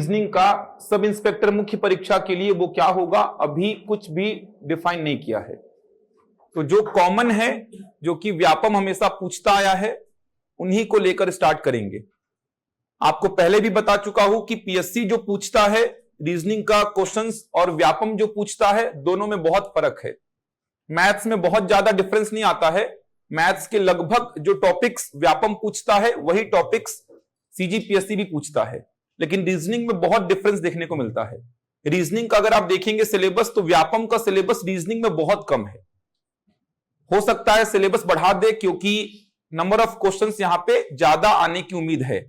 Reasoning का sub inspector मुख्य परीक्षा के लिए वो क्या होगा, अभी कुछ भी डिफाइन नहीं किया है। तो जो कॉमन है, जो कि व्यापम हमेशा पूछता आया है, उन्हीं को लेकर स्टार्ट करेंगे। आपको पहले भी बता चुका हूं कि पीएससी जो पूछता है रीजनिंग का क्वेश्चंस और व्यापम जो पूछता है, दोनों में बहुत फर्क है। मैथ्स में बहुत ज्यादा डिफरेंस नहीं आता है। मैथ्स के लगभग जो टॉपिक्स व्यापम पूछता है वही टॉपिक्स सीजीपीएससी भी पूछता है, लेकिन रीजनिंग में बहुत डिफरेंस देखने को मिलता है। रीजनिंग का अगर आप देखेंगे सिलेबस, तो व्यापम का सिलेबस रीजनिंग में बहुत कम है। हो सकता है सिलेबस बढ़ा दे, क्योंकि नंबर ऑफ क्वेश्चंस यहां पे ज्यादा आने की उम्मीद है।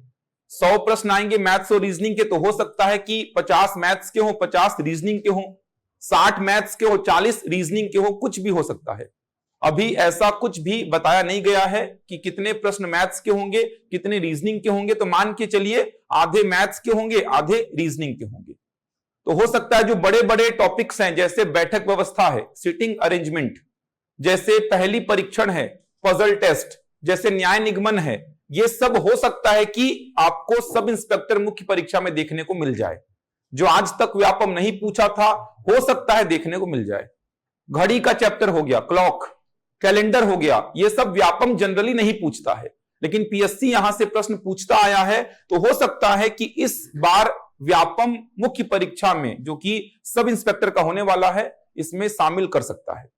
100 प्रश्न आएंगे मैथ्स और रीजनिंग के, तो हो सकता है कि 50 मैथ्स के हो, 50 रीजनिंग के हो, 60 मैथ्स के हो, 40 रीजनिंग के हो, कुछ भी हो सकता है। अभी ऐसा कुछ भी बताया नहीं गया है कि कितने प्रश्न मैथ्स के होंगे, कितने रीजनिंग के होंगे। तो मान के चलिए आधे मैथ्स के होंगे, आधे रीजनिंग के होंगे। तो हो सकता है जो बड़े बड़े टॉपिक्स हैं, जैसे बैठक व्यवस्था है, सिटिंग अरेंजमेंट, जैसे पहली परीक्षण है, पजल टेस्ट, जैसे न्याय निगमन है, ये सब हो सकता है कि आपको सब इंस्पेक्टर मुख्य परीक्षा में देखने को मिल जाए। जो आज तक व्यापम नहीं पूछा था, हो सकता है देखने को मिल जाए। घड़ी का चैप्टर हो गया, क्लॉक, कैलेंडर हो गया, ये सब व्यापम जनरली नहीं पूछता है, लेकिन पीएससी यहां से प्रश्न पूछता आया है। तो हो सकता है कि इस बार व्यापम मुख्य परीक्षा में, जो कि सब इंस्पेक्टर का होने वाला है, इसमें शामिल कर सकता है,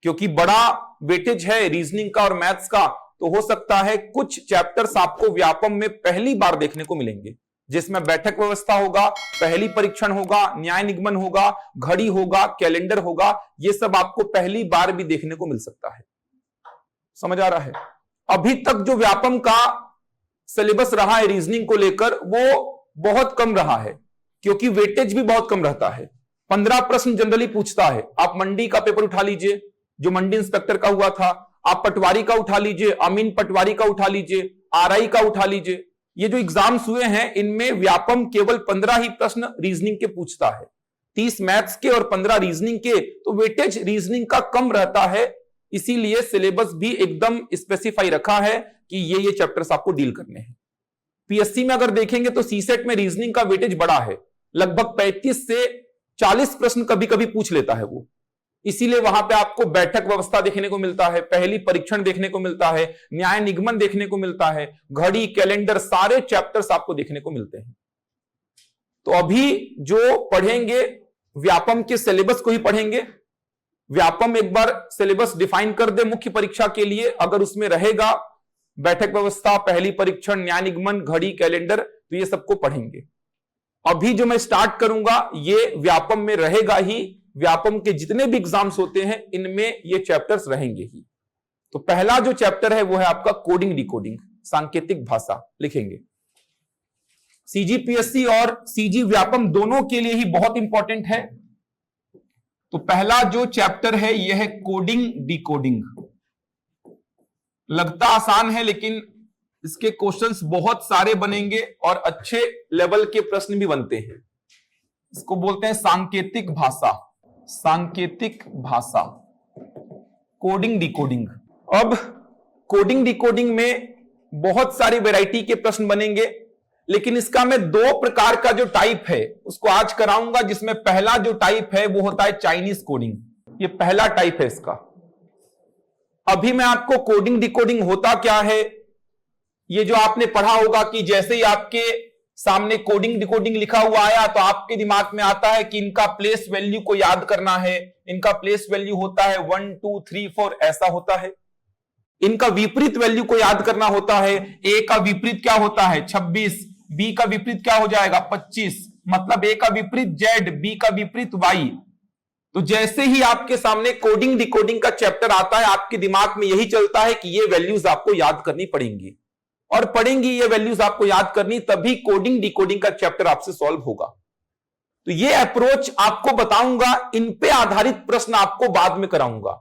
क्योंकि बड़ा वेटेज है रीजनिंग का और मैथ्स का। तो हो सकता है कुछ चैप्टर्स आपको व्यापम में पहली बार देखने को मिलेंगे, जिसमें बैठक व्यवस्था होगा, पहली परीक्षण होगा, न्याय निगमन होगा, घड़ी होगा, कैलेंडर होगा। ये सब आपको पहली बार भी देखने को मिल सकता है। समझ आ रहा है? अभी तक जो व्यापम का सिलेबस रहा है रीजनिंग को लेकर, वो बहुत कम रहा है, क्योंकि वेटेज भी बहुत कम रहता है। 15 प्रश्न जनरली पूछता है। आप मंडी का पेपर उठा लीजिए, जो मंडी इंस्पेक्टर का हुआ था, आप पटवारी का उठा लीजिए, अमीन पटवारी का उठा लीजिए, आरआई का उठा लीजिए। ये जो एग्जाम्स हुए हैं, इनमें व्यापम केवल 15 ही प्रश्न रीजनिंग के पूछता है, 30 मैथ्स के और 15 रीजनिंग के। तो वेटेज रीजनिंग का कम रहता है, इसीलिए सिलेबस भी एकदम स्पेसिफाई रखा है कि ये चैप्टर्स आपको डील करने हैं। पीएससी में अगर देखेंगे तो सीसेट में रीजनिंग का वेटेज बड़ा है, लगभग 35 से 40 प्रश्न कभी कभी पूछ लेता है वो। इसीलिए वहां पे आपको बैठक व्यवस्था देखने को मिलता है, पहली परीक्षण देखने को मिलता है, न्याय निगमन देखने को मिलता है, घड़ी, कैलेंडर, सारे चैप्टर्स आपको देखने को मिलते हैं। तो अभी जो पढ़ेंगे व्यापम के सिलेबस को ही पढ़ेंगे। व्यापम एक बार सिलेबस डिफाइन कर दे मुख्य परीक्षा के लिए, अगर उसमें रहेगा बैठक व्यवस्था, पहली परीक्षण, न्याय निगमन, घड़ी, कैलेंडर, तो ये सबको पढ़ेंगे। अभी जो मैं स्टार्ट करूंगा ये व्यापम में रहेगा ही। व्यापम के जितने भी एग्जाम्स होते हैं, इनमें ये चैप्टर्स रहेंगे ही। तो पहला जो चैप्टर है वो है आपका कोडिंग डिकोडिंग, सांकेतिक भाषा लिखेंगे। सीजीपीएससी और सीजी व्यापम दोनों के लिए ही बहुत इंपॉर्टेंट है। तो पहला जो चैप्टर है यह है कोडिंग डिकोडिंग। लगता आसान है, लेकिन इसके क्वेश्चंस बहुत सारे बनेंगे और अच्छे लेवल के प्रश्न भी बनते हैं। इसको बोलते हैं सांकेतिक भाषा, सांकेतिक भाषा, कोडिंग डिकोडिंग। अब कोडिंग डिकोडिंग में बहुत सारी वैरायटी के प्रश्न बनेंगे, लेकिन इसका मैं 2 प्रकार का जो टाइप है उसको आज कराऊंगा, जिसमें पहला जो टाइप है वो होता है चाइनीज कोडिंग। ये पहला टाइप है इसका। अभी मैं आपको कोडिंग डिकोडिंग होता क्या है, ये जो आपने पढ़ा होगा कि जैसे ही आपके सामने कोडिंग डिकोडिंग लिखा हुआ आया तो आपके दिमाग में आता है कि इनका प्लेस वैल्यू को याद करना है। इनका प्लेस वैल्यू होता है 1 2 3 4, ऐसा होता है। इनका विपरीत वैल्यू को याद करना होता है। ए का विपरीत क्या होता है? 26। बी का विपरीत क्या हो जाएगा? 25। मतलब ए का विपरीत जेड, बी का विपरीत वाई। तो जैसे ही आपके सामने कोडिंग डिकोडिंग का चैप्टर आता है, आपके दिमाग में यही चलता है कि ये वैल्यूज आपको याद करनी पड़ेंगी, और पढ़ेंगी ये वैल्यूज आपको याद करनी, तभी कोडिंग डिकोडिंग का चैप्टर आपसे सॉल्व होगा। तो ये अप्रोच आपको बताऊंगा, इन पे आधारित प्रश्न आपको बाद में कराऊंगा।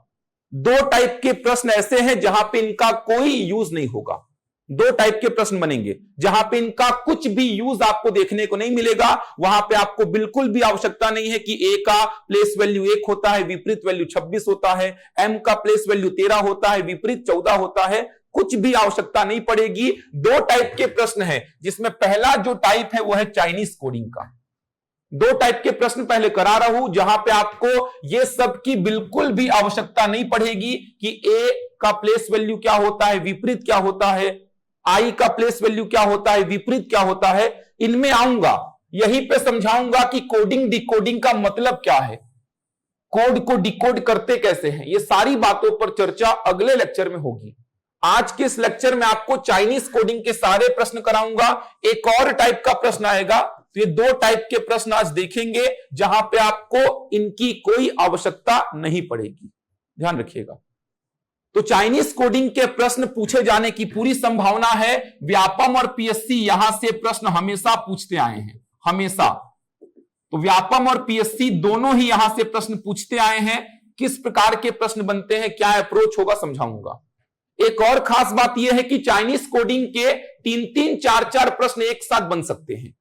2 टाइप के प्रश्न ऐसे हैं जहां पे इनका कोई यूज नहीं होगा। 2 टाइप के प्रश्न बनेंगे जहां पे इनका कुछ भी यूज आपको देखने को नहीं मिलेगा। वहां पे आपको बिल्कुल भी आवश्यकता नहीं है कि ए का प्लेस वैल्यू 1 होता है, विपरीत वैल्यू 26 होता है, एम का प्लेस वैल्यू 13 होता है, विपरीत 14 होता है। कुछ भी आवश्यकता नहीं पड़ेगी। 2 टाइप के प्रश्न हैं, जिसमें पहला जो टाइप है वो है चाइनीज कोडिंग का। दो टाइप के प्रश्न पहले करा रहा हूं जहां पे आपको ये सब की बिल्कुल भी आवश्यकता नहीं पड़ेगी कि ए का प्लेस वैल्यू क्या होता है, विपरीत क्या होता है, आई का प्लेस वैल्यू क्या होता है, विपरीत क्या होता है। इनमें आऊंगा, यहीं पे समझाऊंगा कि कोडिंग डिकोडिंग का मतलब क्या है, कोड को डिकोड करते कैसे हैं। ये सारी बातों पर चर्चा अगले लेक्चर में होगी। आज के इस लेक्चर में आपको चाइनीज कोडिंग के सारे प्रश्न कराऊंगा। एक और टाइप का प्रश्न आएगा, तो ये दो टाइप के प्रश्न आज देखेंगे जहां पे आपको इनकी कोई आवश्यकता नहीं पड़ेगी, ध्यान रखिएगा। तो चाइनीज कोडिंग के प्रश्न पूछे जाने की पूरी संभावना है। व्यापम और पीएससी यहां से प्रश्न हमेशा पूछते आए हैं, हमेशा। तो व्यापम और पीएससी दोनों ही यहां से प्रश्न पूछते आए हैं। किस प्रकार के प्रश्न बनते हैं, क्या अप्रोच होगा, समझाऊंगा। एक और खास बात यह है कि चाइनीज कोडिंग के 3-3, 4-4 प्रश्न एक साथ बन सकते हैं,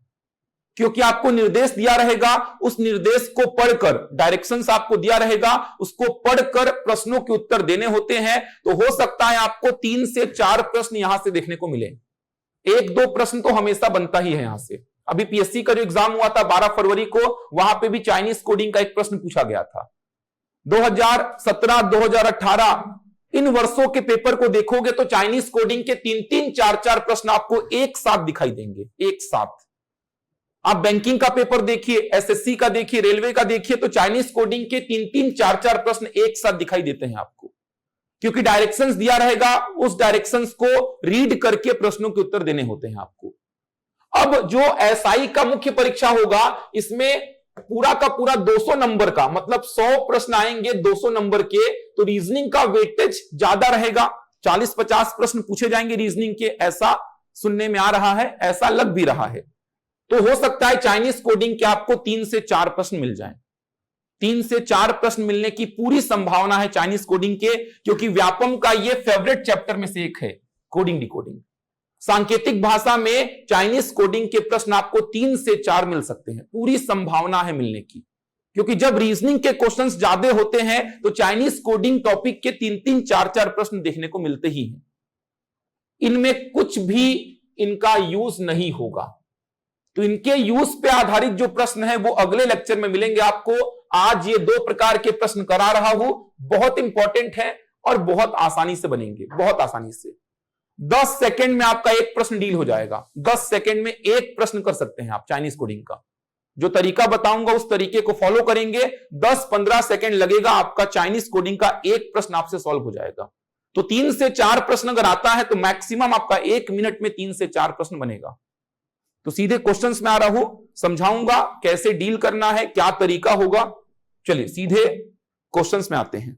क्योंकि आपको निर्देश दिया रहेगा, उस निर्देश को पढ़कर, डायरेक्शंस आपको दिया रहेगा, उसको पढ़कर प्रश्नों के उत्तर देने होते हैं। तो हो सकता है आपको 3 से 4 प्रश्न यहां से देखने को मिले। 1-2 प्रश्न तो हमेशा बनता ही है यहां से। अभी पीएससी का जो एग्जाम हुआ था 12 फरवरी को, वहां पे भी चाइनीज कोडिंग का एक प्रश्न पूछा गया था। 2017, 2018 इन वर्षों के पेपर को देखोगे तो चाइनीज कोडिंग के 3-3, 4-4 प्रश्न आपको एक साथ दिखाई देंगे, एक साथ। आप बैंकिंग का पेपर देखिए, एसएससी का देखिए, रेलवे का देखिए, तो चाइनीज कोडिंग के 3-3, 4-4 प्रश्न एक साथ दिखाई देते हैं आपको, क्योंकि डायरेक्शंस दिया रहेगा, उस डायरेक्शंस को रीड करके प्रश्नों के उत्तर देने होते हैं आपको। अब जो एसआई का मुख्य परीक्षा होगा, इसमें पूरा का पूरा 200 नंबर का, मतलब 100 प्रश्न आएंगे 200 नंबर के, तो रीजनिंग का वेटेज ज्यादा रहेगा। 40-50 प्रश्न पूछे जाएंगे रीजनिंग के, ऐसा सुनने में आ रहा है, ऐसा लग भी रहा है। तो हो सकता है चाइनीज कोडिंग के आपको 3 से 4 प्रश्न मिल जाएं। 3 से 4 प्रश्न मिलने की पूरी संभावना है चाइनीज कोडिंग के, क्योंकि व्यापम का ये फेवरेट चैप्टर में से एक है, कोडिंग डिकोडिंग। सांकेतिक भाषा में चाइनीज कोडिंग के प्रश्न आपको 3 से 4 मिल सकते हैं, पूरी संभावना है मिलने की, क्योंकि जब रीजनिंग के क्वेश्चंस ज्यादा होते हैं तो चाइनीज कोडिंग टॉपिक के 3-3, 4-4 प्रश्न देखने को मिलते ही हैं। इनमें कुछ भी इनका यूज नहीं होगा, तो इनके यूज पे आधारित जो प्रश्न है वो अगले लेक्चर में मिलेंगे आपको। आज ये 2 प्रकार के प्रश्न करा रहा हूं, बहुत इंपॉर्टेंट है और बहुत आसानी से बनेंगे, बहुत आसानी से। 10 सेकंड में आपका एक प्रश्न डील हो जाएगा। 10 सेकंड में एक प्रश्न कर सकते हैं आप चाइनीज कोडिंग का। जो तरीका बताऊंगा उस तरीके को फॉलो करेंगे, 10-15 सेकंड लगेगा, आपका चाइनीज कोडिंग का एक प्रश्न आपसे सॉल्व हो जाएगा। तो 3 से 4 प्रश्न अगर आता है तो मैक्सिमम आपका 1 मिनट में 3 से 4 प्रश्न बनेगा। तो सीधे क्वेश्चंस में आ रहा हूं, समझाऊंगा कैसे डील करना है, क्या तरीका होगा। चलिए सीधे क्वेश्चंस में आते हैं।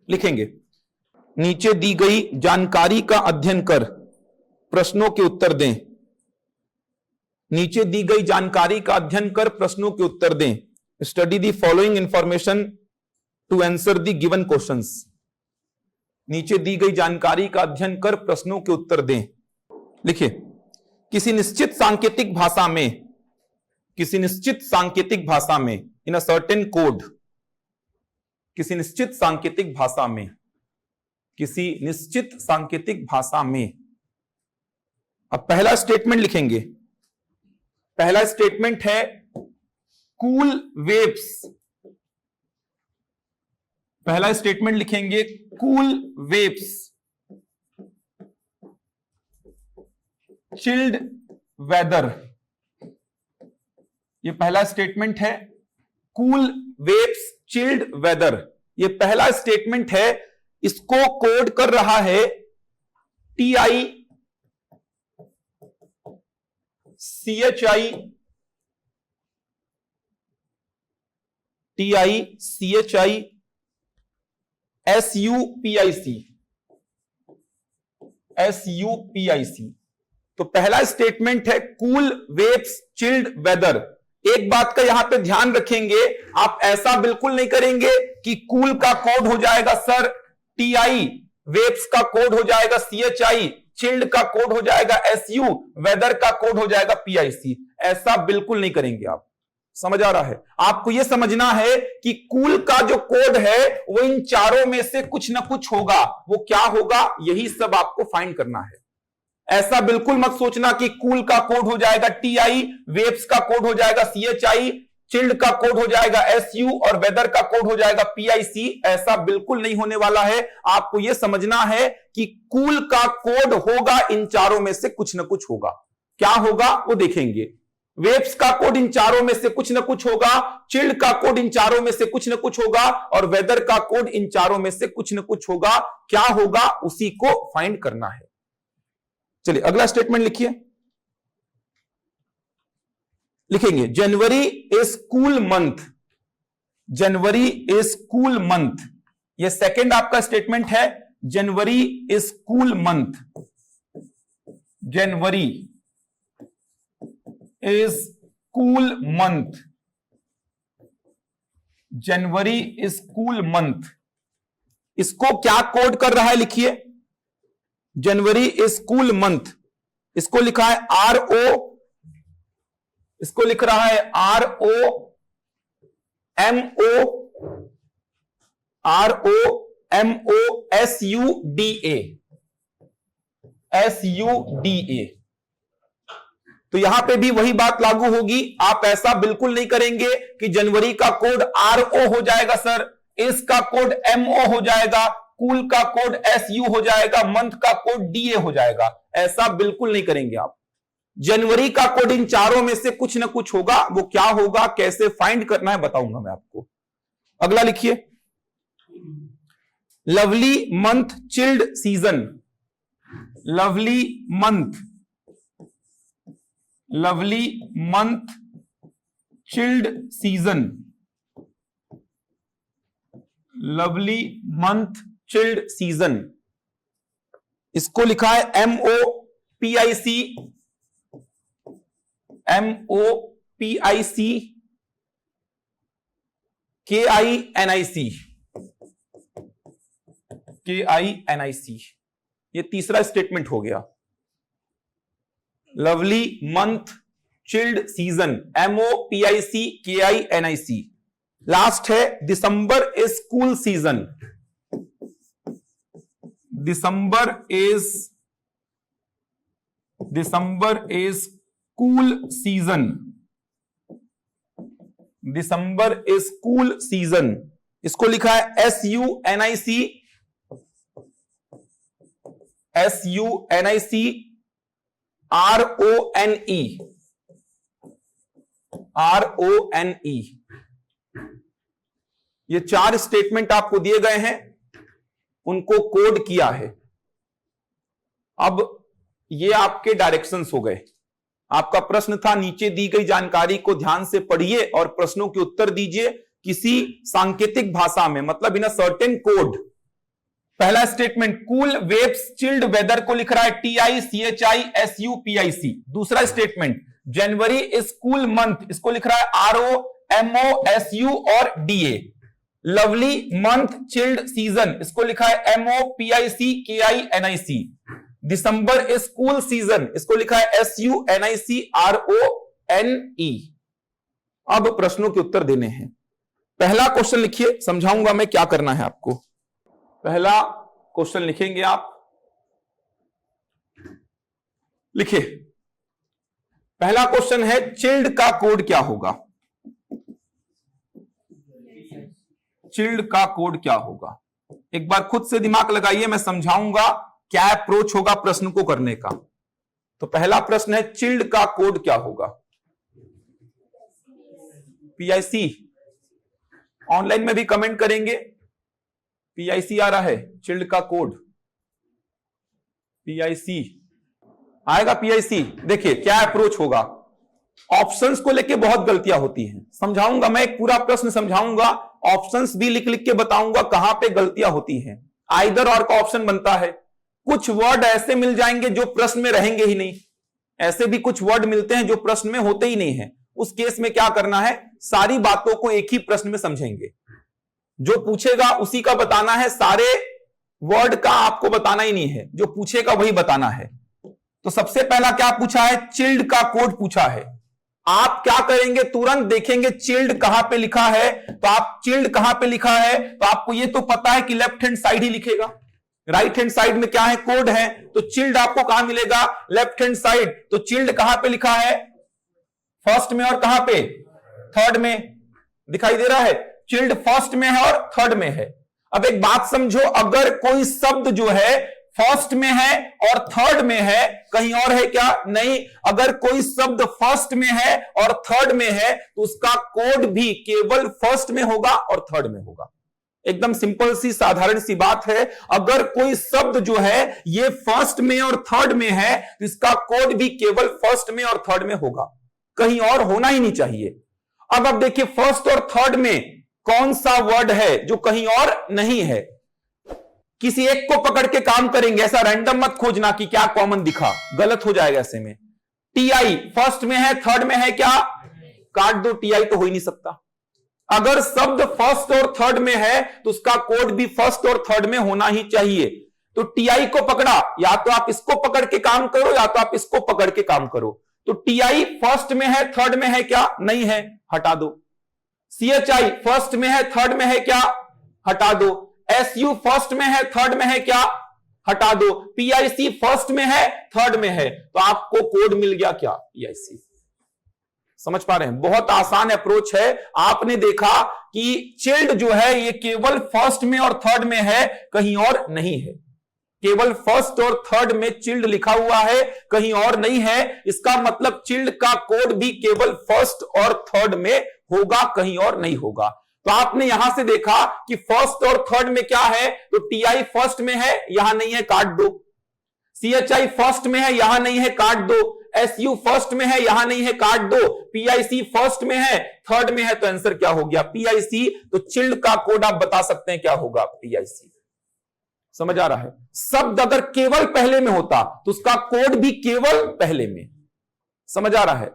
लिखेंगे, नीचे दी गई जानकारी का अध्ययन कर प्रश्नों के उत्तर दें। नीचे दी गई जानकारी का अध्ययन कर प्रश्नों के उत्तर दें। Study the following information to answer the given questions. नीचे दी गई जानकारी का अध्ययन कर प्रश्नों के उत्तर दें। लिखिए, किसी निश्चित सांकेतिक भाषा में, किसी निश्चित सांकेतिक भाषा में, इन अ सर्टेन कोड, किसी निश्चित सांकेतिक भाषा में, किसी निश्चित सांकेतिक भाषा में। अब पहला स्टेटमेंट लिखेंगे। पहला स्टेटमेंट है कूल वेव्स। पहला स्टेटमेंट लिखेंगे कूल वेव्स, चिल्ड वेदर। ये पहला स्टेटमेंट है, कूल वेव्स चिल्ड वेदर। ये पहला स्टेटमेंट है। इसको कोड कर रहा है TICHI SUPIC। तो पहला स्टेटमेंट है कूल वेव्स चिल्ड वेदर। एक बात का यहां पे ध्यान रखेंगे, आप ऐसा बिल्कुल नहीं करेंगे कि कूल का कोड हो जाएगा सर TI, वेव्स का कोड हो जाएगा CHI, चिल्ड का कोड हो जाएगा SU, वेदर का कोड हो जाएगा PIC। ऐसा बिल्कुल नहीं करेंगे आप। समझ आ रहा है? आपको यह समझना है कि कूल का जो कोड है वो इन चारों में से कुछ ना कुछ होगा। वो क्या होगा, यही सब आपको फाइंड करना है। ऐसा बिल्कुल मत सोचना कि कूल का कोड हो जाएगा TI, वेव्स का कोड हो जाएगा CHI, चिल्ड का कोड हो जाएगा SU और वेदर का कोड हो जाएगा PIC। ऐसा बिल्कुल नहीं होने वाला है। आपको यह समझना है कि कूल का कोड होगा इन चारों में से कुछ ना कुछ होगा। क्या होगा वो देखेंगे। वेव्स का कोड इन चारों में से कुछ ना कुछ होगा, चिल्ड का कोड इन चारों में से कुछ ना कुछ होगा और वेदर का कोड इन चारों में से कुछ ना कुछ होगा। क्या होगा उसी को फाइंड करना है। चलिए अगला स्टेटमेंट लिखिए। लिखेंगे जनवरी is cool month. January is cool month, यह सेकेंड आपका स्टेटमेंट है। जनवरी is cool month. January is cool month. January is cool month, इसको क्या कोड कर रहा है लिखिए। जनवरी इज कूल मंथ, इसको लिखा है RO, इसको लिख रहा है ROMOSUDA। तो यहां पे भी वही बात लागू होगी। आप ऐसा बिल्कुल नहीं करेंगे कि जनवरी का कोड RO हो जाएगा सर, इस का कोड MO हो जाएगा, कूल का कोड SU हो जाएगा, मंथ का कोड DA हो जाएगा। ऐसा बिल्कुल नहीं करेंगे आप। जनवरी का कोड इन चारों में से कुछ ना कुछ होगा। वो क्या होगा, कैसे फाइंड करना है बताऊंगा मैं आपको। अगला लिखिए lovely month chilled season. Lovely month, lovely month chilled season. Lovely month chilled season, इसको लिखा है MOPIC, MOPIC KINIC, KINIC। ये तीसरा स्टेटमेंट हो गया। Lovely month chilled season, MOPIC KINIC। Last है December is cool season. December is cool season. December is cool season, इसको लिखा है SUNIC, SUNIC RONE। ये 4 स्टेटमेंट आपको दिए गए हैं, उनको कोड किया है। अब ये आपके डायरेक्शंस हो गए। आपका प्रश्न था नीचे दी गई जानकारी को ध्यान से पढ़िए और प्रश्नों के उत्तर दीजिए किसी सांकेतिक भाषा में, मतलब इन अ सर्टेन कोड। पहला statement cool waves chilled weather को लिख रहा है TI CHI SU PIC। दूसरा statement January is cool month, इसको लिख रहा है RO MO SU और DA। Lovely month chilled season, इसको लिखा है MOPIC KINIC। December is cool season, इसको लिखा है SUNIC RONE। अब प्रश्नों के उत्तर देने हैं। पहला क्वेश्चन लिखिए, समझाऊंगा मैं क्या करना है आपको। पहला क्वेश्चन लिखेंगे आप, लिखिए। पहला क्वेश्चन है चिल्ड का कोड क्या होगा। चिल्ड का कोड क्या होगा, एक बार खुद से दिमाग लगाइए, मैं समझाऊंगा क्या अप्रोच होगा प्रश्न को करने का। तो पहला प्रश्न है चिल्ड का कोड क्या होगा। PIC, ऑनलाइन में भी कमेंट करेंगे। PIC आ रहा है, चिल्ड का कोड PIC आएगा। PIC देखिए क्या अप्रोच होगा। ऑप्शंस को लेके बहुत गलतियां होती हैं, समझाऊंगा मैं, एक पूरा प्रश्न समझाऊंगा, ऑप्शंस भी लिख लिख के बताऊंगा कहां पे गलतियां होती हैं। आइदर और का ऑप्शन बनता है। कुछ वर्ड ऐसे मिल जाएंगे जो प्रश्न में रहेंगे ही नहीं, ऐसे भी कुछ वर्ड मिलते हैं जो प्रश्न में होते ही नहीं है। उस केस में क्या करना है, सारी बातों को एक ही प्रश्न में समझेंगे। जो पूछेगा उसी का बताना है, सारे वर्ड का आपको बताना ही नहीं है, जो पूछेगा वही बताना है। तो सबसे पहला क्या पूछा है, चिल्ड का कोड पूछा है। आप क्या करेंगे, तुरंत देखेंगे चिल्ड कहां पे लिखा है। तो आप चिल्ड कहां पे लिखा है, तो आपको ये तो पता है कि लेफ्ट हैंड साइड ही लिखेगा। राइट हैंड साइड में क्या है, कोड है, तो चिल्ड आपको कहां मिलेगा, लेफ्ट हैंड साइड। तो चिल्ड कहां पे लिखा है, फर्स्ट में और कहां पे, थर्ड में। दिखाई दे रहा है, चिल्ड फर्स्ट में है और थर्ड में है। अब एक बात समझो, अगर कोई शब्द जो है फर्स्ट में है और थर्ड में है, कहीं और है क्या, नहीं। अगर कोई शब्द फर्स्ट में है और थर्ड में है तो उसका कोड भी केवल फर्स्ट में होगा और थर्ड में होगा। एकदम सिंपल सी साधारण सी बात है। अगर कोई शब्द जो है ये फर्स्ट में और थर्ड में है तो इसका कोड भी केवल फर्स्ट में और थर्ड में होगा, कहीं और होना ही नहीं चाहिए। अब देखिए, फर्स्ट और थर्ड में कौन सा वर्ड है जो कहीं और नहीं है। किसी एक को पकड़ के काम करेंगे, ऐसा रैंडम मत खोजना कि क्या कॉमन दिखा, गलत हो जाएगा ऐसे में। टीआई फर्स्ट में है, थर्ड में है क्या, काट दो, टीआई तो हो ही नहीं सकता। अगर शब्द फर्स्ट और थर्ड में है तो उसका कोड भी फर्स्ट और थर्ड में होना ही चाहिए। तो टीआई को पकड़ा, या तो आप इसको पकड़ के काम करो या तो आप इसको पकड़ के काम करो। तो टीआई फर्स्ट में है, थर्ड में है क्या, नहीं है, हटा दो। सीएचआई फर्स्ट में है, थर्ड में है क्या, हटा दो। एसयू फर्स्ट में है, थर्ड में है क्या, हटा दो। पीआईसी फर्स्ट में है, थर्ड में है, तो आपको कोड मिल गया क्या, पीआईसी। समझ पा रहे हैं, बहुत आसान अप्रोच है। आपने देखा कि चिल्ड जो है ये केवल फर्स्ट में और थर्ड में है, कहीं और नहीं है। केवल फर्स्ट और थर्ड में चिल्ड लिखा हुआ है, कहीं और नहीं है। इसका मतलब चिल्ड का कोड भी केवल फर्स्ट और थर्ड में होगा, कहीं और नहीं होगा। तो आपने यहां से देखा कि फर्स्ट और थर्ड में क्या है, तो टीआई फर्स्ट में है, यहां नहीं है, काट दो। सीएचआई फर्स्ट में है, यहां नहीं है, काट दो। एसयू फर्स्ट में है, यहां नहीं है, काट दो। पीआईसी फर्स्ट में है, थर्ड में है, तो आंसर क्या हो गया, पीआईसी। तो चिल्ड का कोड आप बता सकते हैं क्या होगा, पीआईसी। समझ आ रहा है। शब्द अगर केवल पहले में होता तो उसका कोड भी केवल पहले में। समझ आ रहा है।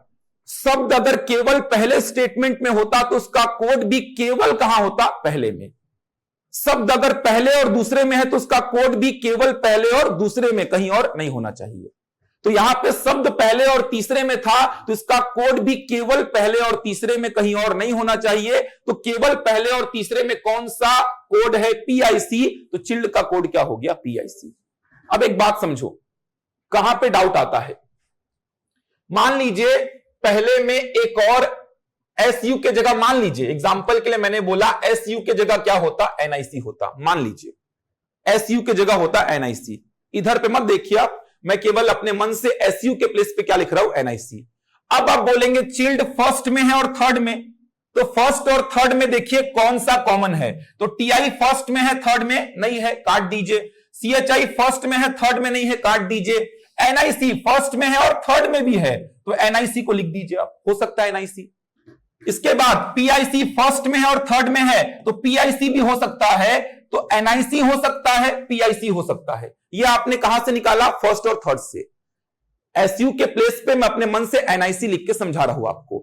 शब्द अगर केवल पहले स्टेटमेंट में होता तो उसका कोड भी केवल कहां होता, पहले में। शब्द अगर पहले और दूसरे में है तो उसका कोड भी केवल पहले और दूसरे में, कहीं और नहीं होना चाहिए। तो यहां पे शब्द पहले और तीसरे में था तो इसका कोड भी केवल पहले और तीसरे में, कहीं और नहीं होना चाहिए। तो केवल पहले और तीसरे में कौन सा कोड है, पीआईसी। तो चिल्ड का कोड क्या हो गया, पीआईसी। अब एक बात समझो, कहां पे डाउट आता है। मान लीजिए पहले में एक और एसयू के जगह, मान लीजिए एग्जांपल के लिए मैंने बोला एसयू के जगह क्या होता, एनआईसी होता। मान लीजिए एसयू के जगह होता एनआईसी। इधर पे मत देखिए आप, मैं केवल अपने मन से एसयू के प्लेस पे क्या लिख रहा हूं, एनआईसी। अब आप बोलेंगे चिल्ड फर्स्ट में है और थर्ड में, तो फर्स्ट और थर्ड में देखिए कौन सा कॉमन है। तो टीआई फर्स्ट में है, थर्ड में नहीं है, काट दीजिए। सीएचआई फर्स्ट में है, थर्ड में नहीं है, काट दीजिए। एनआईसी फर्स्ट में है और थर्ड में भी है, तो एनआईसी को लिख दीजिए आप, हो सकता है एनआईसी। इसके बाद पीआईसी फर्स्ट में है और थर्ड में है, तो पीआईसी भी हो सकता है, तो एनआईसी हो सकता है, पीआईसी हो सकता है। ये आपने कहां से निकाला, फर्स्ट और थर्ड से। एसयू के प्लेस पे मैं अपने मन से एनआईसी लिख के समझा रहा हूं आपको।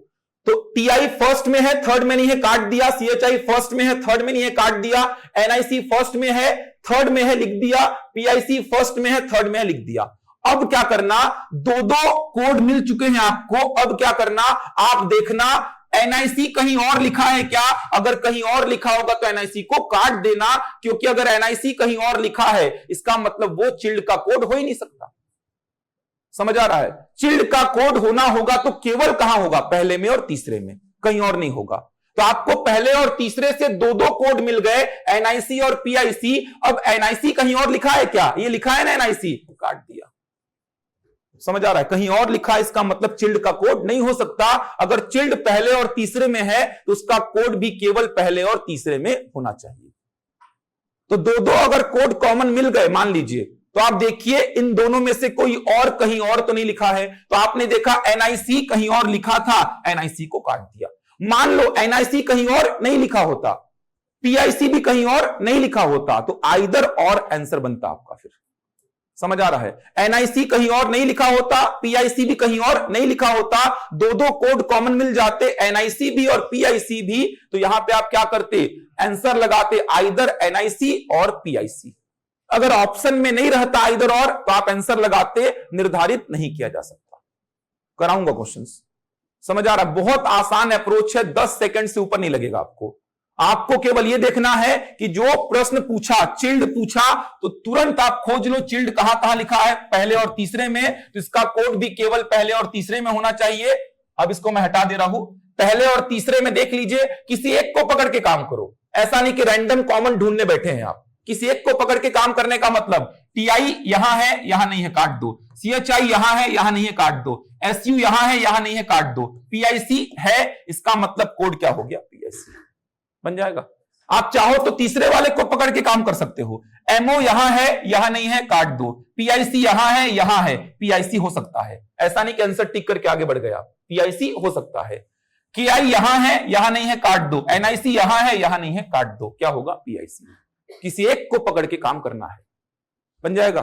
तो टीआई फर्स्ट में है, थर्ड में नहीं है, काट दिया। सीएचआई फर्स्ट में है, थर्ड में नहीं है, काट दिया। एनआईसी फर्स्ट में है, थर्ड में है, लिख दिया। पीआईसी फर्स्ट में है, थर्ड में है, लिख दिया। अब क्या करना, दो दो कोड मिल चुके हैं आपको। अब क्या करना, आप देखना एनआईसी कहीं और लिखा है क्या। अगर कहीं और लिखा होगा तो एनआईसी को काट देना, क्योंकि अगर एनआईसी कहीं और लिखा है इसका मतलब वो चिल्ड का कोड हो ही नहीं सकता। समझ आ रहा है। चिल्ड का कोड होना होगा तो केवल कहां होगा, पहले में और तीसरे में, कहीं और नहीं होगा। तो आपको पहले और तीसरे से दो दो कोड मिल गए, एनआईसी और पीआईसी। अब एनआईसी कहीं और लिखा है क्या, ये लिखा है ना एनआईसी, काट दिया। समझ आ रहा है, कहीं और लिखा है इसका मतलब चिल्ड का कोड नहीं हो सकता। अगर चिल्ड पहले और तीसरे में है तो उसका कोड भी केवल पहले और तीसरे में होना चाहिए। तो दो दो अगर कोड कॉमन मिल गए मान लीजिए, तो आप देखिए इन दोनों में से कोई और कहीं और तो नहीं लिखा है। तो आपने देखा एनआईसी कहीं और लिखा था, एनआईसी को काट दिया। मान लो एनआईसी कहीं और नहीं लिखा होता, पीआईसी भी कहीं और नहीं लिखा होता, तो आइदर और आंसर बनता आपका। फिर समझ आ रहा है, एनआईसी कहीं और नहीं लिखा होता, पीआईसी भी कहीं और नहीं लिखा होता, दो दो कोड कॉमन मिल जाते, एनआईसी भी और पीआईसी भी। तो यहां पे आप क्या करते, आंसर लगाते आइदर एनआईसी और पीआईसी। अगर ऑप्शन में नहीं रहता आइदर और, तो आप आंसर लगाते, निर्धारित नहीं किया जा सकता। कराऊंगा क्वेश्चंस। समझ आ रहा है, बहुत आसान अप्रोच है, 10 सेकंड से ऊपर नहीं लगेगा आपको। आपको केवल यह देखना है कि जो प्रश्न पूछा, चिल्ड पूछा, तो तुरंत आप खोज लो चिल्ड कहां कहां लिखा है, पहले और तीसरे में, तो इसका कोड भी केवल पहले और तीसरे में होना चाहिए। अब इसको मैं हटा दे रहा हूं, पहले और तीसरे में देख लीजिए, किसी एक को पकड़ के काम करो, ऐसा नहीं कि रैंडम कॉमन ढूंढने बैठे हैं आप। किसी एक को पकड़ के काम करने का मतलब टीआई यहां है, यहां नहीं है, काट दो। सीएचआई यहां है, यहां नहीं है, काट दो। एसयू यहां है, यहां नहीं है, काट दो। पीआईसी है, इसका मतलब कोड क्या हो गया, पीआईसी बन जाएगा। आप चाहो तो तीसरे वाले को पकड़ के काम कर सकते हो। एमओ यहां है, यहां नहीं है, काट दो। पीआईसी यहां है, पीआईसी हो सकता है, ऐसा नहीं कि आंसर टिक करके आगे बढ़ गया, पीआईसी हो सकता है। केआई यहां है, यहां नहीं है, काट दो। एनआईसी यहां है, यहां नहीं है, काट दो। क्या होगा, पीआईसी। किसी एक को पकड़ के काम करना है, बन जाएगा,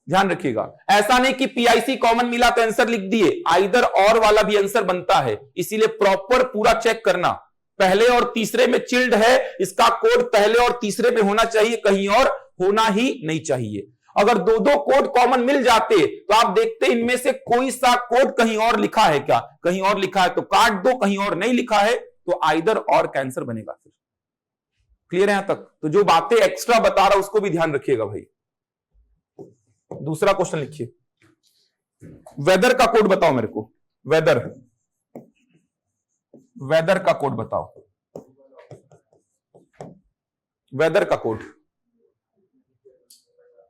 ध्यान रखिएगा। ऐसा नहीं कि पीआईसी कॉमन मिला तो आंसर लिख दिए, आइदर और वाला भी आंसर बनता है, इसीलिए प्रॉपर पूरा चेक करना। पहले और तीसरे में चिल्ड है, इसका कोड पहले और तीसरे में होना चाहिए, कहीं और होना ही नहीं चाहिए। अगर दो दो कोड कॉमन मिल जाते तो आप देखते इनमें से कोई सा कोड कहीं और लिखा है क्या, कहीं और लिखा है तो काट दो, कहीं और नहीं लिखा है तो आइदर और का आंसर बनेगा। फिर क्लियर है यहां तक? तो जो बातें एक्स्ट्रा बता रहा उसको भी ध्यान रखिएगा भाई। दूसरा क्वेश्चन लिखिए, वेदर का कोड बताओ मेरे को, वेदर का कोड बताओ, वेदर का कोड।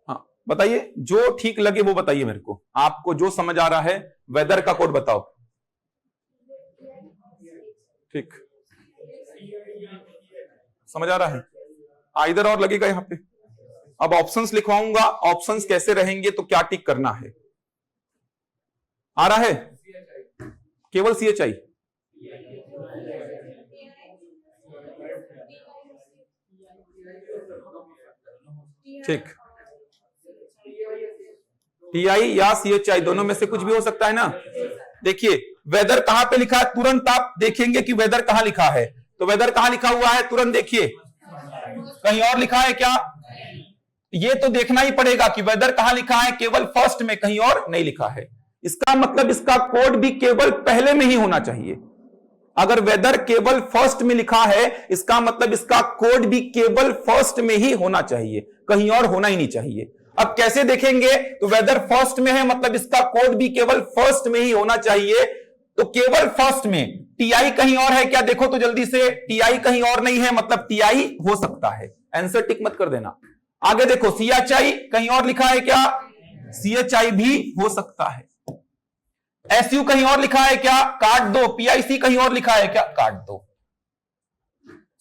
हाँ बताइए, जो ठीक लगे वो बताइए मेरे को, आपको जो समझ आ रहा है, वेदर का कोड बताओ। ठीक, समझ आ रहा है, आइदर और लगेगा यहां पे। अब ऑप्शंस लिखवाऊंगा, ऑप्शंस कैसे रहेंगे तो क्या टिक करना है, आ रहा है? केवल सीएचआई, ठीक, टीआई या सीएचआई दोनों में से कुछ भी हो सकता है ना। देखिए वेदर कहां पे लिखा है, तुरंत आप देखेंगे कि वेदर कहां लिखा है, तो वेदर कहां लिखा हुआ है, तुरंत देखिए, कहीं और लिखा है क्या? ये तो देखना ही पड़ेगा कि वेदर कहां लिखा है, केवल फर्स्ट में, कहीं और नहीं लिखा है। इसका मतलब इसका कोड भी केवल पहले में ही होना चाहिए। अगर वेदर केवल फर्स्ट में लिखा है, इसका मतलब इसका कोड भी केवल फर्स्ट में ही होना चाहिए, कहीं और होना ही नहीं चाहिए। अब कैसे देखेंगे, तो वेदर फर्स्ट में है, मतलब इसका कोड भी केवल फर्स्ट में ही होना चाहिए। तो केवल फर्स्ट में, टीआई कहीं और है क्या, देखो तो जल्दी से, टीआई कहीं और नहीं है, मतलब टीआई हो सकता है, आंसर टिक मत कर देना। आगे देखो, सीएचआई कहीं और लिखा है क्या, सीएचआई भी हो सकता है। एसयू कहीं और लिखा है क्या, काट दो। पीआईसी कहीं और लिखा है क्या, काट दो।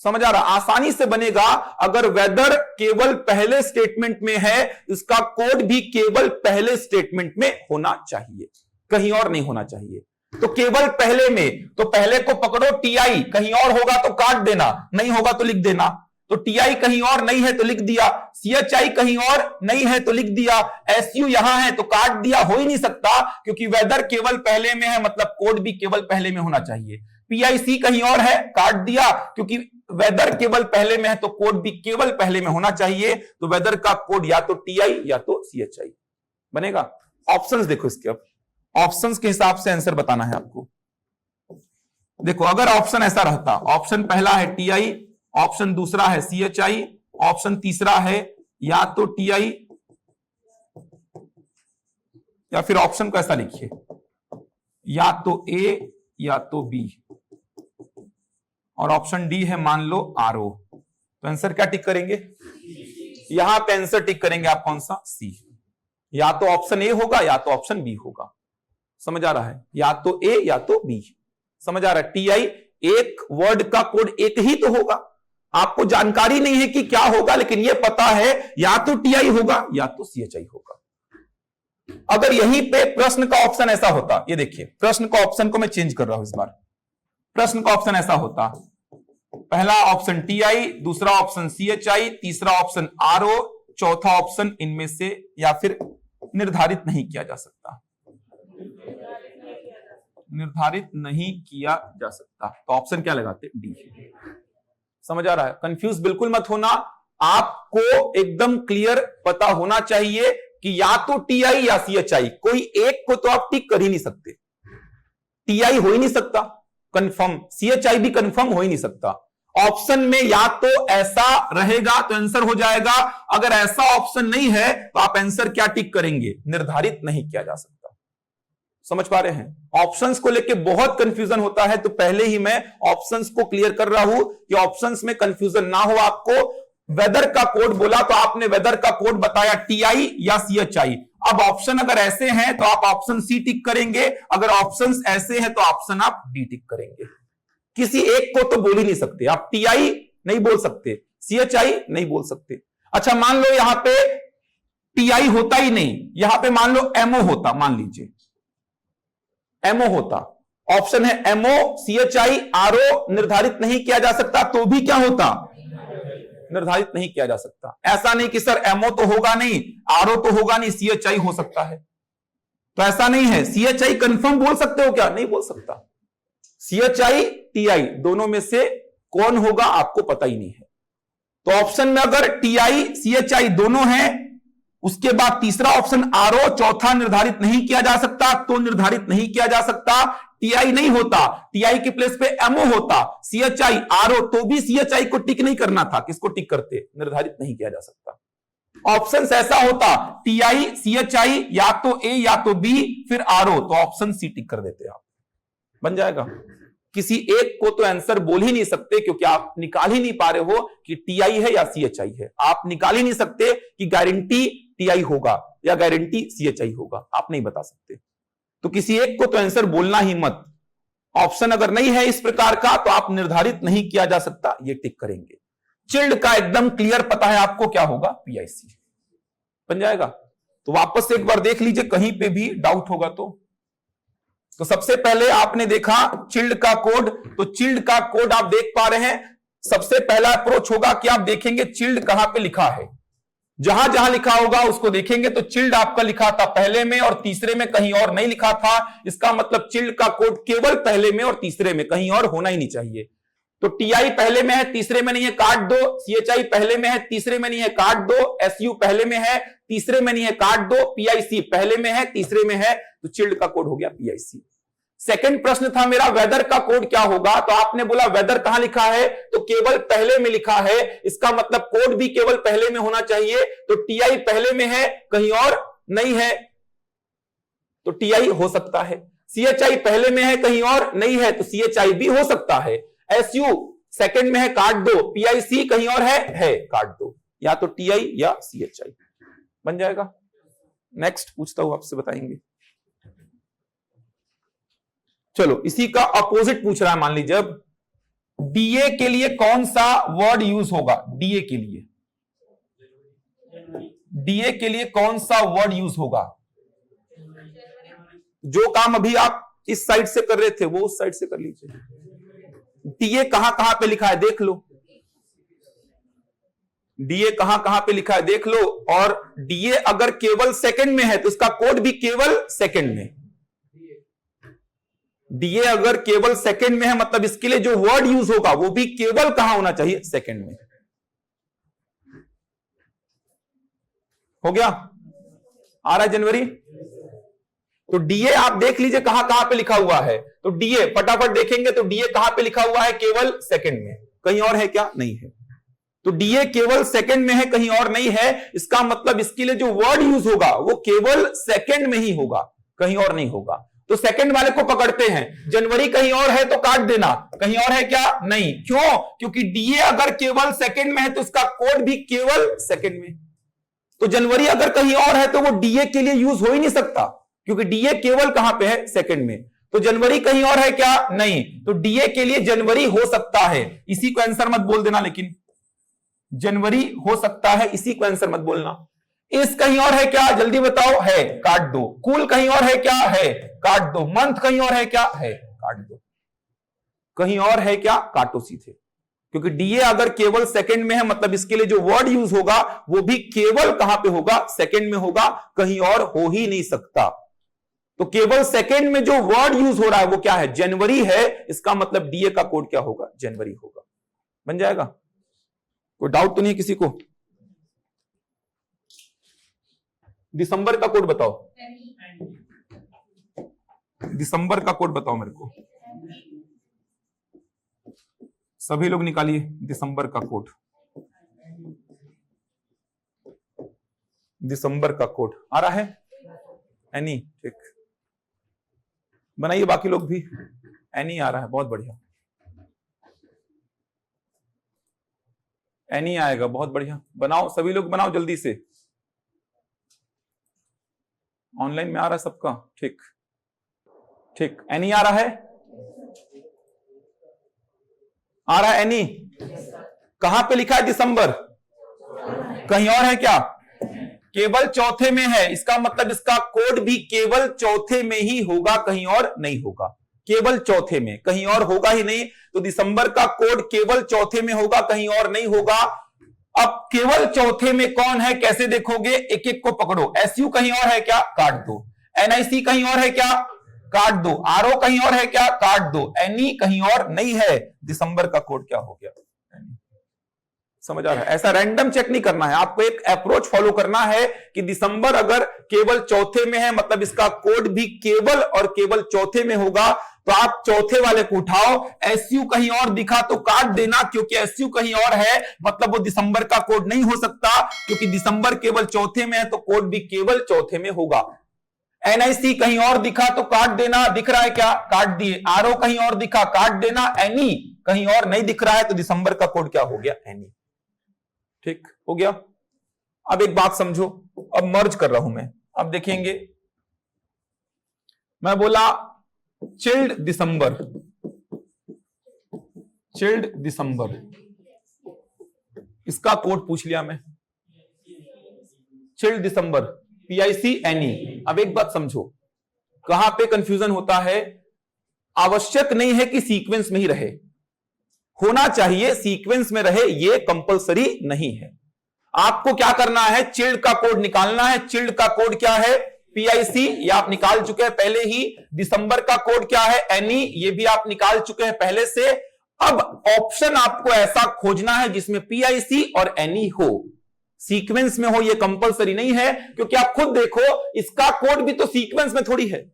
समझ आ रहा, आसानी से बनेगा। अगर वेदर केवल पहले स्टेटमेंट में है, इसका कोड भी केवल पहले स्टेटमेंट में होना चाहिए, कहीं और नहीं होना चाहिए। तो केवल पहले में, तो पहले को पकड़ो, टीआई कहीं और होगा तो काट देना, नहीं होगा तो लिख देना। तो टीआई कहीं और नहीं है तो लिख दिया, सीएचआई कहीं और नहीं है तो लिख दिया, एसयू यहां है तो काट दिया, हो ही नहीं सकता क्योंकि वेदर केवल पहले में है, मतलब कोड भी केवल पहले में होना चाहिए। पीआईसी कहीं और है, काट दिया, क्योंकि वेदर केवल पहले में है तो कोड भी केवल पहले में होना चाहिए। तो वेदर का कोड या तो टीआई या तो सीएचआई बनेगा। ऑप्शंस देखो इसके, अब ऑप्शंस के हिसाब से आंसर बताना है आपको। देखो अगर ऑप्शन ऐसा रहता, ऑप्शन पहला है टीआई, ऑप्शन दूसरा है सीएचआई, ऑप्शन तीसरा है या तो टीआई, या फिर ऑप्शन को ऐसा लिखिए, या तो ए या तो बी, और ऑप्शन डी है मान लो आरओ, तो आंसर क्या टिक करेंगे, यहां पे आंसर टिक करेंगे आप कौन सा, सी। या तो ऑप्शन ए होगा या तो ऑप्शन बी होगा, समझ आ रहा है, या तो ए या तो बी, समझ आ रहा है। टीआई एक वर्ड का कोड एक ही तो होगा, आपको जानकारी नहीं है कि क्या होगा, लेकिन यह पता है या तो टीआई होगा या तो सीएचआई होगा। अगर यहीं पे प्रश्न का ऑप्शन ऐसा होता, ये देखिए प्रश्न का ऑप्शन को मैं चेंज कर रहा हूं इस बार, प्रश्न का ऑप्शन ऐसा होता, पहला ऑप्शन टीआई, दूसरा ऑप्शन सीएचआई, तीसरा ऑप्शन आरओ, चौथा ऑप्शन इनमें से या फिर निर्धारित नहीं किया जा सकता, निर्धारित नहीं किया जा सकता, तो ऑप्शन क्या लगाते, डी। समझ आ रहा है, कंफ्यूज बिल्कुल मत होना, आपको एकदम क्लियर पता होना चाहिए कि या तो टीआई या सीएचआई, कोई एक को तो आप टिक कर ही नहीं सकते। टीआई हो ही नहीं सकता कंफर्म, सीएचआई भी कंफर्म हो ही नहीं सकता, ऑप्शन में या तो ऐसा रहेगा तो आंसर हो जाएगा, अगर ऐसा ऑप्शन नहीं है तो आप आंसर क्या टिक करेंगे, निर्धारित नहीं किया जा सकता। समझ पा रहे हैं? ऑप्शंस को लेके बहुत कंफ्यूजन होता है, तो पहले ही मैं ऑप्शंस को क्लियर कर रहा हूं कि ऑप्शंस में कंफ्यूजन ना हो आपको। वेदर का कोड बोला तो आपने वेदर का कोड बताया टीआई या सीएचआई। अब ऑप्शन अगर ऐसे हैं तो आप ऑप्शन सी टिक करेंगे, अगर ऑप्शंस ऐसे हैं तो ऑप्शन आप डी टिक करेंगे। किसी एक को तो बोल ही नहीं सकते आप, टीआई नहीं बोल सकते, सीएचआई नहीं बोल सकते। अच्छा मान लो यहां पे टीआई होता ही नहीं, यहां पे मान लो एमओ होता, मान लीजिए एमओ होता, ऑप्शन है एमओ सीएचआई आरओ निर्धारित नहीं किया जा सकता, तो भी क्या होता, निर्धारित नहीं किया जा सकता। ऐसा नहीं कि सर एमओ तो होगा नहीं, आरओ तो होगा नहीं, सीएचआई हो सकता है, तो ऐसा नहीं है। सीएचआई कंफर्म बोल सकते हो क्या, नहीं बोल सकता। सीएचआई टीआई दोनों में से कौन होगा आपको पता ही नहीं है। तो ऑप्शन में अगर टीआई सीएचआई दोनों हैं, उसके बाद तीसरा ऑप्शन आरओ, चौथा निर्धारित नहीं किया जा सकता, तो निर्धारित नहीं किया जा सकता। टीआई नहीं होता, टीआई के प्लेस पे एमओ होता, सीएचआई आरओ, तो भी सीएचआई को टिक नहीं करना था, किसको टिक करते, निर्धारित नहीं किया जा सकता। ऑप्शन ऐसा होता टीआई सीएचआई या तो ए या तो बी फिर आरओ, तो ऑप्शन सी टिक कर देते आप, बन जाएगा। किसी एक को तो आंसर बोल ही नहीं सकते, क्योंकि आप निकाल ही नहीं पा रहे हो कि टीआई है या सीएचआई है। आप निकाल ही नहीं सकते कि गारंटी टीआई होगा या गारंटी सीएचआई होगा, आप नहीं बता सकते। तो किसी एक को तो आंसर बोलना ही मत। ऑप्शन अगर नहीं है इस प्रकार का तो आप निर्धारित नहीं किया जा सकता, ये टिक करेंगे। चिल्ड का एकदम क्लियर पता है आपको क्या होगा, पीआईसी बन जाएगा। तो वापस से एक बार देख लीजिए, कहीं पे भी डाउट होगा तो सबसे पहले आपने देखा चिल्ड का कोड, तो चिल्ड का कोड आप देख पा रहे हैं। सबसे पहला अप्रोच होगा कि आप देखेंगे चिल्ड कहां पे लिखा है, जहां जहां लिखा होगा उसको देखेंगे। तो चिल्ड आपका लिखा था पहले में और तीसरे में, कहीं और नहीं लिखा था। इसका मतलब चिल्ड का कोड केवल पहले में और तीसरे में, कहीं और होना ही नहीं चाहिए। तो टीआई पहले में है, तीसरे में नहीं है, काट दो। सीएचआई पहले में है, तीसरे में नहीं है, काट दो। एसयू पहले में है, तीसरे में नहीं है, काट दो। पीआईसी पहले में है, तीसरे में है, तो चिल्ड का कोड हो गया पीआईसी। सेकंड प्रश्न था मेरा वेदर का कोड क्या होगा, तो आपने बोला वेदर कहां लिखा है, तो केवल पहले में लिखा है। इसका मतलब कोड भी केवल पहले में होना चाहिए। तो टीआई पहले में है, कहीं और नहीं है, तो टीआई हो सकता है। सीएचआई पहले में है, कहीं और नहीं है, तो सीएचआई भी हो सकता है। एसयू सेकंड में है, काट दो। पीआईसी कहीं और है, काट दो। या तो टीआई या सीएचआई बन जाएगा। नेक्स्ट पूछता हूं, आपसे बताएंगे। चलो इसी का अपोजिट पूछ रहा है। मान लीजिए अब डीए के लिए कौन सा वर्ड यूज होगा, डीए के लिए, डीए के लिए कौन सा वर्ड यूज होगा। जो काम अभी आप इस साइड से कर रहे थे वो उस साइड से कर लीजिए। डीए कहां कहां पे लिखा है देख लो, डीए कहां कहां पे लिखा है देख लो। और डीए अगर केवल सेकंड में है तो इसका कोड भी केवल सेकंड में। डीए अगर केवल सेकंड में है मतलब इसके लिए जो वर्ड यूज होगा वो भी केवल कहां होना चाहिए, सेकंड में। हो गया, आ रहा है जनवरी। तो डीए आप देख लीजिए कहां कहां पे लिखा हुआ है। तो डीए फटाफट देखेंगे तो डीए कहां पे लिखा हुआ है, केवल सेकंड में। कहीं और है क्या, नहीं है। तो डीए केवल सेकंड में है, कहीं और नहीं है। इसका मतलब इसके लिए जो वर्ड यूज होगा वो केवल सेकंड में ही होगा, कहीं और नहीं होगा। तो सेकंड वाले को पकड़ते हैं। जनवरी कहीं और है तो काट देना, कहीं और है क्या, नहीं। क्यों, क्योंकि डीए अगर केवल सेकंड में है तो इसका कोड भी केवल सेकंड में। तो जनवरी अगर कहीं और है तो वो डीए के लिए यूज हो ही नहीं सकता, क्योंकि डीए केवल कहां पे है, सेकंड में। तो जनवरी कहीं और है क्या, नहीं। तो डीए के लिए जनवरी हो सकता है, इसी को आंसर मत बोल देना, लेकिन जनवरी हो सकता है, इसी को आंसर मत बोलना। इस कहीं और है क्या, जल्दी बताओ, है, काट दो। कूल कहीं और है क्या, है, काट दो। मंथ कहीं और है क्या, है, काट दो। कहीं और है क्या, काटो सीधे। क्योंकि डीए अगर केवल सेकंड में है मतलब इसके लिए जो वर्ड यूज होगा वो भी केवल कहां पे होगा, सेकंड में होगा, कहीं और हो ही नहीं सकता। तो केवल सेकंड में जो वर्ड यूज हो रहा है वो क्या है, जनवरी है। इसका मतलब डीए का कोड क्या होगा, जनवरी होगा। बन जाएगा, कोई डाउट तो नहीं है किसी को। दिसंबर का कोड बताओ, दिसंबर का कोड बताओ मेरे को। सभी लोग निकालिए दिसंबर का कोड। दिसंबर का कोड आ रहा है एनी, ठीक, बनाइए बाकी लोग भी। एनी आ रहा है, बहुत बढ़िया, एनी आएगा, बहुत बढ़िया, बनाओ सभी लोग, बनाओ जल्दी से। ऑनलाइन में आ रहा है सबका, ठीक ठीक, एनी आ रहा है, आ रहा है एनी। कहां पे लिखा है दिसंबर? कहीं और है क्या? केवल चौथे में है, इसका मतलब इसका कोड भी केवल चौथे में ही होगा, कहीं और नहीं होगा। केवल चौथे में, कहीं और होगा ही नहीं। तो दिसंबर का कोड केवल चौथे में होगा, कहीं और नहीं होगा। अब केवल चौथे में कौन है, कैसे देखोगे? एक एक को पकड़ो। एसयू कहीं और है क्या? काट दो। एनआईसी कहीं और है क्या? काट दो। आरओ कहीं और है क्या? काट दो। एनई कहीं और नहीं है। दिसंबर का कोड क्या हो गया? समझ आ रहा है? ऐसा रैंडम चेक नहीं करना है, आपको एक अप्रोच फॉलो करना है कि दिसंबर अगर केवल चौथे में है, मतलब इसका कोड भी केवल और केवल चौथे में होगा। तो आप चौथे वाले को उठाओ। एसयू कहीं और दिखा तो काट देना, क्योंकि एसयू कहीं और है, मतलब वो दिसंबर का कोड नहीं हो सकता, क्योंकि दिसंबर केवल चौथे में है तो कोड भी केवल चौथे में होगा। एनआईसी कहीं और दिखा तो काट देना, दिख रहा है क्या? काट दिए। आरओ कहीं और दिखा, काट देना। एनी कहीं और नहीं दिख रहा है, तो दिसंबर का कोड क्या हो गया? एनी। ठीक हो गया। अब एक बात समझो, अब मर्ज कर रहा हूं मैं, अब देखेंगे। मैं बोला चिल्ड दिसंबर, चिल्ड दिसंबर, इसका कोड पूछ लिया मैं, चिल्ड दिसंबर, पीआईसी एनी। अब एक बात समझो, कहां पे कंफ्यूजन होता है? आवश्यक नहीं है कि सीक्वेंस में ही रहे, होना चाहिए सीक्वेंस में रहे, ये कंपलसरी नहीं है। आपको क्या करना है? चिल्ड का कोड निकालना है। चिल्ड का कोड क्या है? पीआईसी, ये आप निकाल चुके हैं पहले ही। दिसंबर का कोड क्या है? एनई, ये भी आप निकाल चुके हैं पहले से। अब ऑप्शन आपको ऐसा खोजना है जिसमें पीआईसी और एनई हो, सीक्वेंस में हो। ये कंपलसरी नहीं है, क्योंकि आप खुद देखो, इसका कोड भी तो सीक्वेंस में थोड़ी है।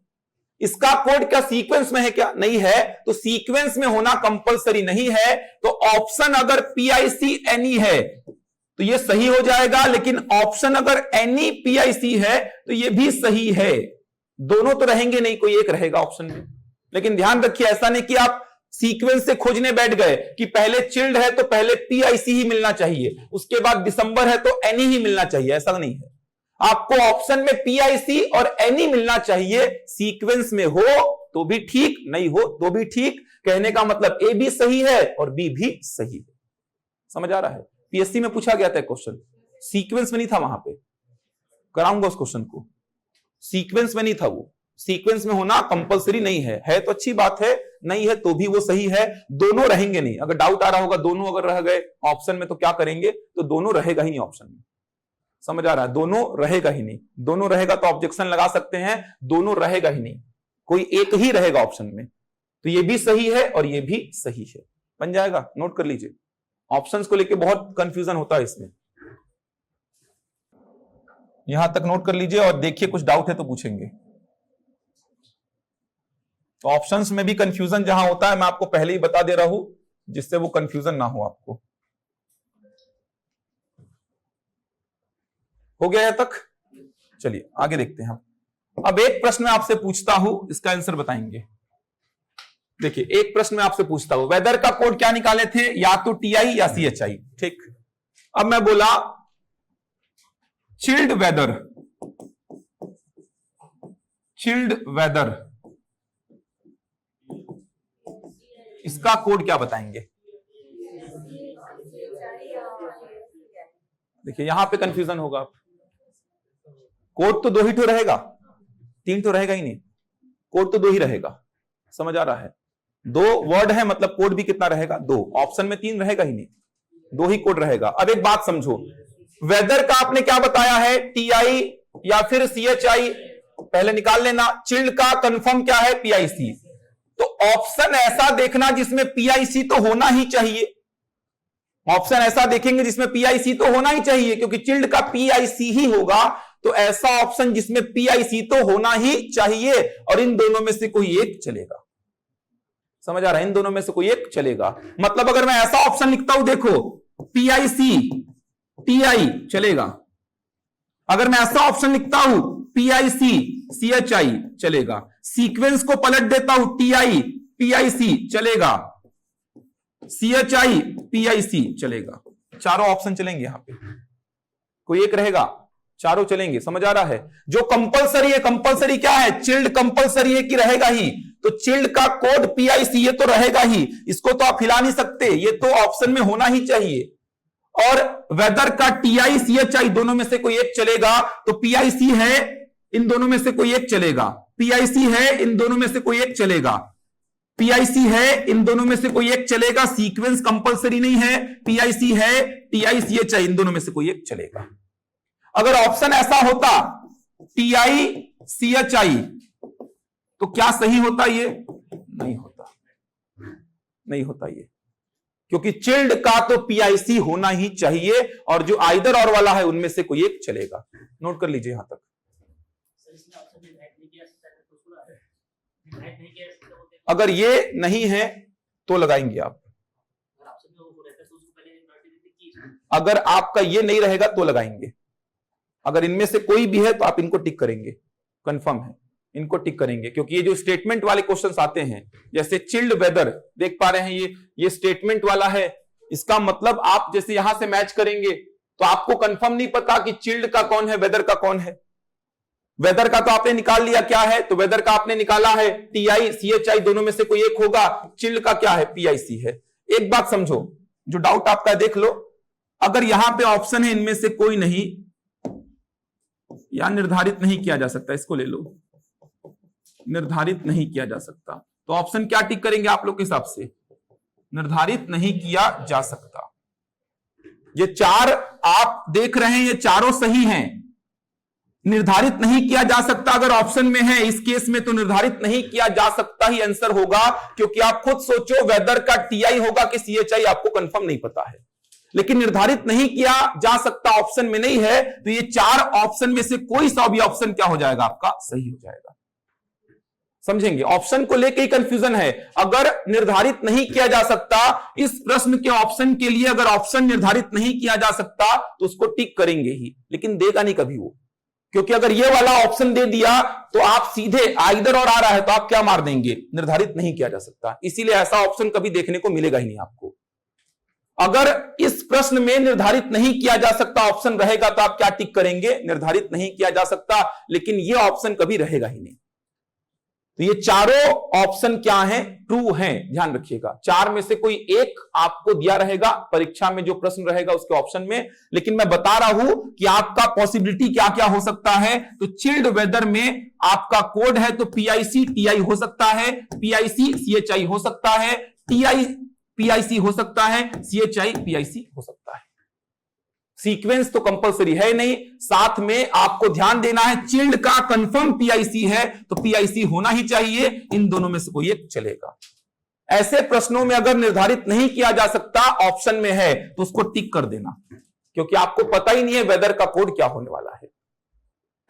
इसका कोड क्या सीक्वेंस में है क्या? नहीं है। तो सीक्वेंस में होना कंपलसरी नहीं है। तो ऑप्शन अगर पीआईसी एनई है तो ये सही हो जाएगा, लेकिन ऑप्शन अगर एनई पीआईसी है तो ये भी सही है। दोनों तो रहेंगे नहीं, कोई एक रहेगा ऑप्शन में। लेकिन ध्यान रखिए, ऐसा नहीं कि आप सीक्वेंस से खोजने बैठ गए कि पहले चिल्ड है तो पहले पीआईसी ही मिलना चाहिए, उसके बाद दिसंबर है तो एनई ही मिलना चाहिए, ऐसा नहीं है। आपको ऑप्शन में पीआईसी और एनई मिलना चाहिए। सीक्वेंस में हो तो भी ठीक, नहीं हो तो भी ठीक। कहने का मतलब ए भी सही है और बी भी सही है। समझ आ रहा है? पीएससी में पूछा गया था क्वेश्चन, सीक्वेंस में नहीं था, वहां पे कराऊंगा उस क्वेश्चन को। सीक्वेंस में नहीं था वो। सीक्वेंस में होना कंपलसरी नहीं है तो अच्छी बात है, नहीं है तो भी वो सही है। दोनों रहेंगे नहीं। अगर डाउट आ रहा होगा दोनों अगर रह गए ऑप्शन में तो क्या करेंगे? तो दोनों रहेगा ही नहीं ऑप्शन में। समझ आ रहा है? दोनों रहेगा ही नहीं। दोनों रहेगा तो ऑब्जेक्शन लगा सकते हैं, दोनों रहेगा ही नहीं, कोई एक ही रहेगा ऑप्शन में। तो ये भी सही है और ये भी सही है, बन जाएगा। नोट कर लीजिए, ऑप्शंस को लेके बहुत कंफ्यूजन होता है इसमें। यहां तक नोट कर लीजिए और देखिए, कुछ डाउट है तो पूछेंगे। तो ऑप्शंस में भी कंफ्यूजन जहां होता है, मैं आपको पहले ही बता दे रहा हूं, जिससे वो कंफ्यूजन ना हो आपको। हो गया यहां तक? चलिए आगे देखते हैं हम। अब एक प्रश्न मैं आपसे पूछता हूं, इसका आंसर बताएंगे। देखिए, एक प्रश्न मैं आपसे पूछता हूं, वेदर का कोड क्या निकाले थे? या तो टीआई या सीएचआई। ठीक, अब मैं बोला चिल्ड वेदर, चिल्ड वेदर, इसका कोड क्या बताएंगे? देखिए यहां पे कंफ्यूजन होगा। कोड तो दो ही ठो रहेगा, तीन तो रहेगा ही नहीं। कोड तो दो ही रहेगा। समझ आ रहा है? दो वर्ड है, मतलब कोड भी कितना रहेगा? दो। ऑप्शन में तीन रहेगा ही नहीं, दो ही कोड रहेगा। अब एक बात समझो, वेदर का आपने क्या बताया है? टीआई या फिर सीएचआई, पहले निकाल लेना। चिल्ड का कंफर्म क्या है? पीआईसी। तो ऑप्शन ऐसा देखना जिसमें पीआईसी तो होना ही चाहिए। ऑप्शन ऐसा देखेंगे जिसमें पीआईसी तो होना ही चाहिए, क्योंकि चिल्ड का पीआईसी ही होगा। तो ऐसा ऑप्शन जिसमें पीआईसी तो होना ही चाहिए, और इन दोनों में से कोई एक चलेगा। समझ आ रहा है? इन दोनों में से कोई एक चलेगा। मतलब अगर मैं ऐसा ऑप्शन लिखता हूं, देखो PIC TI चलेगा। अगर मैं ऐसा ऑप्शन लिखता हूं PIC CHI चलेगा। सीक्वेंस को पलट देता हूं TI PIC चलेगा, CHI PIC चलेगा। चारों ऑप्शन चलेंगे यहां पे, कोई एक रहेगा, चारों चलेंगे। समझ आ रहा है? जो कंपलसरी है, कंपलसरी क्या है? चिल्ड कंपलसरी है कि रहेगा ही, तो चिल्ड का कोड PIC ये तो रहेगा ही, इसको तो आप हिला नहीं सकते, ये तो ऑप्शन में होना ही चाहिए। और वेदर का TI CHI दोनों में से कोई एक चलेगा, तो PIC है, इन दोनों में से कोई एक चलेगा। PIC है, इन दोनों में से कोई एक चलेगा। PIC है, इन दोनों में से कोई एक चलेगा। सीक्वेंस कंपलसरी नहीं है। PIC है, TI CHI इन दोनों में से कोई एक चलेगा। अगर ऑप्शन ऐसा होता TI CHI तो क्या सही होता? ये नहीं होता, नहीं होता ये, क्योंकि चिल्ड का तो PIC होना ही चाहिए, और जो आइदर और वाला है उनमें से कोई एक चलेगा। नोट कर लीजिए यहां तक। अगर ये नहीं है तो लगाएंगे आप, अगर आपका ये नहीं रहेगा तो लगाएंगे। अगर इनमें से कोई भी है तो आप इनको टिक करेंगे, कंफर्म है, इनको टिक करेंगे। क्योंकि ये जो स्टेटमेंट वाले क्वेश्चंस आते हैं, जैसे चिल्ड वेदर देख पा रहे हैं, ये स्टेटमेंट वाला है, इसका मतलब आप जैसे यहां से मैच करेंगे तो आपको कंफर्म नहीं पता कि चिल्ड का कौन है, वेदर का कौन है। वेदर का तो आपने निकाल लिया क्या है, तो वेदर का आपने निकाला है TI CHI दोनों में से कोई एक होगा। चिल्ड का क्या है? PIC है। एक बात समझो, जो डाउट आपका देख लो, अगर यहां पे ऑप्शन है इनमें से कोई नहीं या निर्धारित नहीं किया जा सकता, इसको ले लो, निर्धारित नहीं किया जा सकता, तो ऑप्शन क्या टिक करेंगे आप लोग के हिसाब से? निर्धारित नहीं किया जा सकता। ये चार आप देख रहे हैं, ये चारों सही हैं। निर्धारित नहीं किया जा सकता अगर ऑप्शन में है, इस केस में तो निर्धारित नहीं किया जा सकता ही आंसर होगा। क्योंकि आप खुद सोचो, वेदर का TI होगा कि CHI आपको कंफर्म नहीं पता है, लेकिन निर्धारित नहीं किया जा सकता ऑप्शन में नहीं है, तो ये चार ऑप्शन में से कोई सा भी ऑप्शन क्या हो जाएगा? आपका सही हो जाएगा। समझेंगे? ऑप्शन को लेके ही कंफ्यूजन है। अगर निर्धारित नहीं किया जा सकता, इस प्रश्न के ऑप्शन के लिए अगर ऑप्शन निर्धारित नहीं किया जा सकता तो उसको टिक करेंगे ही, लेकिन देगा नहीं कभी वो। क्योंकि अगर ये वाला ऑप्शन दे दिया तो आप सीधे आइदर और आ रहा है तो आप क्या मार देंगे? निर्धारित नहीं किया जा सकता। इसीलिए ऐसा ऑप्शन कभी देखने को मिलेगा ही नहीं आपको। अगर इस प्रश्न में निर्धारित नहीं किया जा सकता ऑप्शन रहेगा तो आप क्या टिक करेंगे? निर्धारित नहीं किया जा सकता, लेकिन ये ऑप्शन कभी रहेगा ही नहीं। तो ये चारों ऑप्शन क्या हैं? ट्रू हैं, ध्यान रखिएगा। चार में से कोई एक आपको दिया रहेगा परीक्षा में, जो प्रश्न रहेगा उसके ऑप्शन में। लेकिन मैं बता रहा हूं कि आपका पॉसिबिलिटी क्या क्या हो सकता है। तो चिल्ड वेदर में आपका कोड है तो PIC TI हो सकता है, PIC CHI हो सकता है, TI PIC हो सकता है, CHI PIC हो सकता है। सीक्वेंस तो कंपलसरी है नहीं। साथ में आपको ध्यान देना है, चिल्ड का कंफर्म PIC है तो PIC होना ही चाहिए। इन दोनों में से कोई एक चलेगा। ऐसे प्रश्नों में अगर निर्धारित नहीं किया जा सकता ऑप्शन में है तो उसको टिक कर देना, क्योंकि आपको पता ही नहीं है वेदर का कोड क्या होने वाला है।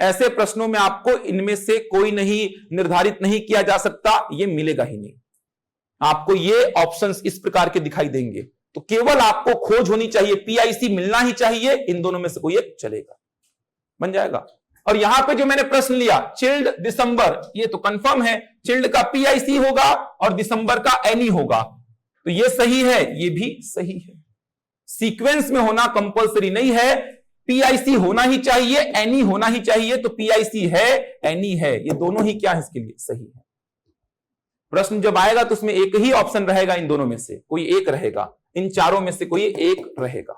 ऐसे प्रश्नों में आपको इनमें से कोई नहीं, निर्धारित नहीं किया जा सकता, ये मिलेगा ही नहीं। आपको ये ऑप्शंस इस प्रकार के दिखाई देंगे। तो केवल आपको खोज होनी चाहिए, PIC मिलना ही चाहिए, इन दोनों में से कोई एक चलेगा, बन जाएगा। और यहां पे जो मैंने प्रश्न लिया, चिल्ड दिसंबर, ये तो कंफर्म है, चिल्ड का PIC होगा और दिसंबर का एनी होगा, तो ये सही है, ये भी सही है। सीक्वेंस में होना कंपलसरी नहीं है, PIC होना ही चाहिए, एनी होना ही चाहिए, तो PIC है, एनी है, ये दोनों ही क्या है इसके लिए सही है। प्रश्न जब आएगा तो उसमें एक ही ऑप्शन रहेगा, इन दोनों में से कोई एक रहेगा, इन चारों में से कोई एक रहेगा।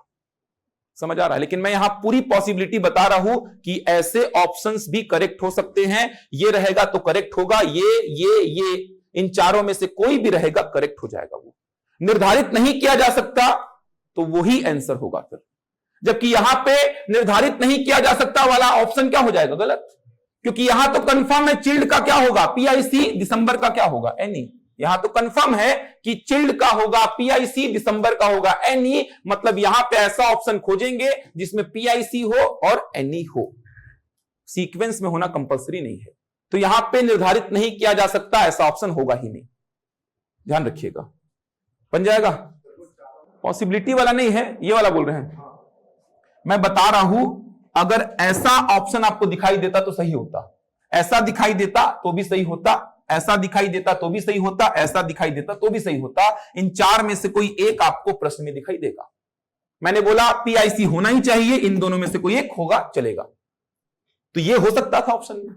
समझ आ रहा है? लेकिन मैं यहां पूरी पॉसिबिलिटी बता रहा हूं कि ऐसे ऑप्शंस भी करेक्ट हो सकते हैं। ये रहेगा तो करेक्ट होगा, ये इन चारों में से कोई भी रहेगा करेक्ट हो जाएगा। वो निर्धारित नहीं किया जा सकता तो वही आंसर होगा फिर। जबकि यहां पे निर्धारित नहीं किया जा सकता वाला ऑप्शन क्या हो जाएगा? गलत, क्योंकि यहां तो कंफर्म है चिल्ड का क्या होगा? PIC, दिसंबर का क्या होगा? एनी। यहां तो कंफर्म है कि चिल्ड का होगा PIC, दिसंबर का होगा एनी। मतलब यहां पे ऐसा ऑप्शन खोजेंगे जिसमें PIC हो और एनी हो। सीक्वेंस में होना कंपलसरी नहीं है, तो यहां पे निर्धारित नहीं किया जा सकता ऐसा ऑप्शन होगा ही नहीं। ध्यान रखिएगा, बन जाएगा। पॉसिबिलिटी वाला नहीं है, ये वाला बोल रहे हैं। मैं बता रहा हूं, अगर ऐसा ऑप्शन आपको दिखाई देता तो सही होता, ऐसा दिखाई देता तो भी सही होता, ऐसा दिखाई देता तो भी सही होता, ऐसा दिखाई देता तो भी सही होता। इन चार में से कोई एक आपको प्रश्न में दिखाई देगा। मैंने बोला पीआईसी होना ही चाहिए, इन दोनों में से कोई एक होगा चलेगा। तो ये हो सकता था ऑप्शन में,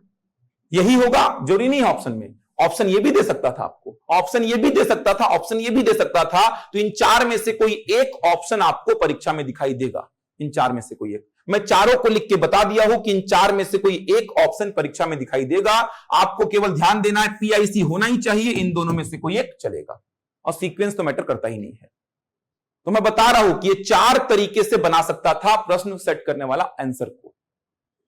यही होगा, जरूरी नहीं है ऑप्शन में। ऑप्शन ये भी दे सकता था आपको, ऑप्शन ये भी दे सकता था, ऑप्शन ये भी दे सकता था। तो इन चार में से कोई एक ऑप्शन आपको परीक्षा में दिखाई देगा, इन चार में से कोई एक। मैं चारों को लिख के बता दिया हूं कि इन चार में से कोई एक ऑप्शन परीक्षा में दिखाई देगा। आपको केवल ध्यान देना है पीआईसी होना ही चाहिए, इन दोनों में से कोई एक चलेगा, और सीक्वेंस तो मैटर करता ही नहीं है। तो मैं बता रहा हूं कि ये चार तरीके से बना सकता था प्रश्न सेट करने वाला आंसर को।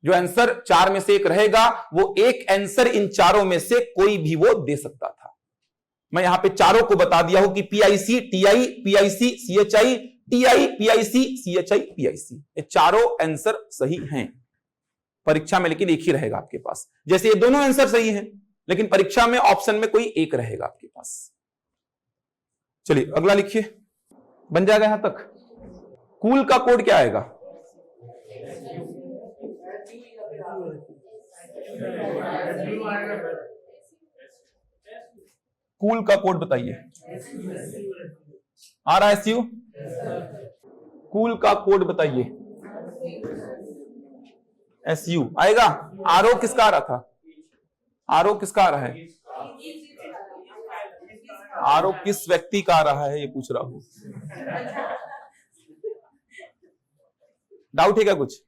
जो आंसर चार में से एक रहेगा, वो एक आंसर इन चारों में से कोई भी वो दे सकता था। मैं यहां पे चारों को बता दिया हूं कि PIC, TI, PIC, CHI, TI, PIC, CHI, PIC, ये चारों आंसर सही हैं परीक्षा में, लेकिन एक ही रहेगा आपके पास। जैसे ये दोनों आंसर सही हैं, लेकिन परीक्षा में ऑप्शन में कोई एक रहेगा आपके पास। चलिए अगला लिखिए, बन जाएगा यहां तक। कूल का कोड क्या आएगा? कूल का कोड बताइए। आ रहा है एसयू? कूल का कोड बताइए। एसयू आएगा। आरओ किसका आ रहा था? आरओ किसका आ रहा है? आरओ किस व्यक्ति का आ रहा है ये पूछ रहा हूं। डाउट है क्या कुछ?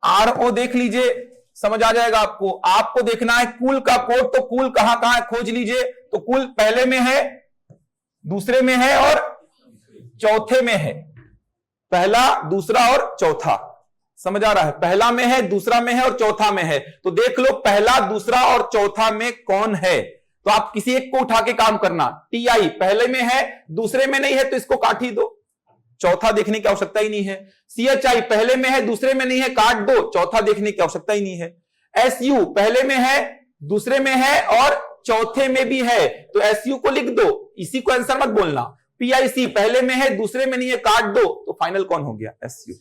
आरओ देख लीजिए, समझ आ जाएगा आपको। आपको देखना है कूल का कोड, तो कूल कहां कहां है खोज लीजिए। तो कूल पहले में है, दूसरे में है और चौथे में है। पहला, दूसरा और चौथा, समझ आ रहा है? पहला में है, दूसरा में है और चौथा में है। तो देख लो पहला, दूसरा और चौथा में कौन है। तो आप किसी एक को उठा के काम करना। टीआई पहले में है, दूसरे में नहीं है, तो इसको काट ही दो, चौथा देखने की आवश्यकता ही नहीं है। सीएचआई पहले में है, दूसरे में नहीं है, काट दो, चौथा देखने की आवश्यकता ही नहीं है। एसयू पहले में है, दूसरे में है और चौथे में भी है, तो एसयू को लिख दो, इसी को आंसर मत बोलना। पीआईसी पहले में है, दूसरे में नहीं है, काट दो, तो फाइनल कौन हो गया? एसयू।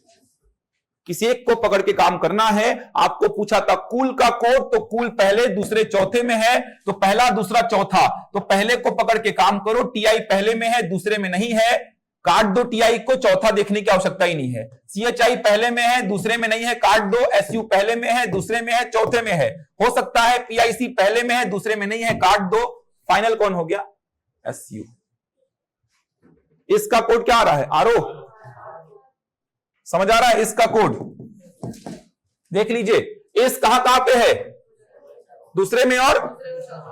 किसी एक को पकड़ के काम करना है। आपको पूछा था कूल का कोड, तो कूल पहले, दूसरे, चौथे में है, तो पहला, दूसरा, चौथा, तो पहले को पकड़ के काम करो। टीआई पहले में है, दूसरे में नहीं है, काट दो टीआई को, चौथा देखने की आवश्यकता ही नहीं है। सीएचआई पहले में है, दूसरे में नहीं है, काट दो। एसयू पहले में है, दूसरे में है, चौथे में है, हो सकता है पीआईसी पहले में है, दूसरे में नहीं है, काट दो, फाइनल कौन हो गया? एसयू। इसका कोड क्या आ रहा है? आरओ। समझ आ रहा है? इसका कोड देख लीजिए। इस कहां पे है? दूसरे में और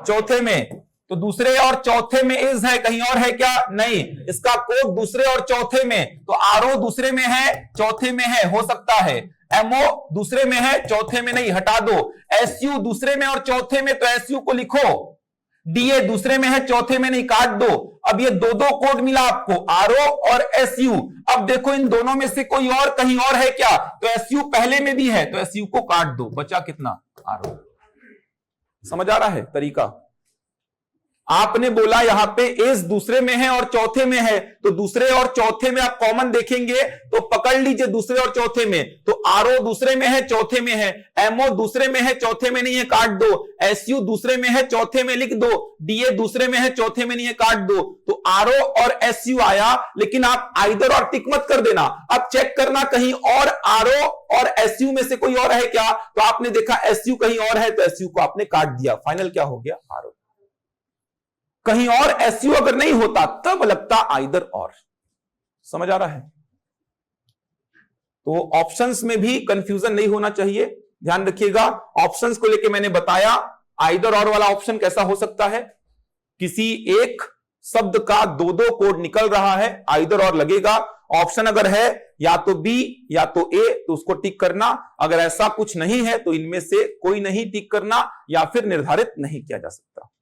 चौथे में। तो दूसरे और चौथे में इज है, कहीं और है क्या? नहीं। इसका कोड दूसरे और चौथे में, तो आरओ दूसरे में है, चौथे में है, हो सकता है। एमओ दूसरे में है, चौथे में नहीं, हटा दो। एसयू दूसरे में और चौथे में, तो एसयू को लिखो। डीए दूसरे में है, चौथे में नहीं, काट दो। अब ये दो दो कोड मिला आपको, आरओ और एसयू। अब देखो इन दोनों में से कोई और कहीं और है क्या? तो एसयू पहले में भी है, तो एसयू को काट दो, बचा कितना? आरओ। समझ आ रहा है तरीका? आपने बोला यहां पे एस दूसरे में है और चौथे में है, तो दूसरे और चौथे में आप कॉमन देखेंगे तो पकड़ लीजिए दूसरे और चौथे में। तो आरओ दूसरे में है, चौथे में है। एमओ दूसरे में है, चौथे में नहीं है, काट दो। एसयू दूसरे में है, चौथे में लिख दो। डीए दूसरे में है, चौथे में नहीं है, काट दो। तो आरओ और एसयू आया, लेकिन आप आइदर और टिक मत कर देना। अब चेक करना कहीं और आरओ और एसयू में से कोई और है क्या। तो आपने देखा एसयू कहीं और है, तो एसयू को आपने काट दिया, फाइनल क्या हो गया? आरओ। कहीं और एसयू अगर नहीं होता तब लगता आइदर और। समझ आ रहा है? तो ऑप्शंस में भी कंफ्यूजन नहीं होना चाहिए, ध्यान रखिएगा। ऑप्शंस को लेके मैंने बताया आइदर और वाला ऑप्शन कैसा हो सकता है। किसी एक शब्द का दो दो कोड निकल रहा है, आइदर और लगेगा। ऑप्शन अगर है या तो बी या तो ए, तो उसको टिक करना। अगर ऐसा कुछ नहीं है तो इनमें से कोई नहीं टिक करना, या फिर निर्धारित नहीं किया जा सकता।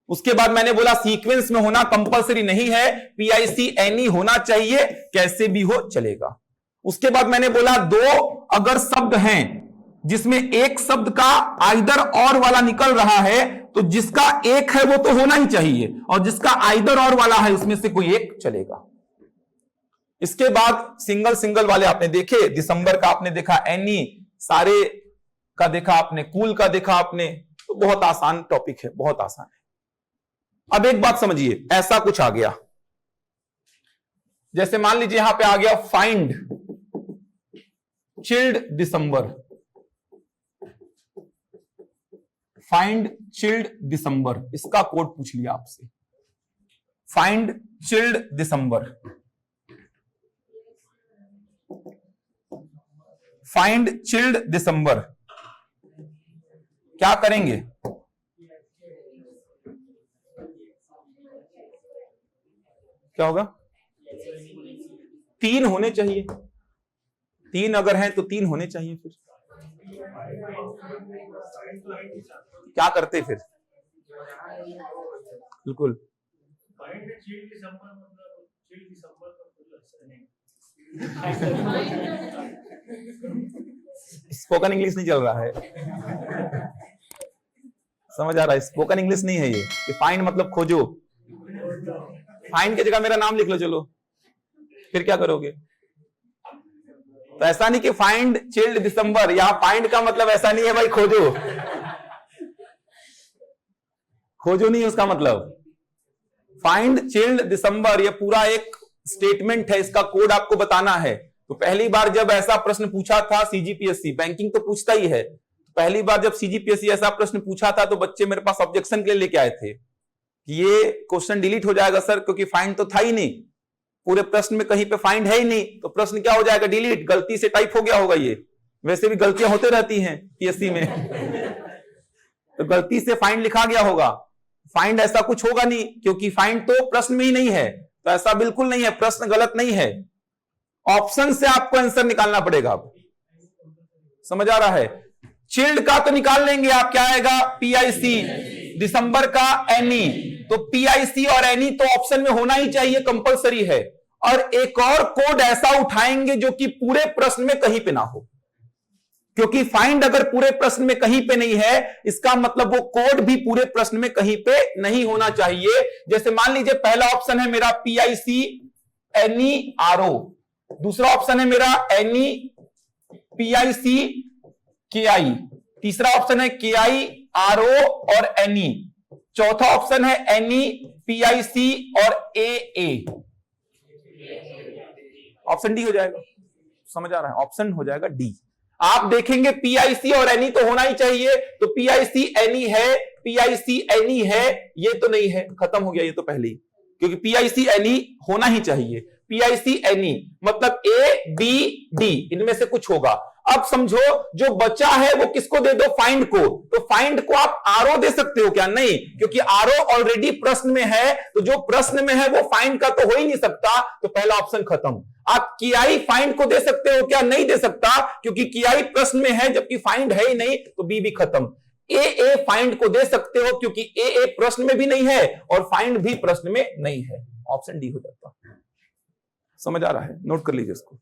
उसके बाद मैंने बोला सीक्वेंस में होना कंपलसरी नहीं है, पीआईसी एनी होना चाहिए, कैसे भी हो चलेगा। उसके बाद मैंने बोला दो अगर शब्द हैं जिसमें एक शब्द का आइदर और वाला निकल रहा है, तो जिसका एक है वो तो होना ही चाहिए, और जिसका आइदर और वाला है उसमें से कोई एक चलेगा। इसके बाद सिंगल सिंगल वाले आपने देखे, दिसंबर का आपने देखा, एनी, सारे का देखा आपने, कूल का देखा आपने, तो बहुत आसान टॉपिक है, बहुत आसान है। अब एक बात समझिए, ऐसा कुछ आ गया, जैसे मान लीजिए यहां पे आ गया फाइंड चिल्ड दिसंबर, फाइंड चिल्ड दिसंबर, इसका कोड पूछ लिया आपसे, फाइंड चिल्ड दिसंबर, फाइंड चिल्ड दिसंबर, क्या करेंगे? क्या होगा? 3 होने चाहिए, 3 अगर हैं तो 3 होने चाहिए। फिर क्या करते फिर? बिल्कुल स्पोकन इंग्लिश नहीं चल रहा है, समझ आ रहा है? स्पोकन इंग्लिश नहीं है ये फाइंड मतलब खोजो, फाइंड की जगह मेरा नाम लिख लो, चलो फिर क्या करोगे? तो ऐसा नहीं कि फाइंड चिल्ड दिसंबर, यहां फाइंड का मतलब ऐसा नहीं है भाई खोजो, खोजो नहीं उसका मतलब। फाइंड चिल्ड दिसंबर ये पूरा एक स्टेटमेंट है, इसका कोड आपको बताना है। तो पहली बार जब ऐसा प्रश्न पूछा था सीजीपीएससी, बैंकिंग तो पूछता ही है, पहली बार जब सीजीपीएससी ऐसा प्रश्न पूछा था तो बच्चे मेरे पास ऑब्जेक्शन के लिए लेके आए थे कि ये क्वेश्चन डिलीट हो जाएगा सर, क्योंकि फाइंड तो था ही नहीं, पूरे प्रश्न में कहीं पे फाइंड है ही नहीं, तो प्रश्न क्या हो जाएगा? डिलीट, गलती से टाइप हो गया होगा। ये वैसे भी गलतियां होते रहती हैं पीएससी में तो गलती से फाइंड लिखा गया होगा, फाइंड ऐसा कुछ होगा नहीं, क्योंकि फाइंड तो प्रश्न में ही नहीं है, तो ऐसा बिल्कुल नहीं है, प्रश्न गलत नहीं है, ऑप्शन से आपको आंसर निकालना पड़ेगा। अब समझ आ रहा है? चिल्ड का तो निकाल लेंगे आप, क्या आएगा? पीआईसी, दिसंबर का एनी, तो पीआईसी और एनी तो ऑप्शन में होना ही चाहिए, कंपलसरी है। और एक और कोड ऐसा उठाएंगे जो कि पूरे प्रश्न में कहीं पे ना हो, क्योंकि फाइंड अगर पूरे प्रश्न में कहीं पे नहीं है, इसका मतलब वो कोड भी पूरे प्रश्न में कहीं पे नहीं होना चाहिए। जैसे मान लीजिए पहला ऑप्शन है मेरा पीआईसी एनी आरओ, दूसरा ऑप्शन है मेरा एनी पीआईसी केआई, तीसरा ऑप्शन है केआई आरओ और एनी, चौथा ऑप्शन है एनी पीआईसी और एए, ऑप्शन डी हो जाएगा। समझ आ रहा है? ऑप्शन हो जाएगा डी। आप देखेंगे पीआईसी और एनी तो होना ही चाहिए, तो पीआईसी एनी है, पीआईसी एनी है, ये तो नहीं है, खत्म हो गया ये तो पहले ही, क्योंकि पीआईसी एनी होना ही चाहिए। पीआईसी एनी मतलब ए बी डी, इनमें से कुछ होगा। अब समझो जो बचा है वो किसको दे दो? फाइंड को। तो फाइंड को आप आरओ दे सकते हो क्या? नहीं, क्योंकि आरओ ऑलरेडी प्रश्न में है, तो जो प्रश्न में है वो फाइंड का तो हो ही नहीं सकता, तो पहला ऑप्शन खत्म। आप केआई फाइंड को दे सकते हो क्या? नहीं दे सकता, क्योंकि केआई प्रश्न में है जबकि फाइंड है ही नहीं, तो बी भी खत्म। ए फाइंड को दे सकते हो, क्योंकि ए प्रश्न में भी नहीं है और फाइंड भी प्रश्न में नहीं है, ऑप्शन डी हो जाता। समझ आ रहा है? नोट कर लीजिए इसको।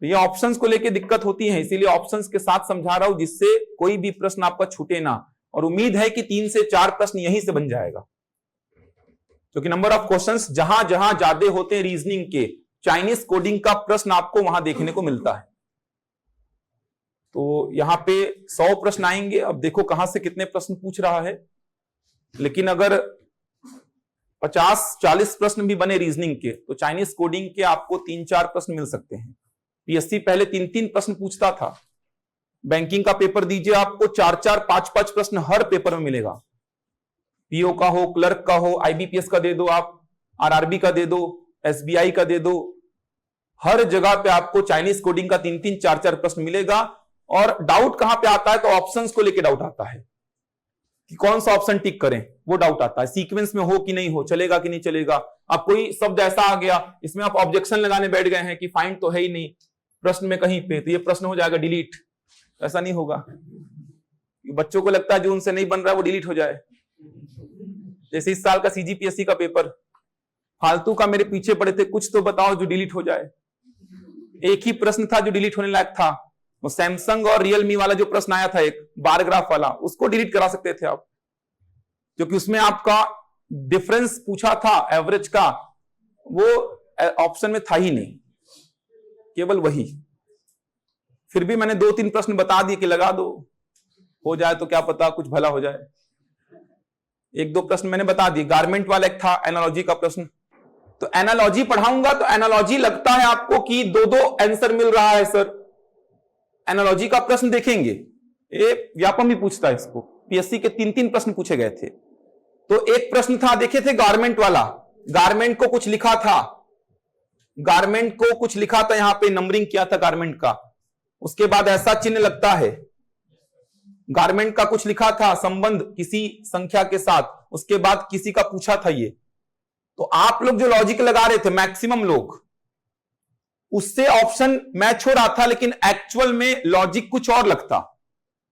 ये ऑप्शंस को लेके दिक्कत होती है, इसीलिए ऑप्शंस के साथ समझा रहा हूं, जिससे कोई भी प्रश्न आपका छूटे ना। और उम्मीद है कि 3 से 4 प्रश्न यहीं से बन जाएगा, क्योंकि नंबर ऑफ क्वेश्चंस जहां जहां ज्यादा होते हैं रीजनिंग के, चाइनीज कोडिंग का प्रश्न आपको वहां देखने को मिलता है। तो यहां पे 100 प्रश्न आएंगे, अब देखो कहां से कितने प्रश्न पूछ रहा है। लेकिन अगर 50-40 प्रश्न भी बने रीजनिंग के, तो चाइनीज कोडिंग के आपको 3-4 प्रश्न मिल सकते हैं। पीएससी पहले 3-3 प्रश्न पूछता था, बैंकिंग का पेपर दीजिए, आपको 4-4, 5-5 प्रश्न हर पेपर में मिलेगा। पीओ का हो, क्लर्क का हो, आईबीपीएस का दे दो, आप आरआरबी का दे दो, एसबीआई का दे दो, हर जगह पे आपको चाइनीज कोडिंग का 3-3, 4-4 प्रश्न मिलेगा। और डाउट कहां पे आता है? तो ऑप्शंस को लेके डाउट आता है कि कौन सा ऑप्शन टिक करें, वो डाउट आता है। सीक्वेंस में हो कि नहीं हो, चलेगा कि नहीं चलेगा। अब कोई शब्द ऐसा आ गया, इसमें आप ऑब्जेक्शन लगाने बैठ गए हैं कि फाइंड तो है ही नहीं प्रश्न में कहीं पे, तो ये प्रश्न हो जाएगा डिलीट। ऐसा नहीं होगा, बच्चों को लगता है जो उनसे नहीं बन रहा है वो डिलीट हो जाए। जैसे इस साल का सीजीपीएससी का पेपर, फालतू का मेरे पीछे पड़े थे, कुछ तो बताओ जो डिलीट हो जाए। एक ही प्रश्न था जो डिलीट होने लायक था, वो सैमसंग और रियलमी वाला जो प्रश्न आया था एक बार ग्राफ वाला, उसको डिलीट करा सकते थे आप, क्योंकि उसमें आपका डिफरेंस पूछा था एवरेज का, वो ऑप्शन में था ही नहीं, केवल वही। फिर भी मैंने 2-3 प्रश्न बता दिए कि लगा दो, हो जाए तो क्या पता कुछ भला हो जाए। 1-2 प्रश्न मैंने बता दिए। गारमेंट वाला एक था एनालॉजी का प्रश्न, तो एनालॉजी पढ़ाऊंगा तो एनालॉजी लगता है आपको कि 2-2 आंसर मिल रहा है सर। एनालॉजी का प्रश्न देखेंगे, ये व्यापम भी पूछता है इसको, पीएससी के 3-3 प्रश्न पूछे गए थे। तो एक प्रश्न था, देखे थे गारमेंट वाला, गारमेंट को कुछ लिखा था, गारमेंट को कुछ लिखा था, यहां पे नंबरिंग किया था गारमेंट का, उसके बाद ऐसा चिन्ह लगता है, गारमेंट का कुछ लिखा था संबंध किसी संख्या के साथ, उसके बाद किसी का पूछा था ये। तो आप लोग जो लॉजिक लगा रहे थे मैक्सिमम लोग, उससे ऑप्शन मैच हो रहा था, लेकिन एक्चुअल में लॉजिक कुछ और लगता।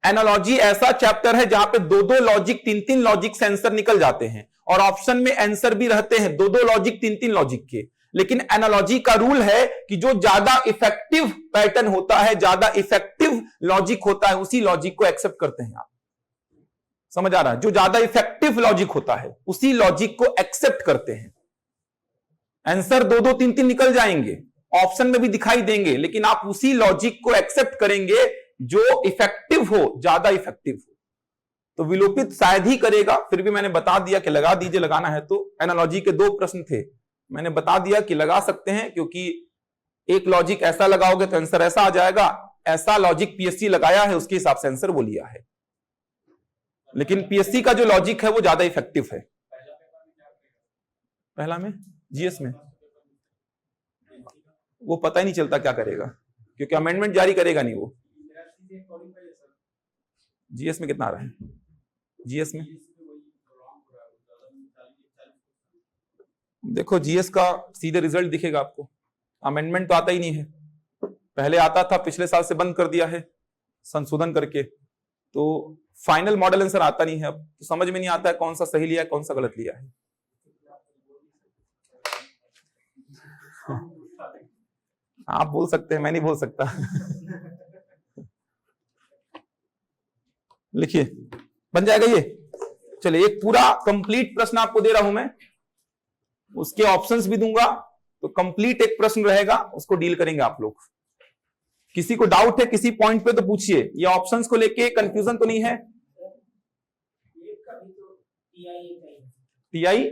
एनालॉजी ऐसा चैप्टर है जहां पे 2-2 लॉजिक 3-3 लॉजिक से आंसर निकल जाते हैं, और ऑप्शन में आंसर भी रहते हैं 2-2 लॉजिक 3-3 लॉजिक के। लेकिन एनालॉजी का रूल है कि जो ज्यादा इफेक्टिव पैटर्न होता है, ज्यादा इफेक्टिव लॉजिक होता है, उसी लॉजिक को एक्सेप्ट करते हैं आप। समझ आ रहा है? जो ज्यादा इफेक्टिव लॉजिक होता है उसी लॉजिक को एक्सेप्ट करते हैं। आंसर 2-2 3-3 निकल जाएंगे, ऑप्शन में भी दिखाई देंगे, लेकिन आप उसी लॉजिक को एक्सेप्ट करेंगे जो इफेक्टिव हो, ज्यादा इफेक्टिव हो। तो विलोपित शायद ही करेगा, फिर भी मैंने बता दिया कि लगा दीजिए, लगाना है तो। एनालॉजी के 2 प्रश्न थे, मैंने बता दिया कि लगा सकते हैं, क्योंकि एक लॉजिक ऐसा लगाओगे तो आंसर ऐसा आ जाएगा, ऐसा लॉजिक पीएससी लगाया है, उसके हिसाब से आंसर वो लिया है। लेकिन पीएससी का जो लॉजिक है वो ज्यादा इफेक्टिव है। पहला में जीएस में वो पता ही नहीं चलता क्या करेगा, क्योंकि अमेंडमेंट जारी करेगा नहीं वो। जीएस में कितना आ रहा है? जीएस में देखो, जीएस का सीधे रिजल्ट दिखेगा आपको, अमेंडमेंट तो आता ही नहीं है। पहले आता था, पिछले साल से बंद कर दिया है संशोधन करके, तो फाइनल मॉडल आंसर आता नहीं है। अब तो समझ में नहीं आता है कौन सा सही लिया है, कौन सा गलत लिया है। आप बोल सकते हैं, मैं नहीं बोल सकता। लिखिए, बन जाएगा ये। चलिए, एक पूरा कंप्लीट प्रश्न आपको दे रहा हूं मैं, उसके ऑप्शंस भी दूंगा, तो कंप्लीट एक प्रश्न रहेगा, उसको डील करेंगे आप लोग। किसी को डाउट है किसी पॉइंट पे तो पूछिए। ये ऑप्शंस को लेके कंफ्यूजन तो नहीं है? टीआई,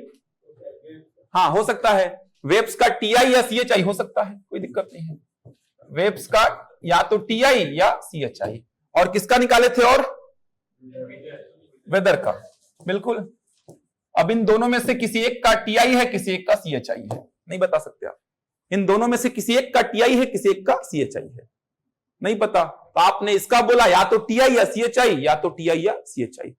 हाँ हो सकता है। वेब्स का टीआई या सीएचआई हो सकता है, कोई दिक्कत नहीं है। वेब्स का या तो टीआई या सीएचआई। और किसका निकाले थे? और वेदर का, बिल्कुल। अब इन दोनों में से किसी एक का टीआई है, किसी एक का सीएचआई है, नहीं बता सकते आप। इन दोनों में से किसी एक का टीआई है, किसी एक का सीएचआई है, नहीं पता। तो आपने इसका बोला या तो टीआई या सीएचआई, या तो टीआई या सीएचआई,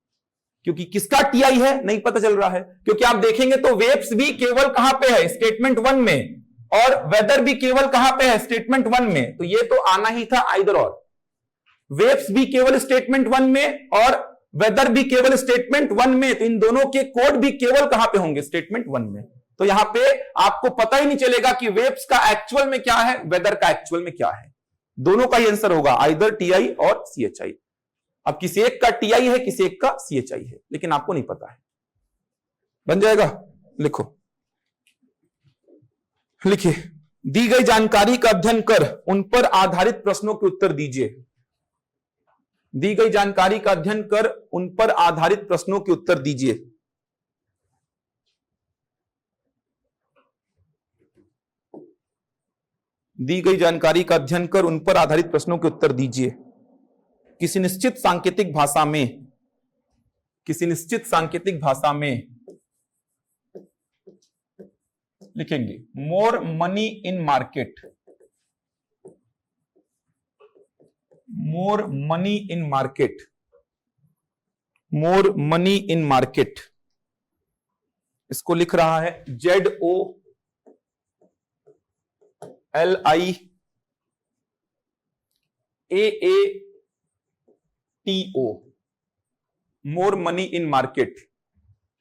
क्योंकि किसका टीआई है नहीं पता चल रहा है। क्योंकि आप देखेंगे तो वेब्स भी केवल कहां पे है? स्टेटमेंट 1 में, और वेदर भी केवल कहां पे है? स्टेटमेंट 1 में। तो ये तो आना ही था आइदर और। वेब्स भी केवल स्टेटमेंट 1 में और वेदर भी केवल स्टेटमेंट 1 में, तो इन दोनों के कोड भी केवल कहां पे होंगे? स्टेटमेंट 1 में। तो यहां पे आपको पता ही नहीं चलेगा कि वेब्स का एक्चुअल में क्या है, वेदर का एक्चुअल में क्या है। दोनों का ही आंसर होगा, आइदर टीआई और सीएचआई। अब किसी एक का टीआई है, किसी एक का सीएचआई है, लेकिन आपको नहीं पता है। बन जाएगा? लिखो, लिखिए, दी गई जानकारी का अध्ययन कर उन पर आधारित प्रश्नों के उत्तर दीजिए। दी गई जानकारी का अध्ययन कर उन पर आधारित प्रश्नों के उत्तर दीजिए। दी गई जानकारी का अध्ययन कर उन पर आधारित प्रश्नों के उत्तर दीजिए। किसी निश्चित सांकेतिक भाषा में, किसी निश्चित सांकेतिक भाषा में लिखेंगे more money in market, more money in market, more money in market. इसको लिख रहा है ZOLIAATO, more money in market,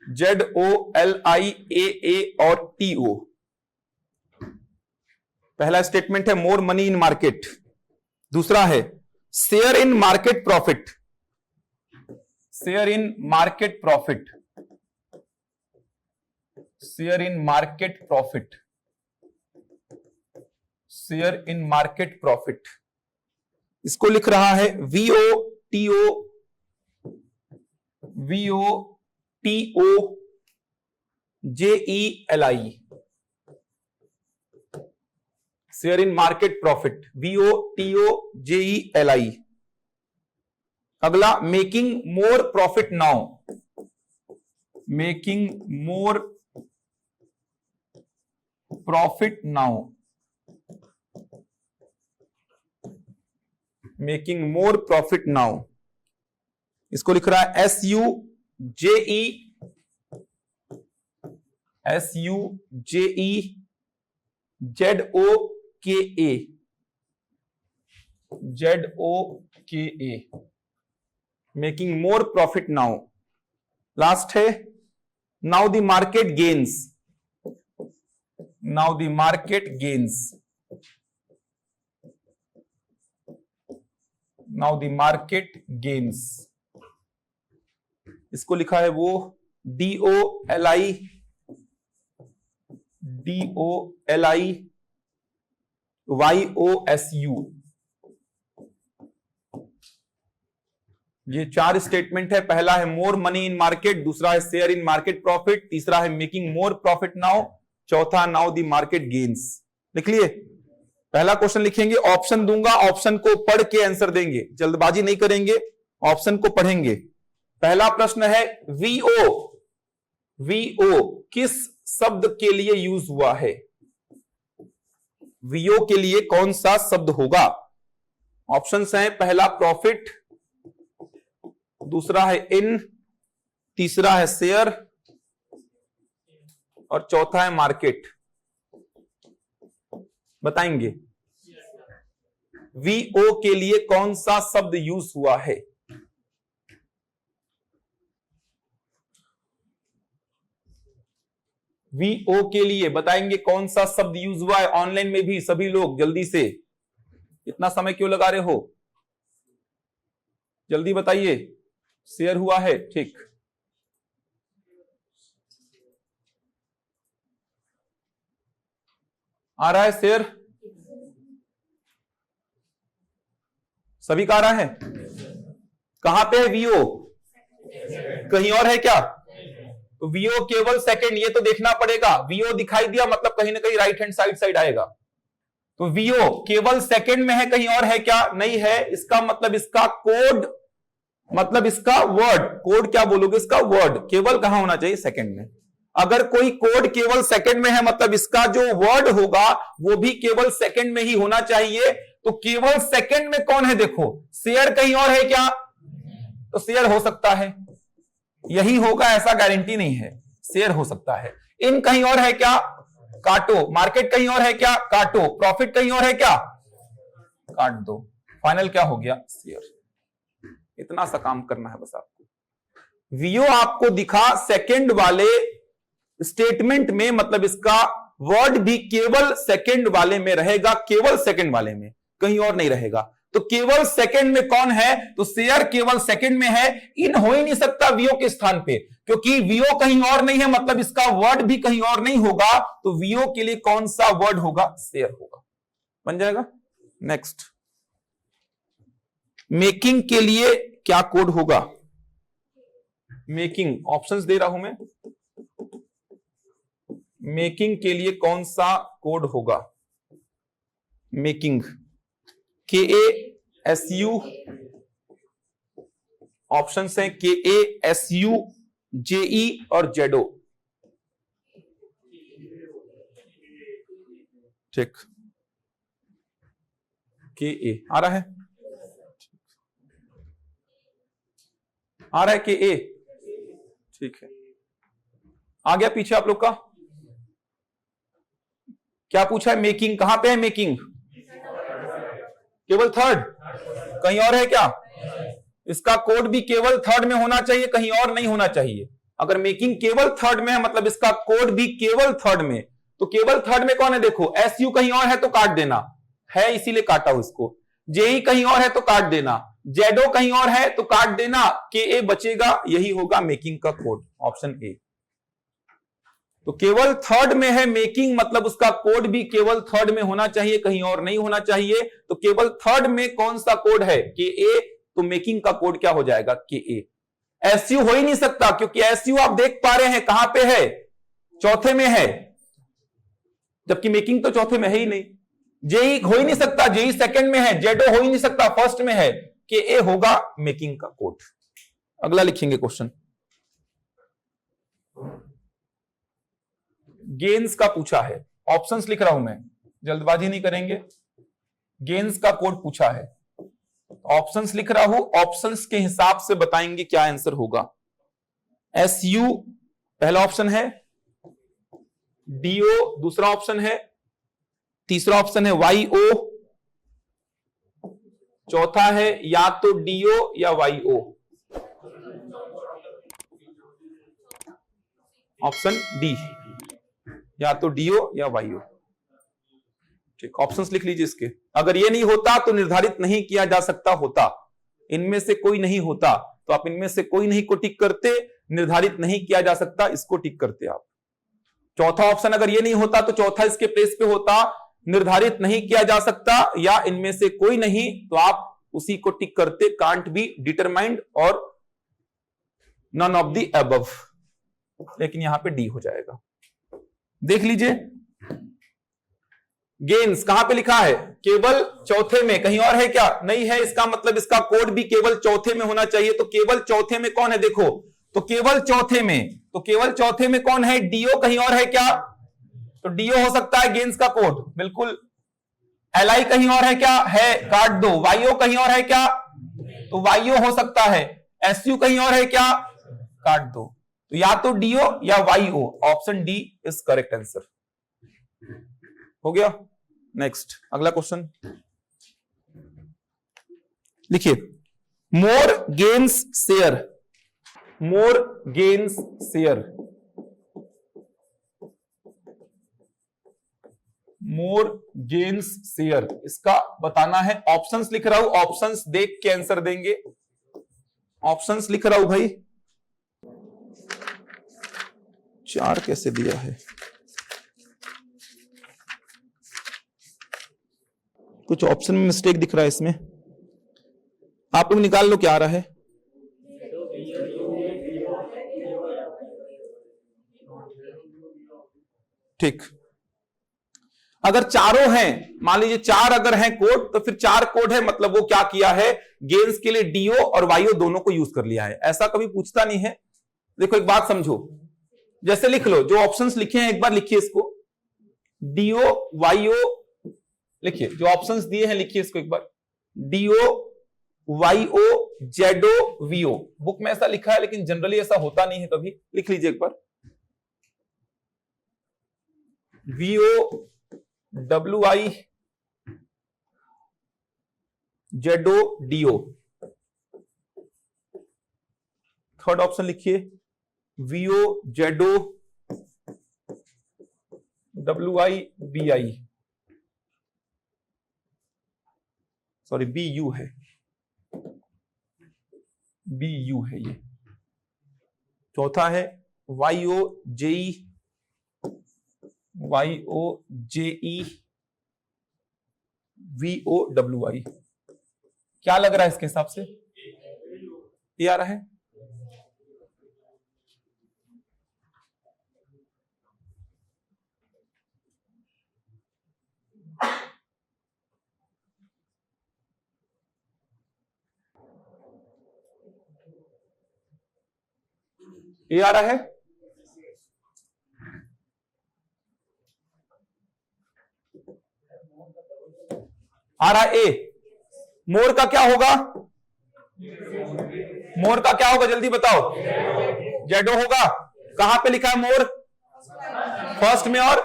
ZOLIAA और TO। पहला स्टेटमेंट है मोर मनी इन मार्केट। दूसरा है share in market profit, share in market profit, share in market profit, share in market profit, इसको लिख रहा है VOTO, JELI, share in market profit, VOTO JELI। अगला making more profit now, making more profit now, making more profit now, इसको लिख रहा है SUJEZOKA, making more profit now. Last है now the market gains, now the market gains, now the market gains, इसको लिखा है वो DOLI YOSU। ये 4 स्टेटमेंट है। पहला है मोर मनी इन मार्केट, दूसरा है शेयर इन मार्केट प्रॉफिट, तीसरा है मेकिंग मोर प्रॉफिट नाउ, चौथा नाउ द मार्केट गेन्स। लिख लिए? पहला क्वेश्चन लिखेंगे, ऑप्शन दूंगा, ऑप्शन को पढ़ के आंसर देंगे, जल्दबाजी नहीं करेंगे, ऑप्शन को पढ़ेंगे। पहला प्रश्न है VO किस शब्द के लिए यूज हुआ है? VO के लिए कौन सा शब्द होगा? ऑप्शंस हैं, पहला प्रॉफिट, दूसरा है इन, तीसरा है शेयर और चौथा है मार्केट। बताएंगे VO के लिए कौन सा शब्द यूज हुआ है? VO के लिए बताएंगे कौन सा शब्द यूज हुआ है। ऑनलाइन में भी सभी लोग जल्दी से, इतना समय क्यों लगा रहे हो, जल्दी बताइए। शेयर हुआ है, ठीक। आ रहा है शेयर, सभी का आ रहा है? कहां पे है VO? कहीं और है क्या? तो VO केवल सेकंड, ये तो देखना पड़ेगा। VO दिखाई दिया मतलब कहीं ना कहीं राइट हैंड साइड आएगा। तो VO केवल सेकंड में है, कहीं और है क्या? नहीं है। इसका मतलब इसका कोड, मतलब इसका वर्ड, कोड क्या बोलोगे, इसका वर्ड केवल कहां होना चाहिए? सेकंड में। अगर कोई कोड केवल सेकंड में है मतलब इसका जो वर्ड होगा वो भी केवल सेकंड में ही होना चाहिए। तो केवल सेकंड में कौन है? देखो, शेयर कहीं और है क्या? तो शेयर हो सकता है, यही होगा ऐसा गारंटी नहीं है, शेयर हो सकता है। इन कहीं और है क्या? काटो। मार्केट कहीं और है क्या? काटो। प्रॉफिट कहीं और है क्या? काट दो। फाइनल क्या हो गया? शेयर। इतना सा काम करना है बस आपको। VO आपको दिखा सेकंड वाले स्टेटमेंट में, मतलब इसका वर्ड भी केवल सेकंड वाले में रहेगा, केवल सेकंड वाले में, कहीं और नहीं रहेगा। तो केवल सेकंड में कौन है? तो शेयर केवल सेकंड में है। इन हो ही नहीं सकता VO के स्थान पे, क्योंकि VO कहीं और नहीं है मतलब इसका वर्ड भी कहीं और नहीं होगा। तो VO के लिए कौन सा वर्ड होगा? शेयर होगा। बन जाएगा। नेक्स्ट, मेकिंग के लिए क्या कोड होगा? मेकिंग, ऑप्शंस दे रहा हूं मैं। मेकिंग के लिए कौन सा कोड होगा? मेकिंग KASU, ऑप्शन है KASU, JE और ZO। ठीक, KA आ रहा है, आ रहा है KA, ठीक है। आ गया पीछे आप लोग का? क्या पूछा है? मेकिंग कहां पे है? मेकिंग केवल थर्ड, कहीं और है क्या? इसका कोड भी केवल थर्ड में होना चाहिए, कहीं और नहीं होना चाहिए। अगर मेकिंग केवल थर्ड में है मतलब इसका कोड भी केवल थर्ड में। तो केवल थर्ड में कौन है? देखो, SU कहीं और है तो काट देना है, इसीलिए काटा हूं इसको। जेई कहीं और है तो काट देना, जेडो कहीं और है तो काट देना, के ए बचेगा, यही होगा मेकिंग का कोड, ऑप्शन ए। तो केवल थर्ड में है मेकिंग, मतलब उसका कोड भी केवल थर्ड में होना चाहिए, कहीं और नहीं होना चाहिए। तो केवल थर्ड में कौन सा कोड है, के ए, तो मेकिंग का कोड क्या हो जाएगा, के ए। एसयू हो ही नहीं सकता, क्योंकि एसयू आप देख पा रहे हैं कहां पे है, चौथे में है, जबकि मेकिंग तो चौथे में है ही नहीं। जेई हो ही नहीं सकता, जेई सेकंड में है, जेडो हो ही नहीं सकता, फर्स्ट में है, के ए होगा मेकिंग का कोड। अगला लिखेंगे क्वेश्चन, गेन्स का पूछा है, ऑप्शंस लिख रहा हूं मैं, जल्दबाजी नहीं करेंगे। गेन्स का कोड पूछा है, ऑप्शंस लिख रहा हूं, ऑप्शंस के हिसाब से बताएंगे क्या आंसर होगा। एसयू पहला ऑप्शन है, डीओ दूसरा ऑप्शन है, तीसरा ऑप्शन है वाईओ, चौथा है या तो डीओ या वाईओ। ऑप्शन डी, या तो डीओ या वाईओ। ठीक, ऑप्शंस लिख लीजिए इसके। अगर ये नहीं होता तो निर्धारित नहीं किया जा सकता होता, इनमें से कोई नहीं होता तो आप इनमें से कोई नहीं को टिक करते, निर्धारित नहीं किया जा सकता इसको टिक करते आप। चौथा ऑप्शन अगर ये नहीं होता तो चौथा इसके प्लेस पे होता, निर्धारित नहीं किया जा सकता या इनमें से कोई नहीं, तो आप उसी को टिक करते, कांट बी डिटरमाइंड और नन ऑफ द अबव, लेकिन यहां पे डी हो जाएगा। देख लीजिए, गेन्स कहां पे लिखा है, केवल चौथे में, कहीं और है क्या, नहीं है, इसका मतलब इसका कोड भी केवल चौथे में होना चाहिए। तो केवल चौथे में कौन है, देखो, तो केवल चौथे में, तो केवल चौथे में कौन है, डीओ कहीं और है क्या, तो डीओ हो सकता है गेन्स का कोड, बिल्कुल। एलआई कहीं और है क्या, है, काट दो। वाईओ कहीं और है क्या, तो वाईओ हो सकता है। एसयू कहीं और है क्या, काट दो। तो या तो डीओ या Y O, option D is correct answer. हो गया। नेक्स्ट अगला क्वेश्चन लिखिए, more gains share, more gains share, more gains share, इसका बताना है। ऑप्शंस लिख रहा हूं, ऑप्शंस देख के आंसर देंगे। ऑप्शंस लिख रहा हूं भाई, 4 कैसे दिया है, कुछ ऑप्शन में मिस्टेक दिख रहा है इसमें, आप लोग निकाल लो क्या आ रहा है। ठीक, अगर चारों हैं, मान लीजिए 4 अगर हैं कोड, तो फिर 4 कोड है, मतलब वो क्या किया है, गेन्स के लिए डीओ और वाईओ दोनों को यूज कर लिया है। ऐसा कभी पूछता नहीं है। देखो एक बात समझो, जैसे लिख लो, जो ऑप्शंस लिखे हैं एक बार लिखिए इसको, डीओ वाईओ लिखिए, जो ऑप्शंस दिए हैं लिखिए इसको एक बार, डीओ वाईओ जेडो वीओ। बुक में ऐसा लिखा है, लेकिन जनरली ऐसा होता नहीं है कभी। लिख लीजिए एक बार, V O W I Z O D O. Third option लिखिए, V O Z O W I B I, sorry B U है, बी यू है ये। चौथा है Y O J E, Y O J E V O W I. क्या लग रहा है इसके हिसाब से, ये आ रहा है। ये आ रहा है, आ रहा ए। मोर का क्या होगा, मोर का क्या होगा जल्दी बताओ, जेडो होगा। कहां पे लिखा है मोर, फर्स्ट में, और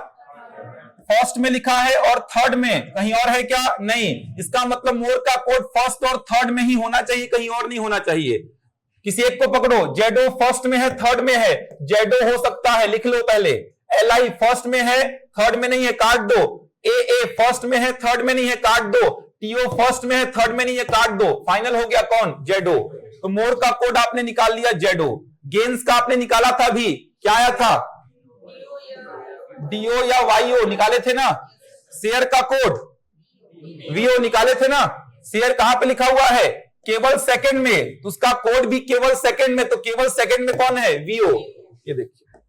फर्स्ट में लिखा है और थर्ड में, कहीं और है क्या, नहीं। इसका मतलब मोर का कोड फर्स्ट और थर्ड में ही होना चाहिए, कहीं और नहीं होना चाहिए। किसी एक को पकड़ो, जेडो फर्स्ट में है, थर्ड में है, जेडो हो सकता है, लिख लो पहले। एलआई फर्स्ट में है, थर्ड में नहीं है, काट दो। ए फर्स्ट में है, थर्ड में नहीं है, काट दो। टीओ फर्स्ट में है, थर्ड में नहीं है, काट दो, फाइनल हो गया कौन, जेडो। तो मोर का कोड आपने निकाल लिया जेडो, गेन्स का आपने निकाला था भी, क्या आया था, डीओ या वाईओ निकाले थे ना। शेयर का कोड वीओ निकाले थे ना। शेयर कहां पे लिखा हुआ है, केवल सेकंड में, तो उसका कोड भी केवल सेकंड में, तो केवल सेकंड में कौन है, वीओ। ये देखिए,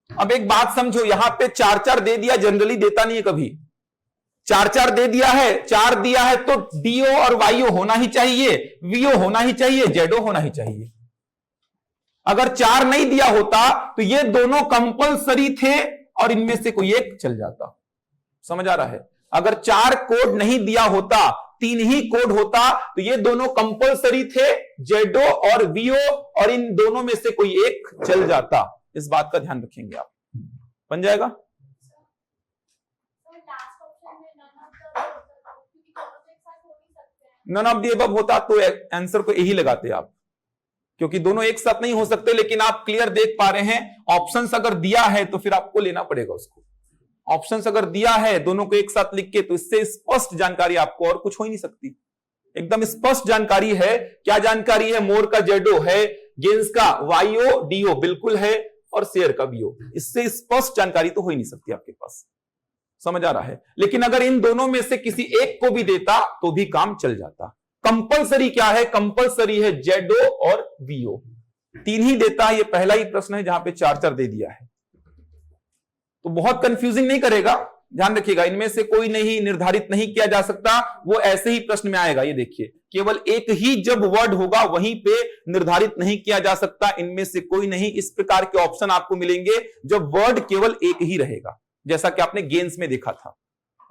अब एक बात समझो, यहां पे 4-4 दे दिया, जनरली देता नहीं है कभी, 4-4 दे दिया है, 4 दिया है, तो डीओ और वाईओ होना ही चाहिए, वीओ होना ही चाहिए, जेडो होना ही चाहिए। अगर 4 नहीं दिया होता तो ये दोनों कंपलसरी थे और इनमें से कोई एक चल जाता। समझ आ रहा है, अगर 4 कोड नहीं दिया होता, 3 ही कोड होता, तो ये दोनों कंपलसरी थे, जेडो और वीओ, और इन दोनों में से कोई एक चल जाता। इस बात का ध्यान रखेंगे आप, बन जाएगा। नन ऑफ द अबव होता तो आंसर को यही लगाते आप, क्योंकि दोनों एक साथ नहीं हो सकते। लेकिन आप क्लियर देख पा रहे हैं, ऑप्शंस अगर दिया है तो फिर आपको लेना पड़ेगा उसको। ऑप्शंस अगर दिया है दोनों को एक साथ लिख के, तो इससे स्पष्ट जानकारी आपको और कुछ हो ही नहीं सकती, एकदम स्पष्ट जानकारी है। क्या जानकारी है, मोर का जेडो है, गेन्स का वाईओ डीओ बिल्कुल है, और शेयर का बीओ। इससे स्पष्ट जानकारी तो हो ही नहीं सकती आपके पास। समझ आ रहा है। लेकिन अगर इन दोनों में से किसी एक को भी देता तो भी काम चल जाता। कंपलसरी क्या है, कंपलसरी है जेडो और वीओ, 3 ही देता है। ये पहला ही प्रश्न है जहां पे 4-4 दे दिया है, तो बहुत कंफ्यूजिंग नहीं करेगा, ध्यान रखिएगा। इनमें से कोई नहीं निर्धारित नहीं किया जा सकता, वो ऐसे ही प्रश्न में आएगा। ये देखिए, केवल एक ही जब वर्ड होगा वहीं पे निर्धारित नहीं किया जा सकता, इनमें से कोई नहीं। इस प्रकार के ऑप्शन आपको मिलेंगे जब वर्ड केवल एक ही रहेगा, जैसा कि आपने गेम्स में देखा था।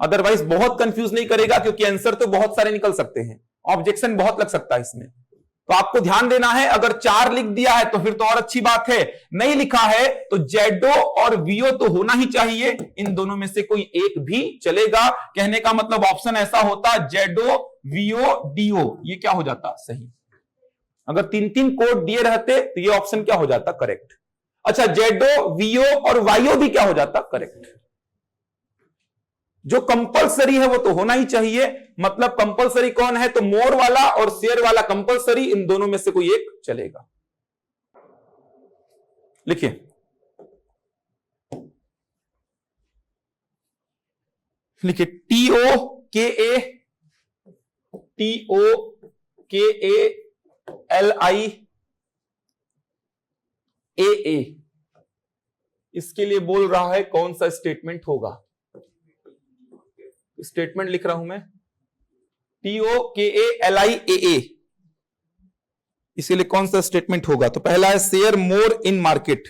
अदरवाइज बहुत कंफ्यूज नहीं करेगा, क्योंकि आंसर तो बहुत सारे निकल सकते हैं, ऑब्जेक्शन बहुत लग सकता है इसमें। तो आपको ध्यान देना है, अगर 4 लिख दिया है तो फिर तो और अच्छी बात है, नहीं लिखा है तो जेडो और वीओ तो होना ही चाहिए, इन दोनों में से कोई एक भी चलेगा। कहने का मतलब ऑप्शन ऐसा होता, जेडो वीओ डीओ, ये क्या हो जाता, सही। अगर 3-3 कोड दिए रहते तो ये ऑप्शन क्या हो जाता, करेक्ट। अच्छा, जेडो वीओ और वाईओ भी क्या हो जाता, करेक्ट। जो कंपलसरी है वो तो होना ही चाहिए, मतलब कंपलसरी कौन है, तो मोर वाला और शेयर वाला कंपलसरी, इन दोनों में से कोई एक चलेगा। लिखिए, लिखिए TOKALIAA, इसके लिए बोल रहा है कौन सा स्टेटमेंट होगा। स्टेटमेंट लिख रहा हूं मैं, TOKALIAA, इसके लिए कौन सा स्टेटमेंट होगा। तो पहला है शेयर मोर इन मार्केट,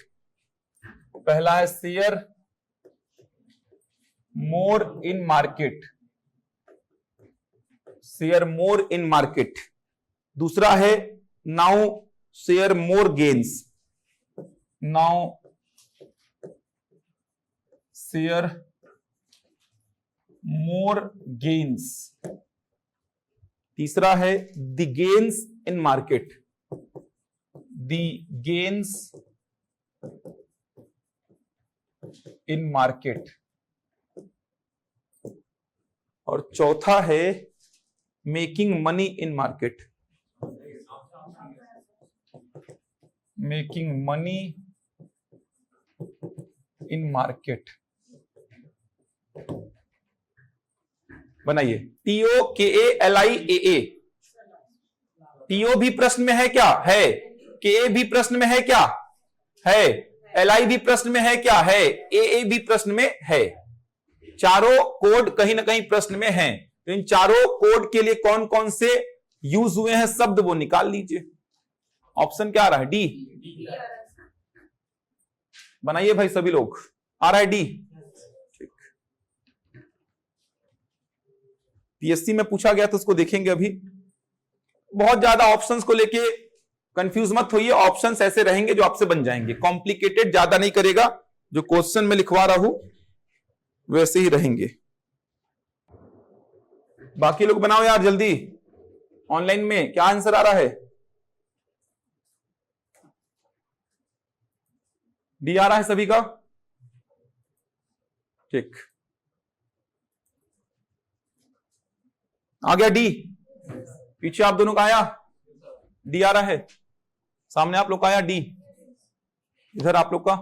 पहला है शेयर मोर इन मार्केट, शेयर मोर इन मार्केट। दूसरा है now share more gains, now share more gains. तीसरा है the gains in market, the gains in market. और चौथा है making money in market, making money in market. बनाइए, TOKALIAA। TO भी प्रश्न में है क्या, है। KA भी प्रश्न में है क्या, है। LI भी प्रश्न में है क्या, है। AA भी प्रश्न में है। चारों कोड कहीं ना कहीं प्रश्न में हैं। तो इन चारों कोड के लिए कौन कौन से यूज हुए हैं शब्द, वो निकाल लीजिए। ऑप्शन क्या आ रहा है, डी। बनाइए भाई सभी लोग, आ रहा है डी। पीएससी में पूछा गया तो उसको देखेंगे। अभी बहुत ज्यादा ऑप्शंस को लेके कंफ्यूज मत होइए, ऑप्शंस ऐसे रहेंगे जो आपसे बन जाएंगे, कॉम्प्लिकेटेड ज्यादा नहीं करेगा। जो क्वेश्चन में लिखवा रहा हूं वैसे ही रहेंगे। बाकी लोग बनाओ यार जल्दी, ऑनलाइन में क्या आंसर आ रहा है, डी आ रहा है सभी का, ठीक। आ गया डी? पीछे आप दोनों का आया? डी आ रहा है? सामने आप लोग का आया डी? इधर आप लोग का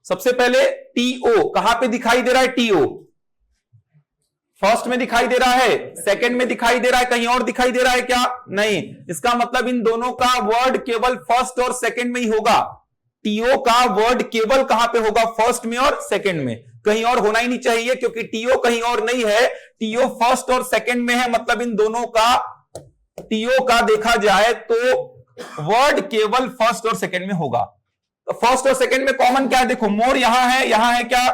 सबसे पहले टीओ कहां पे दिखाई दे रहा है? टीओ फर्स्ट में दिखाई दे रहा है, सेकंड में दिखाई दे रहा है, कहीं और दिखाई दे रहा है क्या? नहीं। इसका मतलब इन दोनों का वर्ड केवल फर्स्ट और सेकंड में ही होगा। टीओ का वर्ड केवल कहां पे होगा? फर्स्ट में और सेकंड में, कहीं और होना ही नहीं चाहिए, क्योंकि टीओ कहीं और नहीं है, टीओ फर्स्ट और सेकंड में है। मतलब इन दोनों का टीओ का देखा जाए तो वर्ड केवल फर्स्ट और सेकंड में होगा। तो फर्स्ट और सेकंड में कॉमन क्या है? देखो, मोर यहां है क्या?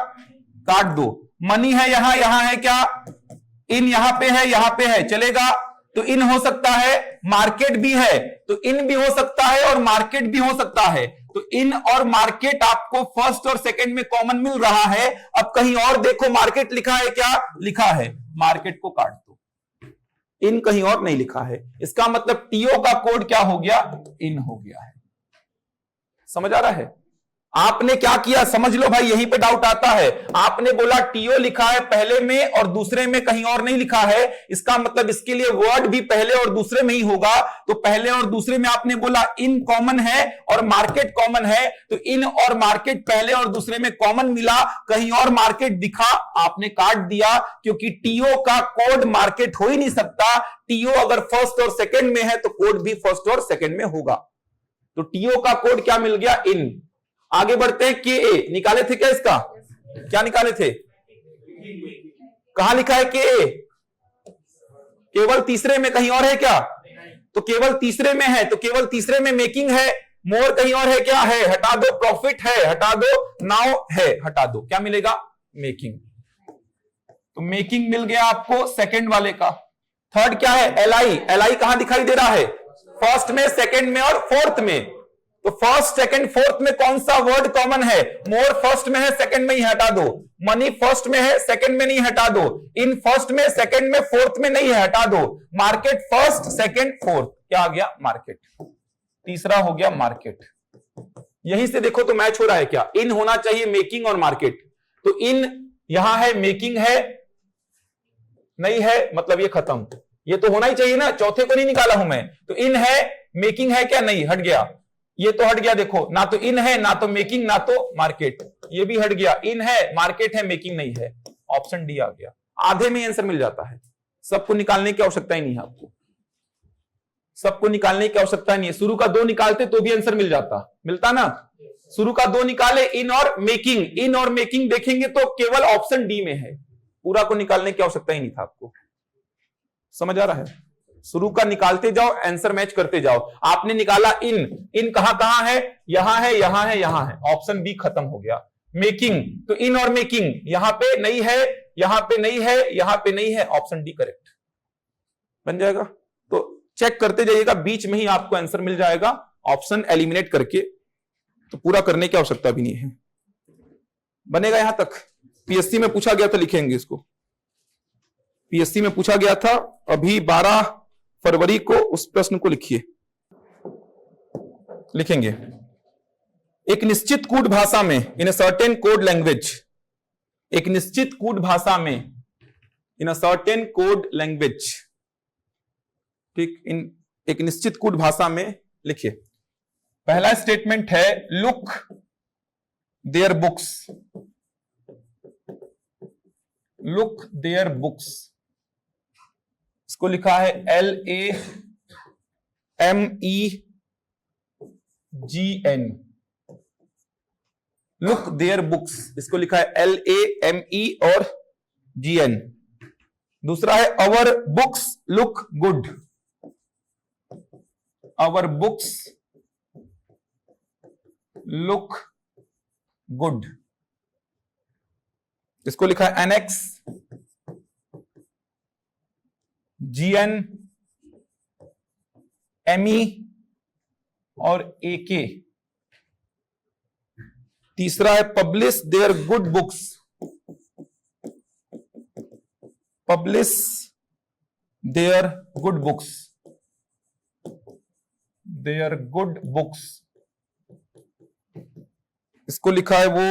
काट दो। मनी है यहां है क्या? इन यहां पे है, चलेगा? तो इन हो सकता है, मार्केट भी है तो इन भी हो सकता है और मार्केट भी हो सकता है। तो इन और मार्केट आपको फर्स्ट और सेकंड में कॉमन मिल रहा है। अब कहीं और देखो, मार्केट लिखा है क्या? लिखा है, मार्केट को काट दो, इन कहीं और नहीं लिखा है। इसका मतलब टीओ का कोड क्या हो गया? इन हो गया है। समझ आ रहा है? आपने क्या किया समझ लो भाई, यहीं पे डाउट आता है। आपने बोला टीओ लिखा है पहले में और दूसरे में कहीं और नहीं लिखा है, इसका मतलब इसके लिए वर्ड भी पहले और दूसरे में ही होगा। तो पहले और दूसरे में आपने बोला इन कॉमन है और मार्केट कॉमन है, तो इन और मार्केट पहले और दूसरे में कॉमन मिला, कहीं और मार्केट दिखा, आपने काट दिया, क्योंकि टीओ का कोड मार्केट हो ही नहीं सकता। टीओ अगर फर्स्ट और सेकंड में है तो कोड भी फर्स्ट और सेकंड में होगा। तो टीओ का कोड क्या मिल गया? इन। आगे बढ़ते हैं, के ए निकाले थे क्या? इसका क्या निकाले थे? कहां लिखा है के ए? केवल तीसरे में, कहीं और है क्या? तो केवल तीसरे में है, तो केवल तीसरे में मेकिंग है। मोर कहीं और है क्या? है, हटा दो। प्रॉफिट है, हटा दो। नाउ है, हटा दो। क्या मिलेगा? मेकिंग। तो मेकिंग मिल गया आपको सेकंड वाले का। थर्ड क्या है? एलआई। एलआई कहां दिखाई दे रहा है? फर्स्ट में, सेकंड में और फोर्थ में। तो फर्स्ट सेकंड फोर्थ में कौन सा वर्ड कॉमन है? मोर फर्स्ट में है, सेकंड में ही, हटा दो। मनी फर्स्ट में है, सेकंड में नहीं, हटा दो। इन फर्स्ट में, सेकंड में, फोर्थ में नहीं है, हटा दो। मार्केट फर्स्ट, सेकंड, फोर्थ, क्या आ गया? मार्केट। तीसरा हो गया मार्केट। यहीं से देखो तो मैच हो रहा है क्या? इन होना चाहिए, मेकिंग और मार्केट। तो इन यहां है, मेकिंग है नहीं है, मतलब ये खत्म। ये तो होना ही चाहिए ना, चौथे को नहीं निकाला हूं मैं। तो इन है, मेकिंग है क्या? नहीं, हट गया। ये तो हट गया, देखो, ना तो इन है, ना तो मेकिंग, ना तो मार्केट। ये भी हट गया। इन है, मार्केट है, मेकिंग नहीं है। ऑप्शन डी आ गया। आधे में आंसर मिल जाता है। सबको निकालने की आवश्यकता ही नहीं है आपको, सबको निकालने की आवश्यकता नहीं है। शुरू का 2 निकालते तो भी आंसर मिल जाता, मिलता ना। शुरू का 2 निकाले, इन और मेकिंग। इन और मेकिंग देखेंगे तो केवल ऑप्शन डी में है, पूरा को निकालने की आवश्यकता ही नहीं था आपको। समझ आ रहा है? शुरू का निकालते जाओ, आंसर मैच करते जाओ। आपने निकाला इन, इन कहां कहां है? यहां है, यहां है, यहां है। ऑप्शन बी खत्म हो गया। मेकिंग, तो इन और मेकिंग यहां पे नहीं है, यहां पे नहीं है, यहां पे नहीं है। ऑप्शन डी करेक्ट बन जाएगा। तो चेक करते जाइएगा, बीच में ही आपको आंसर मिल जाएगा ऑप्शन एलिमिनेट करके। तो पूरा करने की आवश्यकता भी नहीं है, बनेगा यहां तक। पीएससी में पूछा गया था, लिखेंगे इसको। पीएससी में पूछा गया था अभी 12 फरवरी को, उस प्रश्न को लिखिए, लिखेंगे। एक निश्चित कोड भाषा में, इन अ सर्टेन कोड लैंग्वेज, एक निश्चित कोड भाषा में, इन अ सर्टेन कोड लैंग्वेज, ठीक, इन एक निश्चित कोड भाषा में लिखिए। पहला स्टेटमेंट है look their books, look their books. इसको लिखा है LAMEGN, लुक देयर बुक्स। इसको लिखा है LAME और GN। दूसरा है our books look good, our books look good. इसको लिखा है एनेक्स, GN, ME और AK। तीसरा है publish their good books, publish their good books, their good books. इसको लिखा है वो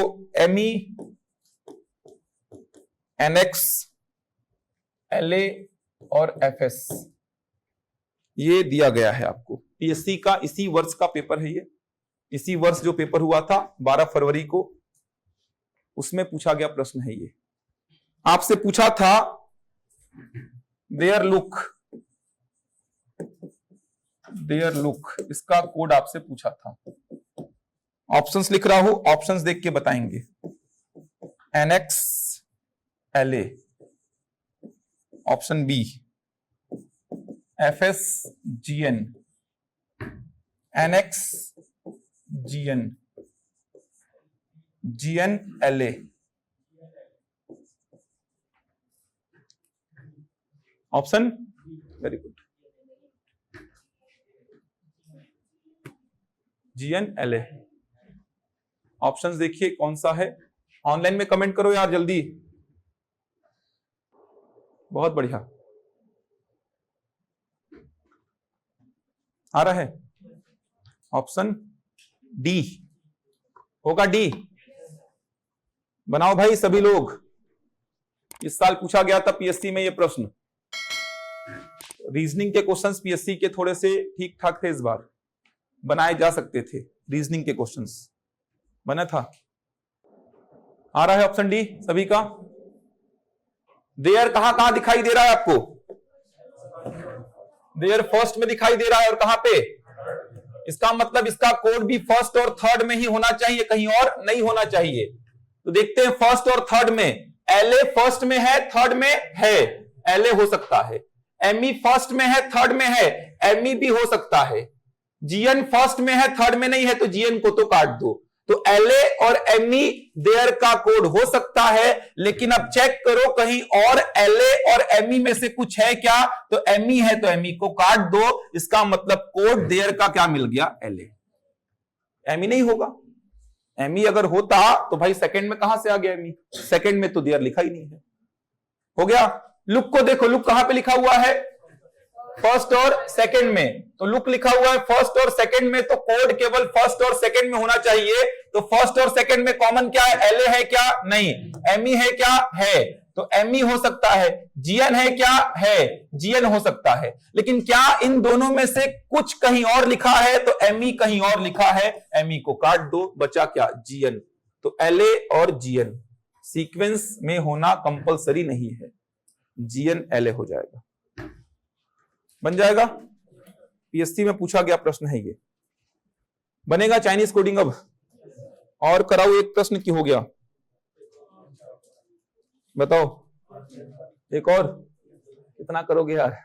ME, NX, LA और एफएस, ये दिया गया है आपको। पीएससी का इसी वर्ष का पेपर है ये, इसी वर्ष जो पेपर हुआ था 12 फरवरी को, उसमें पूछा गया प्रश्न है ये। आपसे पूछा था देयर लुक, इसका कोड आपसे पूछा था। ऑप्शंस लिख रहा हूं, ऑप्शंस देख के बताएंगे। NX LA, option B FS GN, NX GN, GN LA, option very good GN LA. Options देखिए कौन सा है, ऑनलाइन में कमेंट करो यार जल्दी, बहुत बढ़िया आ रहा है। ऑप्शन डी होगा, डी बनाओ भाई सभी लोग। इस साल पूछा गया था पीएससी में ये प्रश्न, रीजनिंग के क्वेश्चंस पीएससी के थोड़े से ठीक ठाक थे, इस बार बनाए जा सकते थे, रीजनिंग के क्वेश्चंस बना था। आ रहा है ऑप्शन डी सभी का। देयर कहां कहां दिखाई दे रहा है आपको, देयर फर्स्ट में दिखाई दे रहा है, और कहां पे, इसका मतलब इसका कोड भी फर्स्ट और थर्ड में ही होना चाहिए, कहीं और नहीं होना चाहिए। तो देखते हैं फर्स्ट और थर्ड में, एलए फर्स्ट में है थर्ड में है, एलए हो सकता है। एमई फर्स्ट में है थर्ड में है, एमई भी हो सकता है। जीएन फर्स्ट में है थर्ड में नहीं है, तो जीएन को तो काट दो। तो एलए और एमई देयर का कोड हो सकता है, लेकिन अब चेक करो कहीं और एलए और एमई में से कुछ है क्या, तो एमई है तो एमई को काट दो। इसका मतलब कोड देयर का क्या मिल गया, एलए। एमई नहीं होगा, एमई अगर होता तो भाई सेकंड में कहां से आ गया एमई, सेकंड में तो देयर लिखा ही नहीं है। हो गया। लुक को देखो, लुक कहां पे लिखा हुआ है, फर्स्ट और सेकंड में। तो लुक लिखा हुआ है फर्स्ट और सेकंड में, तो कोड केवल फर्स्ट और सेकंड में होना चाहिए। तो फर्स्ट और सेकंड में कॉमन क्या है, एलए है क्या, नहीं। एमई है क्या, है, तो एमई हो सकता है। जीएन है क्या, है, जीएन हो सकता है। लेकिन क्या इन दोनों में से कुछ कहीं और लिखा है, तो एमई कहीं और लिखा है, एमई को काट दो, बचा क्या, जीएन। तो एलए और जीएन सीक्वेंस में होना कंपलसरी नहीं है, जीएन एलए हो जाएगा, बन जाएगा। पीएससी में पूछा गया प्रश्न है ये, बनेगा चाइनीज कोडिंग। अब और कराओ एक प्रश्न की हो गया, बताओ एक और, कितना करोगे यार,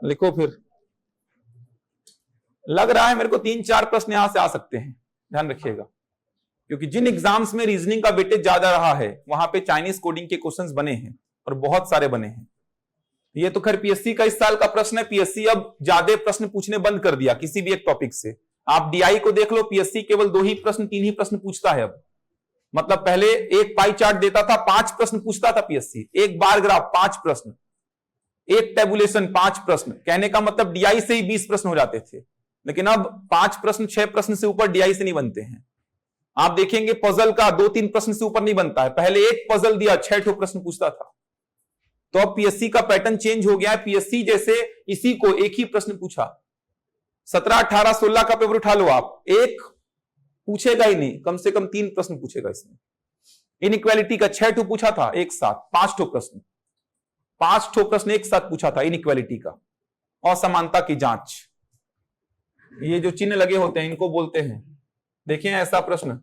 लिखो फिर। लग रहा है मेरे को 3-4 प्रश्न यहां से आ सकते हैं, ध्यान रखिएगा, क्योंकि जिन एग्जाम्स में रीजनिंग का वेटेज ज्यादा रहा है वहां पे चाइनीज कोडिंग के क्वेश्चंस बने हैं, और बहुत सारे बने हैं। ये तो खैर पीएससी का इस साल का प्रश्न है। पीएससी अब ज्यादा प्रश्न पूछने बंद कर दिया किसी भी एक टॉपिक से। आप डीआई को देख लो, पीएससी केवल 2 ही प्रश्न 3 ही प्रश्न पूछता है अब। मतलब पहले एक पाई चार्ट देता था, 5 प्रश्न पूछता था पीएससी, एक बार ग्राफ 5 प्रश्न, एक टेबुलेशन 5 प्रश्न। कहने का मतलब डीआई से ही 20 प्रश्न हो जाते थे। लेकिन अब 5 प्रश्न 6 प्रश्न से ऊपर डीआई से नहीं बनते हैं। आप देखेंगे पजल का 2-3 प्रश्न से ऊपर नहीं बनता है। पहले एक पजल दिया 6 ठो प्रश्न पूछता था। तो अब पीएससी का पैटर्न चेंज हो गया है। पीएससी जैसे इसी को एक ही प्रश्न पूछा, 17, 18, 16 का पेपर उठा लो आप, एक पूछेगा ही नहीं, कम से कम 3 प्रश्न पूछेगा इसमें। इनइक्वालिटी का 6 ठो पूछा था एक साथ, 5 ठो प्रश्न, 5 ठो प्रश्न एक साथ पूछा था इनइक्वालिटी का। असमानता की जांच, ये जो चिन्ह लगे होते हैं इनको बोलते हैं, देखिए ऐसा प्रश्न,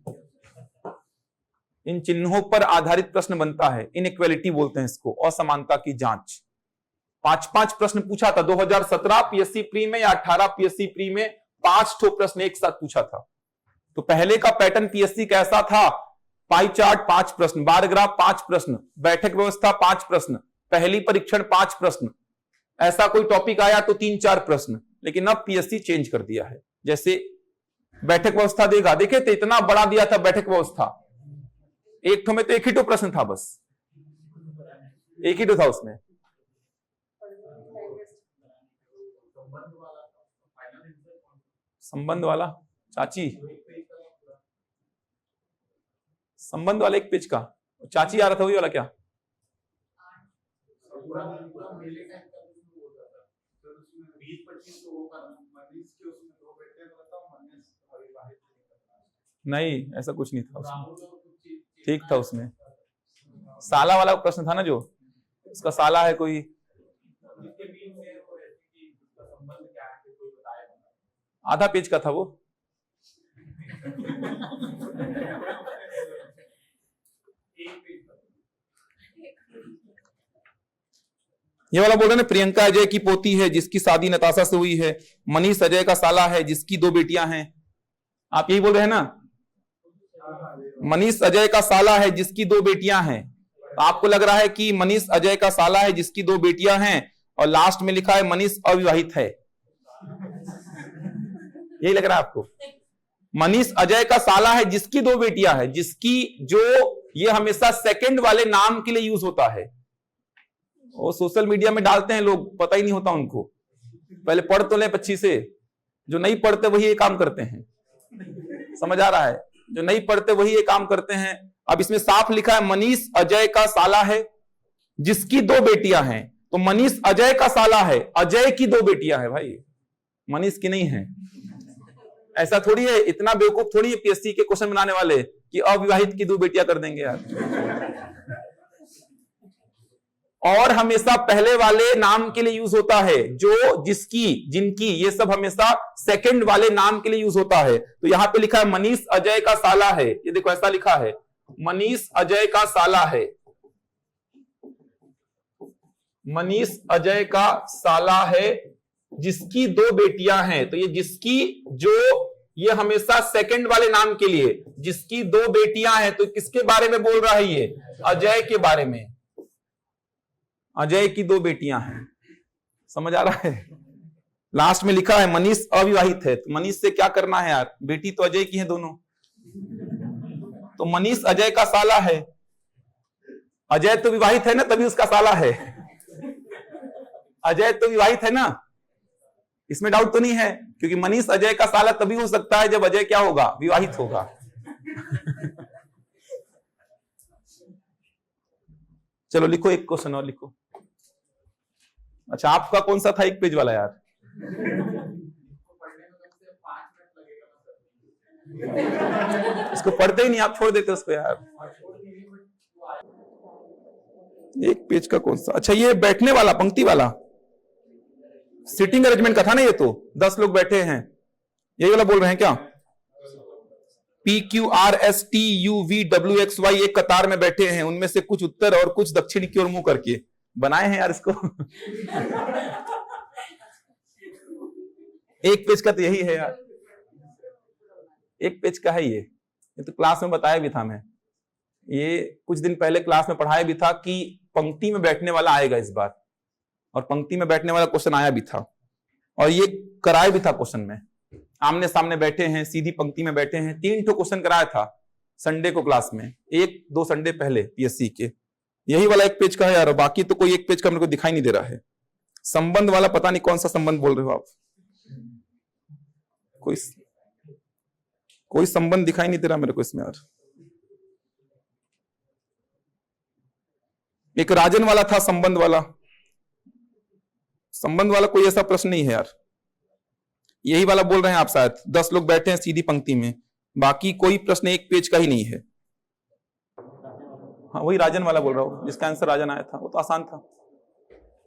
इन चिन्हों पर आधारित प्रश्न बनता है, इनइक्वालिटी बोलते हैं इसको, असमानता की जांच। 5-5 प्रश्न पूछा था 2017 पीएससी प्री में या 18 पीएससी प्री में, 5 ठो प्रश्न एक साथ पूछा था। तो पहले का पैटर्न पीएससी कैसा था, पाई चार्ट 5 प्रश्न, बार ग्राफ 5 प्रश्न, बैठक व्यवस्था 5 प्रश्न, पहली परीक्षण 5 प्रश्न, ऐसा कोई टॉपिक आया तो 3-4 प्रश्न। लेकिन अब पीएससी चेंज कर दिया है। जैसे बैठक व्यवस्था देगा, देखे तो इतना बड़ा दिया था बैठक व्यवस्था, एक ठो में तो एक ही ठो प्रश्न था, बस एक ही ठो था उसमें। संबंध वाला, चाची संबंध वाला एक पेज का, चाची आ रहा था वही वाला क्या, नहीं, ऐसा कुछ नहीं था उसमें, ठीक था उसमें। साला वाला प्रश्न था ना जो, उसका साला है कोई, आधा पेज का था वो। ये वाला बोल रहे ना, प्रियंका अजय की पोती है जिसकी शादी नताशा से हुई है। मनीष अजय का साला है जिसकी 2 बेटियां हैं। आप यही बोल रहे हैं ना? मनीष अजय का साला है जिसकी 2 बेटियां हैं। तो आपको लग रहा है कि मनीष अजय का साला है जिसकी 2 बेटियां हैं, और लास्ट में लिखा है मनीष अविवाहित है। यही लग रहा है आपको? मनीष अजय का साला है जिसकी 2 बेटियां हैं, जिसकी, जो ये हमेशा सेकंड वाले नाम के लिए यूज होता है। वो सोशल मीडिया में डालते हैं लोग, पता ही नहीं होता उनको। पहले पढ़ तो लें अच्छी से, जो नहीं पढ़ते वही ये काम करते हैं। समझ आ रहा है? जो नहीं पढ़ते वही ये काम करते हैं। अब इसमें साफ लिखा है मनीष अजय का साला है जिसकी 2 बेटियां हैं। तो मनीष अजय का साला है, अजय की 2 बेटियां हैं भाई, मनीष की नहीं है। ऐसा थोड़ी है, इतना बेवकूफ थोड़ी है पीएससी के क्वेश्चन बनाने वाले कि अविवाहित की 2 बेटियां कर देंगे यार। और हमेशा पहले वाले नाम के लिए यूज होता है, जो, जिसकी, जिनकी, ये सब हमेशा सेकंड वाले नाम के लिए यूज होता है। तो यहां पे लिखा है मनीष अजय का साला है, ये देखो ऐसा लिखा है, मनीष अजय का साला है, मनीष अजय का साला है जिसकी 2 बेटियां हैं। तो ये जिसकी, जो, ये हमेशा सेकंड वाले नाम के लिए, जिसकी 2 बेटियां हैं। तो किसके बारे में बोल रहा है ये? अजय के बारे में। अजय की 2 बेटियां हैं। समझ आ रहा है? लास्ट में लिखा है मनीष अविवाहित है। तो मनीष से क्या करना है यार, बेटी तो अजय की है दोनों। तो मनीष अजय का साला है, अजय तो विवाहित है ना, तभी उसका साला है। अजय तो विवाहित है ना, इसमें डाउट तो नहीं है, क्योंकि मनीष अजय का साला तभी हो सकता है जब अजय क्या होगा? विवाहित होगा। चलो लिखो, एक क्वेश्चन और लिखो। अच्छा, आपका कौन सा था 1 पेज वाला यार? इसको पढ़ते ही नहीं आप, छोड़ देते उसको यार। 1 पेज का कौन सा? अच्छा, ये बैठने वाला, पंक्ति वाला, सिटिंग अरेंजमेंट का था ना ये। तो 10 लोग बैठे हैं, यही वाला बोल रहे हैं क्या? PQRSTUVWXY एक कतार में बैठे हैं, उनमें से कुछ उत्तर और कुछ दक्षिण की ओर मुंह करके बनाए हैं यार इसको। 1 पेज का तो यही है यार, 1 पेज का है ये तो क्लास में बताया भी था मैं, ये कुछ दिन पहले क्लास में पढ़ाया भी था कि पंक्ति में बैठने वाला आएगा इस बार, और पंक्ति में बैठने वाला क्वेश्चन आया भी था, और ये कराया भी था क्वेश्चन में। आमने सामने बैठे हैं, सीधी पंक्ति में बैठे हैं। 3 ठो क्वेश्चन कराया था संडे को क्लास में, 1-2 संडे पहले पीएससी के। यही वाला 1 पेज का है यार, बाकी तो कोई 1 पेज का मेरे को दिखाई नहीं दे रहा है। संबंध वाला पता नहीं कौन सा संबंध बोल रहे हो आप, कोई संबंध दिखाई नहीं दे रहा मेरे को इसमें यार। एक राजन वाला था संबंध वाला, संबंध वाला कोई ऐसा प्रश्न नहीं है यार। यही वाला बोल रहे हैं आप शायद, 10 लोग बैठे हैं सीधी पंक्ति में, बाकी कोई प्रश्न 1 पेज का ही नहीं है। हाँ, वही राजन वाला बोल रहा हूं, जिसका आंसर राजन आया था, वो तो आसान था।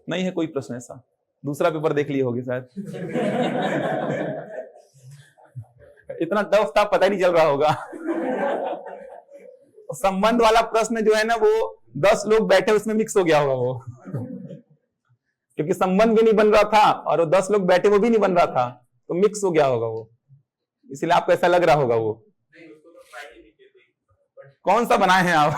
नहीं है कोई प्रश्न ऐसा, दूसरा पेपर देख लिए होगे शायद। इतना टफ था, पता ही नहीं चल रहा होगा। संबंध वाला प्रश्न जो है ना, वो 10 लोग बैठे उसमें मिक्स हो गया होगा वो, क्योंकि संबंध भी नहीं बन रहा था और वो 10 लोग बैठे वो भी नहीं बन रहा था, तो मिक्स हो गया होगा वो, इसलिए आपको ऐसा लग रहा होगा वो। कौन सा बनाए हैं आप?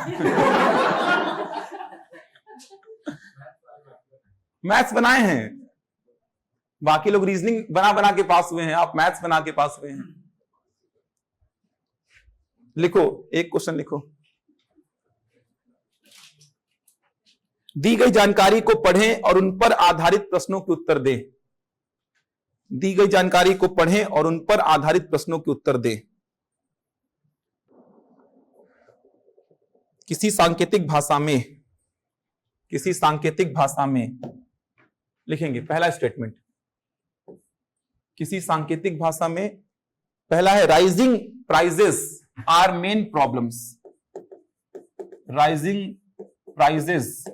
मैथ्स बनाए हैं, बाकी लोग रीजनिंग बना बना के पास हुए हैं, आप मैथ्स बना के पास हुए हैं। लिखो, 1 क्वेश्चन लिखो। दी गई जानकारी को पढ़ें और उन पर आधारित प्रश्नों के उत्तर दें। दी गई जानकारी को पढ़ें और उन पर आधारित प्रश्नों के उत्तर दें। किसी सांकेतिक भाषा में किसी सांकेतिक भाषा में लिखेंगे। पहला स्टेटमेंट किसी सांकेतिक भाषा में, पहला है rising prices are main problems. Rising prices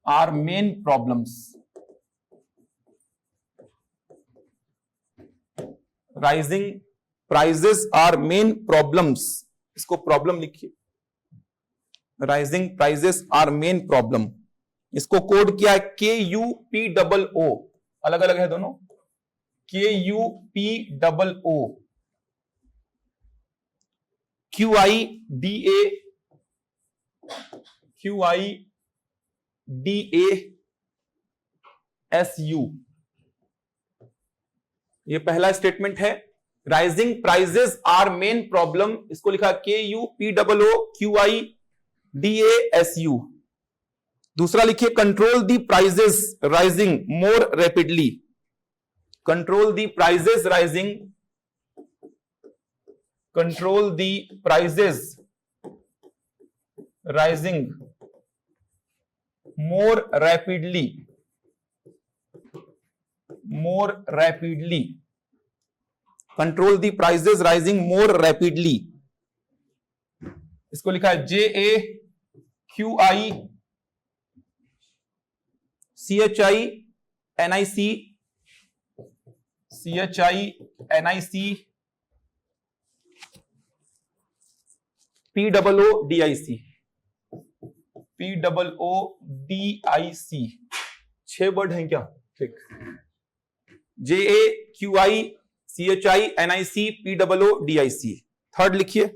are main problems. Rising prices are main problems, इसको प्रॉब्लम लिखिए। Rising prices are main problem, इसको कोड किया है KUPOO, अलग अलग है दोनों, KUPOO, QIDASU। ये पहला स्टेटमेंट है। Rising prices are main problem, इसको लिखा KUPOO दूसरा लिखिए control the prices rising more rapidly. Control the prices rising, control the prices rising more rapidly, more rapidly. Control the prices rising more rapidly, इसको लिखा है CHINIC POODIC। 6 word हैं क्या? ठीक। JAQICHINIC POODIC। थर्ड लिखिए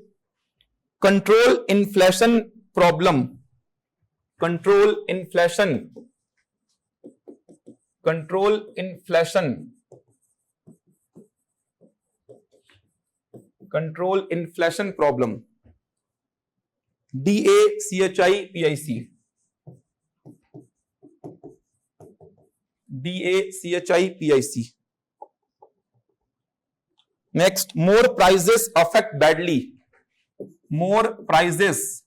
control inflation problem. Control inflation, control inflation, control inflation problem DACHIPIC, DACHIPIC। Next more prices affect badly. More prices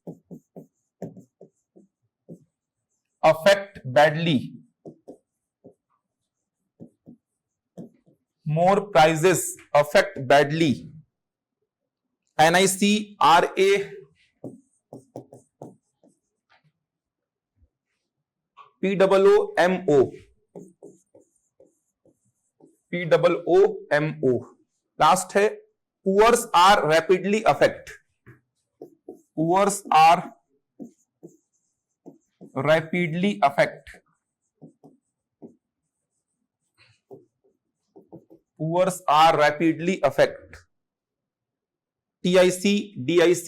affect badly, more prices affect badly. NICRA POOMO। Last है poors are rapidly affect. Poors are rapidly affect, poors are rapidly affect. TIC DIC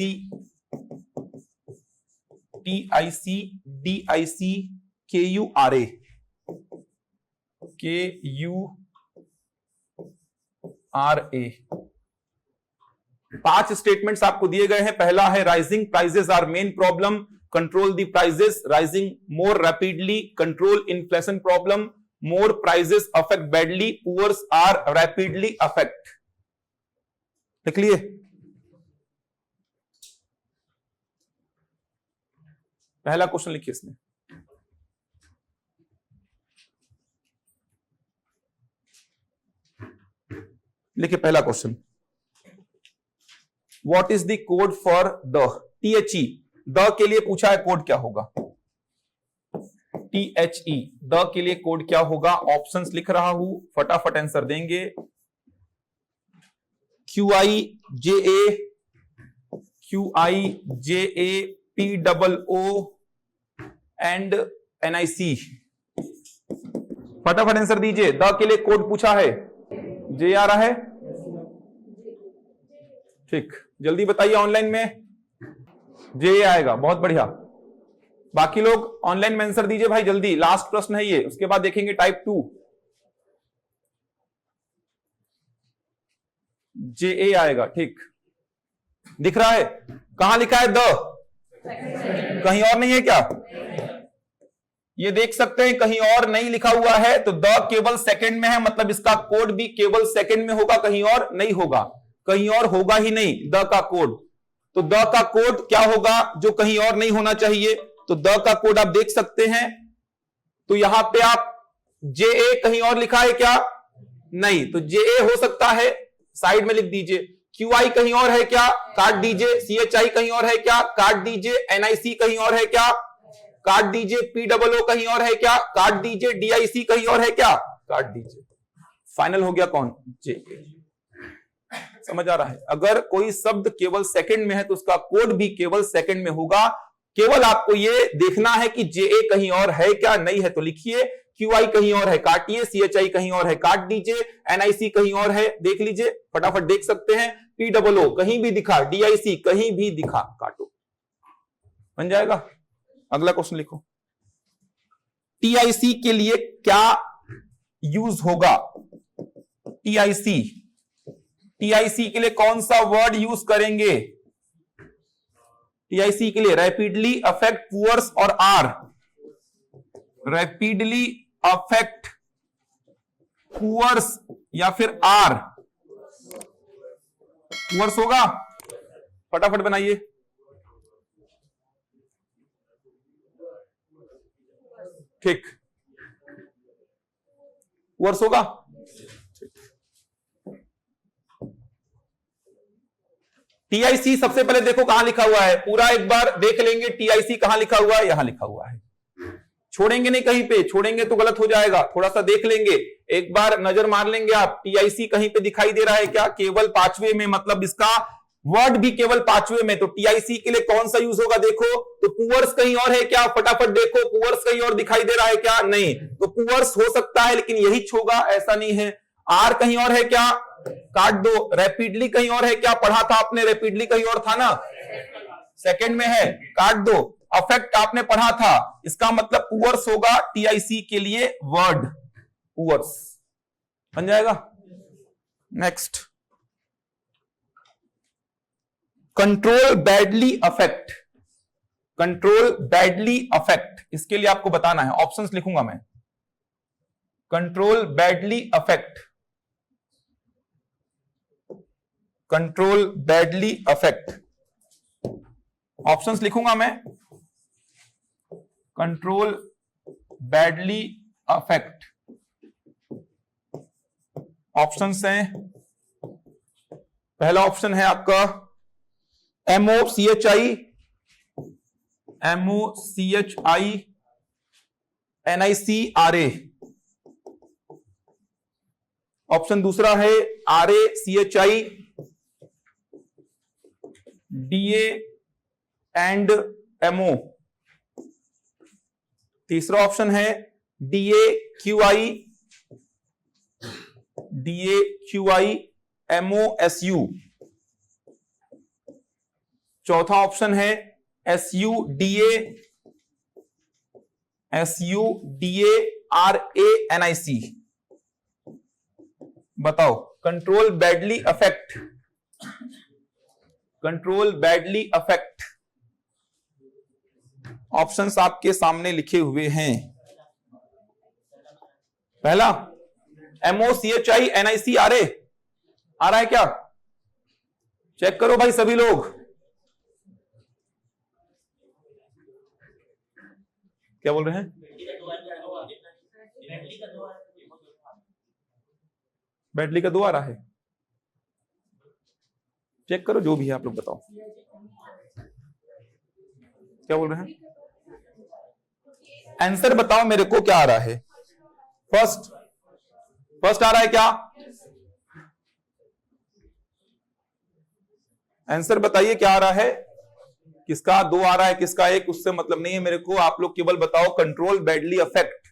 KURA 5 statements आपको दिए गए हैं। पहला है rising prices are main problem, control the prices rising more rapidly, control inflation problem, more prices affect badly, poors are rapidly affect. लिख लिए? पहला question लिखिए इसमें। लिखिए पहला question, what is the code for the? THE the के लिए पूछा है, कोड क्या होगा? THE द के लिए कोड क्या होगा? ऑप्शंस लिख रहा हूं, फटाफट आंसर देंगे। QIJA POO and NIC। फटाफट आंसर दीजिए। द के लिए कोड पूछा है, जे आ रहा है? ठीक, जल्दी बताइए। ऑनलाइन में जे आएगा, बहुत बढ़िया। बाकी लोग ऑनलाइन में आंसर दीजिए भाई जल्दी, लास्ट प्रश्न है ये, उसके बाद देखेंगे टाइप 2। JA आएगा, ठीक। दिख रहा है? कहां लिखा है द? कहीं और नहीं है क्या? ये देख सकते हैं कहीं और नहीं लिखा हुआ है, तो द केवल सेकंड में है, मतलब इसका कोड भी केवल सेकंड में होगा, कहीं और नहीं होगा। कहीं और होगा ही नहीं द का कोड। तो द का कोड क्या होगा जो कहीं और नहीं होना चाहिए? तो द का कोड आप देख सकते हैं। तो यहां पे आप JA कहीं और लिखा है क्या? नहीं, तो JA हो सकता है, साइड में लिख दीजिए। QI कहीं और है क्या? काट दीजिए। CHI कहीं और है क्या? काट दीजिए। NIC कहीं और है क्या? काट दीजिए। POO कहीं और है क्या? काट दीजिए। DIC कहीं और है क्या? काट दीजिए। फाइनल हो गया कौन? JA। समझ आ रहा है? अगर कोई शब्द केवल सेकंड में है तो उसका कोड भी केवल सेकंड में होगा। केवल आपको ये देखना है कि JA कहीं और है क्या, नहीं है तो लिखिए। QI कहीं और है, काटिए। CHI कहीं और है, काट दीजिए। NIC कहीं और है, देख लीजिए, फटाफट देख सकते हैं। POO कहीं भी दिखा, DIC कहीं भी दिखा, काटो, बन जाएगा। अगला क्वेश्चन लिखो। TIC के लिए क्या यूज होगा? TIC के लिए कौन सा वर्ड यूज करेंगे? TIC के लिए रैपिडली अफेक्ट पुअर्स और आर। रैपिडली अफेक्ट पुअर्स या फिर आर? पुअर्स होगा, फटाफट बनाइए। ठीक, पुअर्स होगा। TIC सबसे पहले देखो कहां लिखा हुआ है, पूरा एक बार देख लेंगे। TIC कहां लिखा हुआ है? यहां लिखा हुआ है। छोड़ेंगे नहीं, कहीं पे छोड़ेंगे तो गलत हो जाएगा। थोड़ा सा देख लेंगे, एक बार नजर मार लेंगे आप। TIC कहीं पे दिखाई दे रहा है क्या? केवल पांचवे में, मतलब इसका वर्ड भी केवल पांचवे में। तो TIC के लिए कौन सा यूज होगा? देखो तो पुअर्स कहीं और है क्या? फटाफट देखो, पुअर्स कहीं और दिखाई दे रहा है क्या? नहीं, तो पुअर्स हो सकता है लेकिन यही होगा, ऐसा नहीं है। आर कहीं और है क्या? काट दो। रैपिडली कहीं और है क्या? पढ़ा था आपने, रैपिडली कहीं और था ना, सेकंड में है, काट दो। अफेक्ट आपने पढ़ा था, इसका मतलब पुअर्स होगा TIC के लिए वर्ड, पुअर्स बन जाएगा। Next, control badly affect. Control badly affect, इसके लिए आपको बताना है, ऑप्शंस लिखूंगा मैं। Control badly affect, control badly affect, options लिखूंगा मैं। कंट्रोल बैडली अफेक्ट, ऑप्शंस हैं। पहला ऑप्शन है आपका MOCHI, NICRA। ऑप्शन दूसरा है RACHI, DA एंड MO। तीसरा ऑप्शन है DAQI, MOSU। चौथा ऑप्शन है SUDA, RANIC। बताओ, control badly affect, control badly affect, options आपके सामने लिखे हुए हैं। पहला MOCHI, NICRA आ रहा है क्या? चेक करो भाई सभी लोग। क्या बोल रहे हैं? बैडली का 2 आ रहा है, चेक करो, जो भी है आप लोग बताओ क्या बोल रहे हैं। आंसर बताओ मेरे को, क्या आ रहा है? फर्स्ट आ रहा है क्या? आंसर बताइए क्या आ रहा है, किसका 2 आ रहा है, किसका 1, उससे मतलब नहीं है मेरे को। आप लोग केवल बताओ control badly affect,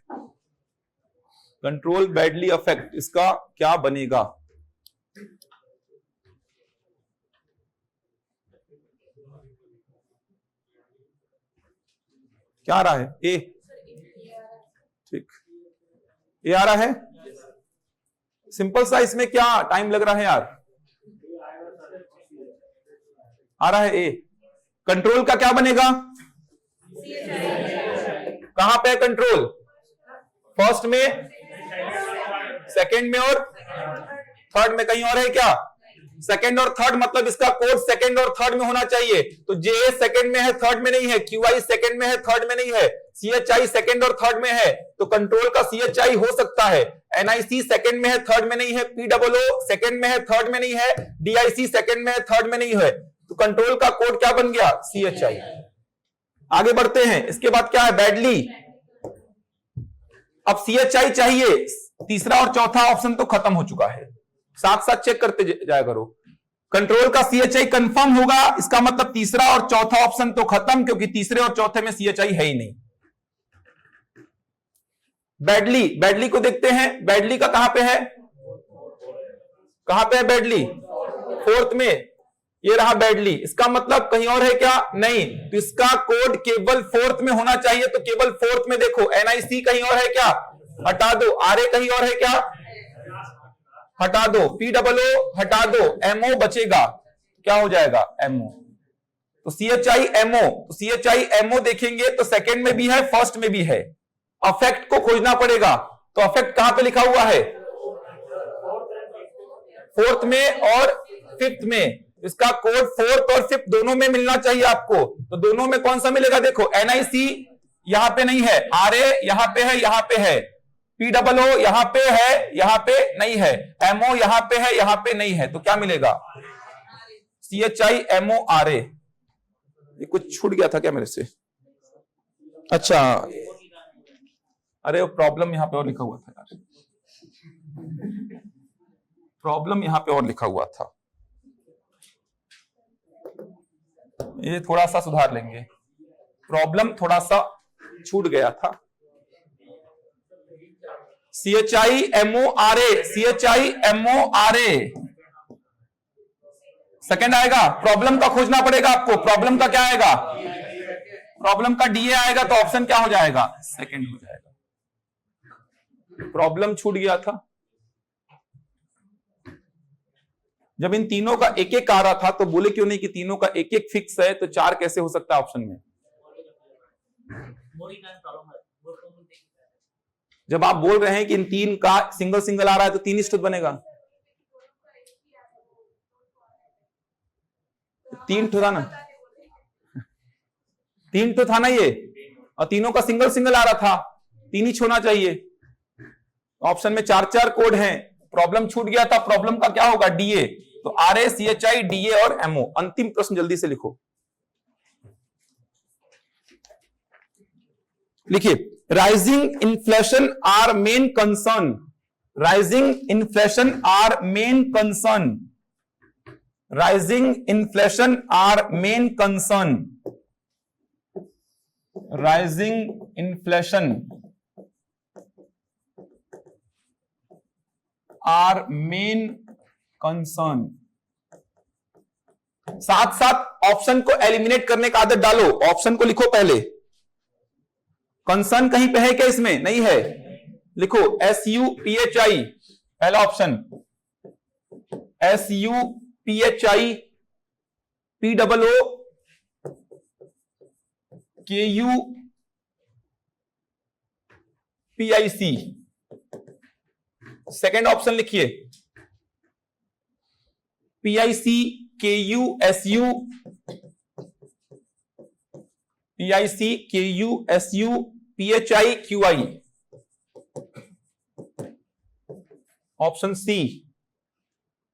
control badly affect, इसका क्या बनेगा? क्या आ रहा है? ए, ठीक, ए आ रहा है। सिंपल सा, इसमें क्या टाइम लग रहा है यार? आ रहा है ए। कंट्रोल का क्या बनेगा? कहां पे है कंट्रोल? फर्स्ट में, सेकंड में और थर्ड में, कहीं और है क्या? सेकंड और थर्ड मतलब इसका कोड सेकंड और थर्ड में होना चाहिए। तो जे सेकंड में है, थर्ड में नहीं है, क्यूआई सेकंड में है, थर्ड में नहीं है, सीएचआई सेकंड और थर्ड में है, तो कंट्रोल का सीएचआई हो सकता है। एनआईसी सेकंड में है, थर्ड में नहीं है, पीडब्ल्यूओ सेकंड में है, थर्ड में नहीं है, डीआईसी सेकंड में है, थर्ड में नहीं है, तो कंट्रोल का कोड क्या बन गया? सीएचआई। आगे बढ़ते हैं, इसके बाद क्या है? बैडली। अब सीएचआई चाहिए, तीसरा और चौथा ऑप्शन तो खत्म हो चुका है, साथ साथ चेक करते जाया करो। कंट्रोल का सीएचआई कंफर्म होगा, इसका मतलब तीसरा और चौथा ऑप्शन तो खत्म, क्योंकि तीसरे और चौथे में सीएचआई है ही नहीं। बैडली, बैडली को देखते हैं, बैडली का कहां पे है? कहां पे है बैडली? फोर्थ में, ये रहा बैडली। इसका मतलब कहीं और है क्या? नहीं, तो इसका कोड केवल फोर्थ में होना चाहिए, तो केवल फोर्थ में देखो। एनआईसी कहीं और है क्या? हटा दो। आरए कहीं और है क्या? हटा दो। पीडब्ल्यूओ हटा दो, एमओ बचेगा, क्या हो जाएगा? एमओ। तो सीएचआई एमओ, तो सीएचआई एमओ देखेंगे तो सेकंड में भी है, फर्स्ट में भी है। अफेक्ट को खोजना पड़ेगा, तो अफेक्ट कहां पे लिखा हुआ है? फोर्थ में और फिफ्थ में। इसका कोड फोर्थ और फिफ्थ दोनों में मिलना चाहिए आपको, तो दोनों में कौन सा मिलेगा? देखो, एनआईसी यहां पे नहीं है, आरए यहां पे है, यहां पे है, पीडब्ल्यूओ यहां पे है, यहां पे नहीं है, एमओ यहां पे है, यहां पे नहीं है, तो क्या मिलेगा? सीएचआई एमओ आरए। ये कुछ छूट गया था क्या मेरे से? अच्छा, अरे वो प्रॉब्लम यहां पे और लिखा हुआ था यार, प्रॉब्लम यहां पे और लिखा हुआ था, ये थोड़ा सा सुधार लेंगे। प्रॉब्लम थोड़ा सा छूट गया था। C H I M O R A, C H I M O R A second आएगा। प्रॉब्लम का खोजना पड़ेगा आपको। प्रॉब्लम का क्या आएगा? प्रॉब्लम का डीए आएगा, तो ऑप्शन क्या हो जाएगा? सेकंड हो जाएगा। प्रॉब्लम छूट गया था। जब इन तीनों का एक एक आ रहा था तो बोले क्यों नहीं कि तीनों का एक एक फिक्स है, तो चार कैसे हो सकता है ऑप्शन में? जब आप बोल रहे हैं कि इन तीन का सिंगल सिंगल आ रहा है तो तीन स्टेप बनेगा। तीन ठो था ना, तीन तो था ना ये, और तीनों का सिंगल सिंगल आ रहा था, तीन ही छोड़ना चाहिए। ऑप्शन में चार चार कोड हैं, प्रॉब्लम छूट गया था। प्रॉब्लम का क्या होगा? डीए। तो आरए, सीएचआई, डीए और एमओ। अंतिम प्रश्न जल्दी से लिखो, लिखिए। Rising inflation are main concern, rising inflation are main concern, rising inflation are main concern, rising inflation are main concern. साथ साथ ऑप्शन को एलिमिनेट करने का आदत डालो। ऑप्शन को लिखो पहले। कंसर्न कहीं पे है क्या? इसमें नहीं है, लिखो SUPHI पहला option, SUPHI, POO KUPIC। Second option लिखिए PIC KUSU, PIC KUSU PHI QI। Option C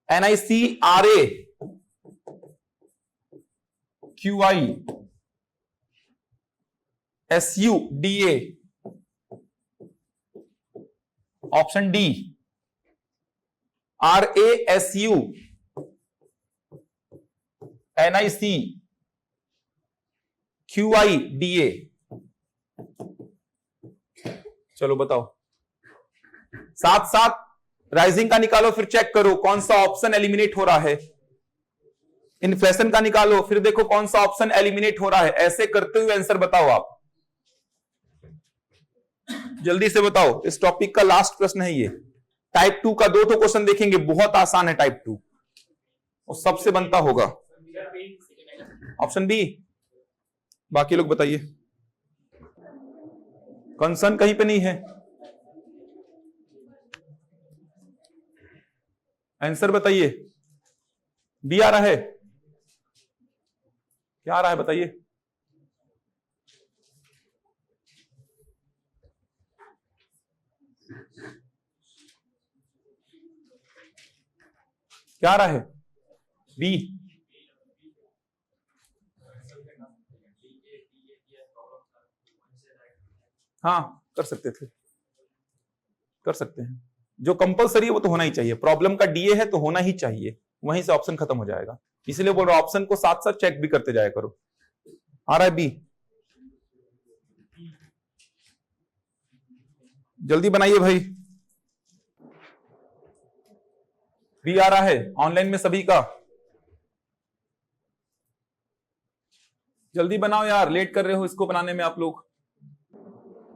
NIC RA QI SU DA। Option D RASU NIC QI DA। चलो बताओ, साथ साथ राइजिंग का निकालो, फिर चेक करो कौन सा ऑप्शन एलिमिनेट हो रहा है। इन्फ्लेशन का निकालो, फिर देखो कौन सा ऑप्शन एलिमिनेट हो रहा है। ऐसे करते हुए आंसर बताओ आप, जल्दी से बताओ। इस टॉपिक का लास्ट प्रश्न है ये। टाइप 2 का 2 क्वेश्चन देखेंगे, बहुत आसान है टाइप 2, और सबसे बनता होगा। Option B. बाकी लोग बताइए, कंसर्न कहीं पे नहीं है। आंसर बताइए। बी आ रहा है? क्या आ रहा है बताइए? क्या आ रहा है? बी। हाँ कर सकते थे, कर सकते हैं। जो कंपलसरी है वो तो होना ही चाहिए। प्रॉब्लम का डीए है तो होना ही चाहिए, वहीं से ऑप्शन खत्म हो जाएगा। इसलिए बोल रहा हूं ऑप्शन को साथ साथ चेक भी करते जाया करो। आ रहा है बी? जल्दी बनाइए भाई। बी आ रहा है ऑनलाइन में सभी का? जल्दी बनाओ यार, लेट कर रहे हो इसको बनाने में आप लोग।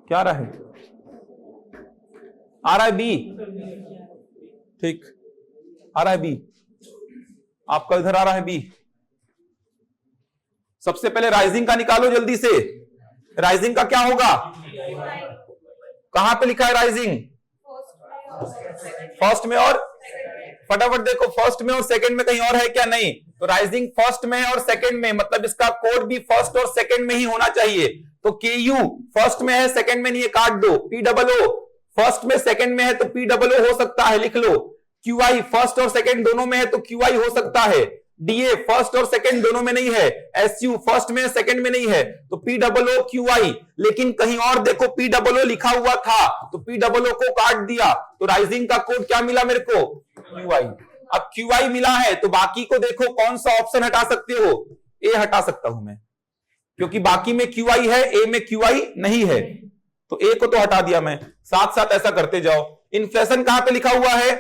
क्या आ रहा है? आ रहा है बी? ठीक, आ रहा है बी। आपका इधर आ रहा है बी। सबसे पहले राइजिंग का निकालो जल्दी से। राइजिंग का क्या होगा? कहां पे लिखा है राइजिंग? फर्स्ट में और फटाफट देखो, फर्स्ट में और सेकंड में कहीं और है क्या? नहीं। तो राइजिंग फर्स्ट में और सेकंड में, मतलब इसका कोड भी फर्स्ट और सेकंड में ही होना चाहिए। तो के यू फर्स्ट में है सेकंड में नहीं है, काट दो। पी डबल ओ फर्स्ट में सेकंड में है तो पी डबल ओ हो सकता है, लिख लो। क्यू आई फर्स्ट और सेकंड दोनों में है तो क्यू आई हो सकता है। डीए फर्स्ट और सेकंड दोनों में नहीं है। एस यू फर्स्ट में सेकंड में नहीं है तो P double O Q I. लेकिन कहीं और देखो पी डबल ओ लिखा हुआ था तो पी डबल ओ को काट दिया, तो राइजिंग का कोड क्या मिला मेरे को? Q I. अब क्यू आई मिला है तो बाकी को देखो कौन सा ऑप्शन हटा सकते हो? ए हटा सकता हूं मैं, क्योंकि बाकी में क्यू आई है, ए में क्यू आई नहीं है, तो ए को तो हटा दिया मैं। साथ साथ ऐसा करते जाओ। इन्फ्लेशन कहां पे लिखा हुआ है?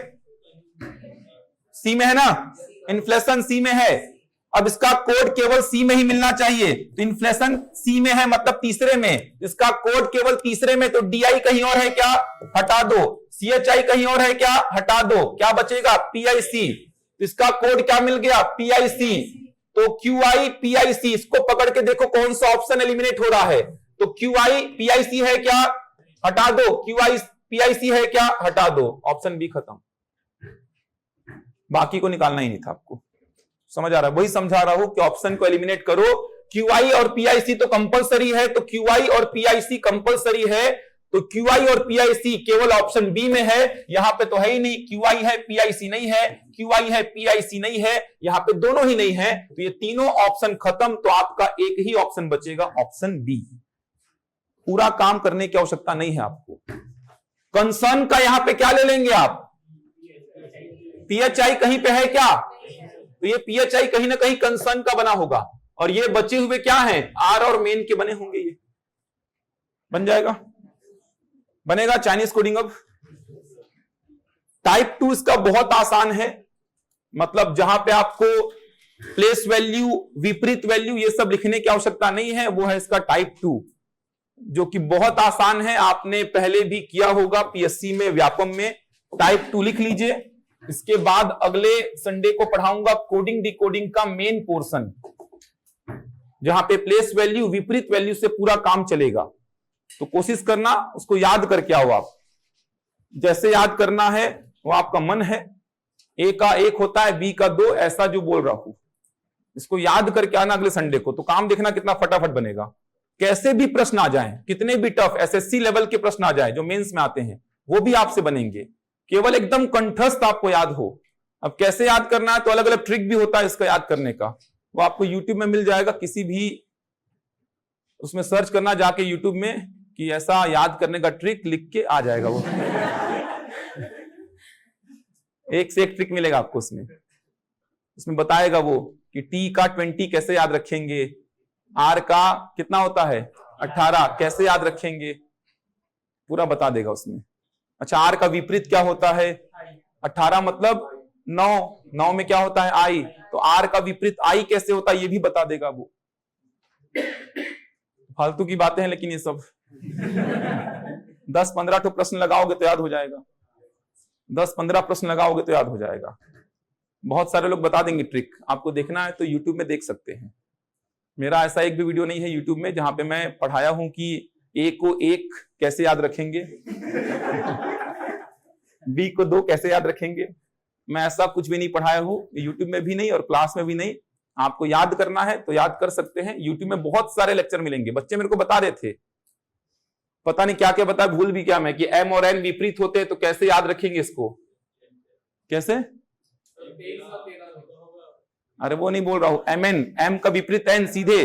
सी में है ना? इन्फ्लेशन सी में है। अब इसका कोड केवल सी में ही मिलना चाहिए, तो इन्फ्लेशन सी में है मतलब तीसरे में, इसका कोड केवल तीसरे में। तो डीआई कहीं और है क्या? हटा दो। सीएचआई कहीं और है क्या? हटा दो। क्या बचेगा? पीआईसी। इसका कोड क्या मिल गया? पीआईसी। तो क्यूआई पीआईसी, इसको पकड़ के देखो कौन सा ऑप्शन एलिमिनेट हो रहा है। तो क्यूआई पीआईसी है क्या? हटा दो। क्यूआई पीआईसी है क्या? हटा दो। ऑप्शन बी खत्म। बाकी को निकालना ही नहीं था आपको। समझ आ रहा है? वही समझा रहा हूं कि ऑप्शन को एलिमिनेट करो। क्यूआई और पीआईसी तो कंपलसरी है, तो क्यूआई और पीआईसी कंपलसरी है, तो क्यूआई और पीआईसी केवल ऑप्शन बी में है। यहां पे तो है ही नहीं, क्यूआई है पीआईसी नहीं है, क्यूआई है पीआईसी नहीं है, यहां पे दोनों ही नहीं है, तो ये तीनों ऑप्शन खत्म। तो आपका एक ही ऑप्शन बचेगा, ऑप्शन बी। पूरा काम करने की आवश्यकता नहीं है आपको। कंसर्न का यहां पे क्या ले लेंगे आप? पीएचआई कहीं पे है क्या? तो ये पीएचआई कहीं ना कहीं कंसर्न का बना होगा, और ये बचे हुए क्या हैं? आर और मेन के बने होंगे। ये बन जाएगा, बनेगा चाइनीज कोडिंग। अब टाइप 2 इसका बहुत आसान है, मतलब जहां पे आपको प्लेस वैल्यू, विपरीत वैल्यू, ये सब लिखने की आवश्यकता नहीं है, वो है इसका टाइप 2, जो कि बहुत आसान है। आपने पहले भी किया होगा पीएससी में, व्यापम में। टाइप 2 लिख लीजिए। इसके बाद अगले संडे को पढ़ाऊंगा कोडिंग डिकोडिंग का मेन पोर्शन, जहां पे प्लेस वैल्यू, विपरीत वैल्यू से पूरा काम चलेगा। तो कोशिश करना उसको याद करके आओ। आप जैसे याद करना है वो आपका मन है। ए का 1 होता है, बी का 2, ऐसा जो बोल रहा हूं, इसको याद करके आना अगले संडे को। तो काम देखना कितना फटाफट बनेगा। कैसे भी प्रश्न आ जाएं, कितने भी टफ एसएससी लेवल के प्रश्न आ जाए जो मेंस में आते हैं, वो भी आपसे बनेंगे। केवल एकदम कंठस्थ आपको याद हो। अब कैसे याद करना है तो अलग अलग ट्रिक भी होता है इसका याद करने का, वो आपको यूट्यूब में मिल जाएगा। किसी भी उसमें सर्च करना जाके यूट्यूब में कि ऐसा याद करने का ट्रिक, लिख के आ जाएगा वो। एक से एक ट्रिक मिलेगा आपको उसमें। उसमें बताएगा वो कि टी का 20 कैसे याद रखेंगे, आर का कितना होता है 18 कैसे याद रखेंगे, पूरा बता देगा उसमें। अच्छा, आर का विपरीत क्या होता है? 18 मतलब 9 में क्या होता है? आई। तो आर का विपरीत आई कैसे होता है ये भी बता देगा वो। फालतू की बातें हैं लेकिन ये सब 10-15 तो प्रश्न लगाओगे तो याद हो जाएगा। 10-15 प्रश्न लगाओगे तो याद हो जाएगा। बहुत सारे लोग बता देंगे ट्रिक। आपको देखना है तो यूट्यूब में देख सकते हैं। मेरा ऐसा एक भी वीडियो नहीं है यूट्यूब में जहां पे मैं पढ़ाया हूं कि ए को 1 कैसे याद रखेंगे, बी को 2 कैसे याद रखेंगे, मैं ऐसा कुछ भी नहीं पढ़ाया हूं, यूट्यूब में भी नहीं और क्लास में भी नहीं। आपको याद करना है तो याद कर सकते हैं, यूट्यूब में बहुत सारे लेक्चर मिलेंगे। बच्चे मेरे को बता रहे थे, पता नहीं क्या क्या बता, भूल भी क्या मैं, कि एम और एन विपरीत होते हैं तो कैसे याद रखेंगे इसको, कैसे? अरे वो नहीं बोल रहा हूं, एम एन, एम का विपरीत एन, सीधे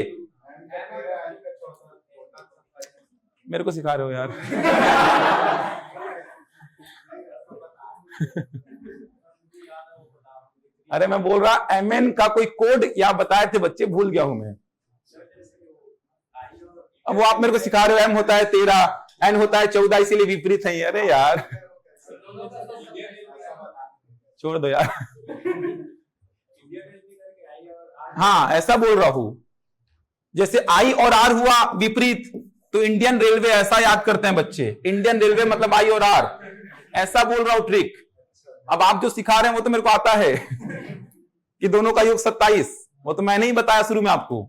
मेरे को सिखा रहे हो यार। अरे मैं बोल रहा एम एन का कोई कोड या बताए थे बच्चे, भूल गया हूं मैं। अब वो आप मेरे को सिखा रहे हो, एम होता है 13, एन होता है 14, इसीलिए विपरीत है। अरे यार छोड़ दो यार। हाँ ऐसा बोल रहा हूं, जैसे आई और आर हुआ विपरीत तो इंडियन रेलवे ऐसा याद करते हैं बच्चे, इंडियन रेलवे मतलब आई और आर, ऐसा बोल रहा हूं ट्रिक। अब आप जो सिखा रहे हैं वो तो मेरे को आता है कि दोनों का योग 27, वो तो मैंने ही बताया शुरू में आपको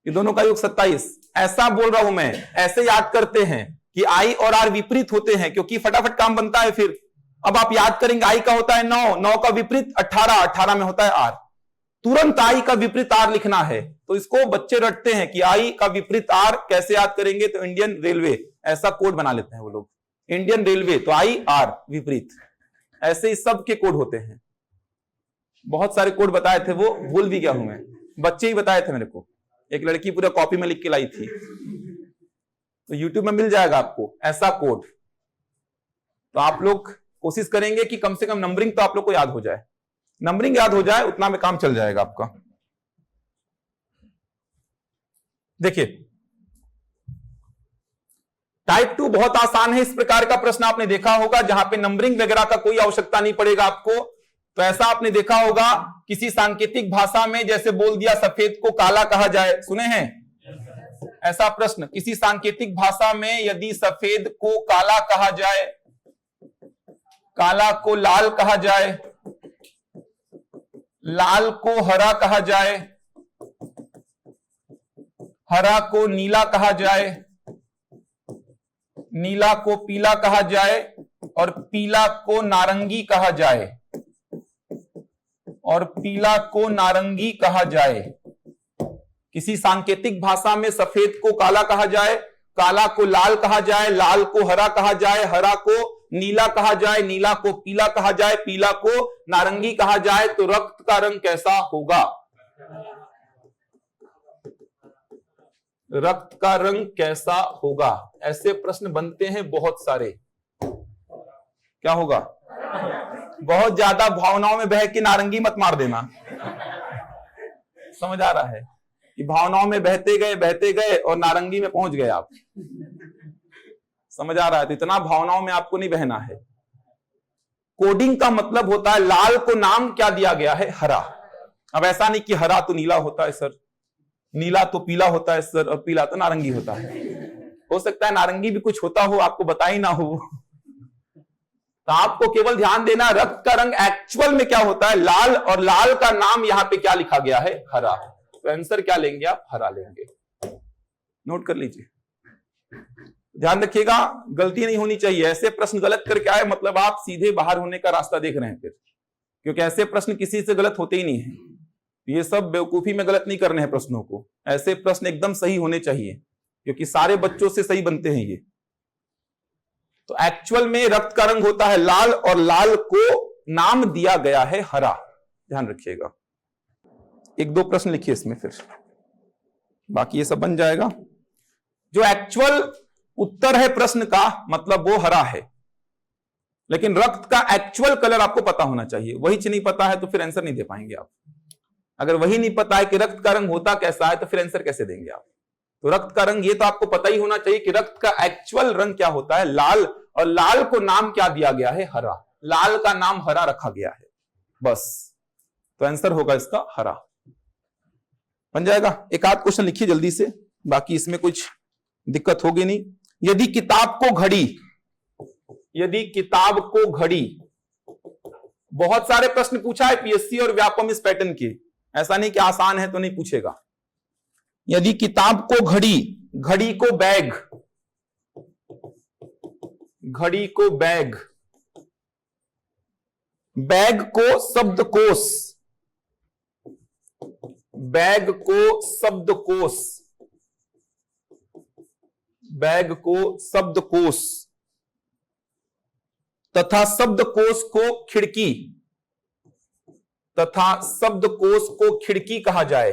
कि दोनों का योग 27, ऐसा बोल रहा हूं मैं। ऐसे याद करते हैं कि आई और आर विपरीत होते हैं, क्योंकि फटाफट काम बनता है फिर। अब आप याद करेंगे आई का होता है 9, 9 का विपरीत 18, 18 में होता है आर, तुरंत आई का विपरीत आर लिखना है। तो इसको बच्चे रटते हैं कि आई का विपरीत आर कैसे याद करेंगे, तो इंडियन रेलवे ऐसा कोड बना लेते हैं वो लोग, इंडियन रेलवे तो आई आर विपरीत, ऐसे ही सब के कोड होते हैं। बहुत सारे कोड बताए थे, वो भूल भी गया हूं मैं, बच्चे ही बताए थे मेरे को। एक लड़की पूरा कॉपी में लिख के लाई थी, तो यूट्यूब में मिल जाएगा आपको ऐसा कोड। तो आप लोग कोशिश करेंगे कि कम से कम नंबरिंग तो आप लोग को याद हो जाए, नंबरिंग याद हो जाए उतना में काम चल जाएगा आपका। देखिए टाइप 2 बहुत आसान है। इस प्रकार का प्रश्न आपने देखा होगा जहां पे नंबरिंग वगैरह का कोई आवश्यकता नहीं पड़ेगा आपको। तो ऐसा आपने देखा होगा किसी सांकेतिक भाषा में, जैसे बोल दिया सफेद को काला कहा जाए, सुने हैं ऐसा प्रश्न? किसी सांकेतिक भाषा में यदि सफेद को काला कहा जाए, काला को लाल कहा जाए, लाल को हरा कहा जाए, हरा को नीला कहा जाए, नीला को पीला कहा जाए और पीला को नारंगी कहा जाए, और पीला को नारंगी कहा जाए। किसी सांकेतिक भाषा में सफेद को काला कहा जाए, काला को लाल कहा जाए, लाल को हरा कहा जाए, हरा को नीला कहा जाए, नीला को पीला कहा जाए, पीला को नारंगी कहा जाए, तो रक्त का रंग कैसा होगा? रक्त का रंग कैसा होगा? ऐसे प्रश्न बनते हैं बहुत सारे। क्या होगा? बहुत ज्यादा भावनाओं में बह के नारंगी मत मार देना। समझ आ रहा है कि भावनाओं में बहते गए और नारंगी में पहुंच गए आप। समझ आ रहा है? तो इतना भावनाओं में आपको नहीं बहना है। कोडिंग का मतलब होता है लाल को नाम क्या दिया गया है? हरा। अब ऐसा नहीं कि हरा तो नीला होता है सर, नीला तो पीला होता है सर, और पीला तो नारंगी होता है। हो सकता है नारंगी भी कुछ होता हो, आपको बता ही ना हो। तो आपको केवल ध्यान देना रक्त का रंग एक्चुअल में क्या होता है, लाल, और लाल का नाम यहां पे क्या लिखा गया है? हरा। तो आंसर क्या लेंगे आप? हरा लेंगे। नोट कर लीजिए, ध्यान रखिएगा, गलती नहीं होनी चाहिए। ऐसे प्रश्न गलत करके आए मतलब आप सीधे बाहर होने का रास्ता देख रहे हैं फिर, क्योंकि ऐसे प्रश्न किसी से गलत होते ही नहीं है। ये सब बेवकूफी में गलत नहीं करने हैं प्रश्नों को। ऐसे प्रश्न एकदम सही होने चाहिए, क्योंकि सारे बच्चों से सही बनते हैं ये। तो एक्चुअल में रक्त का रंग होता है लाल, और लाल को नाम दिया गया है हरा। ध्यान रखिएगा। एक दो प्रश्न लिखिए इसमें, फिर बाकी ये सब बन जाएगा। जो एक्चुअल उत्तर है प्रश्न का मतलब वो हरा है, लेकिन रक्त का एक्चुअल कलर आपको पता होना चाहिए। वही चीज नहीं पता है तो फिर आंसर नहीं दे पाएंगे आप। अगर वही नहीं पता है कि रक्त का रंग होता कैसा है तो फिर आंसर कैसे देंगे आप? तो रक्त का रंग ये तो आपको पता ही होना चाहिए कि रक्त का एक्चुअल रंग क्या होता है, लाल, और लाल को नाम क्या दिया गया है? हरा। लाल का नाम हरा रखा गया है, बस। तो आंसर होगा इसका हरा। बन जाएगा। एक आध क्वेश्चन लिखिए जल्दी से, बाकी इसमें कुछ दिक्कत होगी नहीं। यदि किताब को घड़ी, यदि किताब को घड़ी, बहुत सारे प्रश्न पूछा है पीएससी और व्यापम इस पैटर्न के। ऐसा नहीं कि आसान है तो नहीं पूछेगा। यदि किताब को घड़ी, घड़ी को बैग, घड़ी को बैग, बैग को शब्दकोश, बैग को शब्दकोश, बैग को शब्दकोश तथा शब्दकोश को खिड़की, तथा शब्दकोश को खिड़की कहा जाए,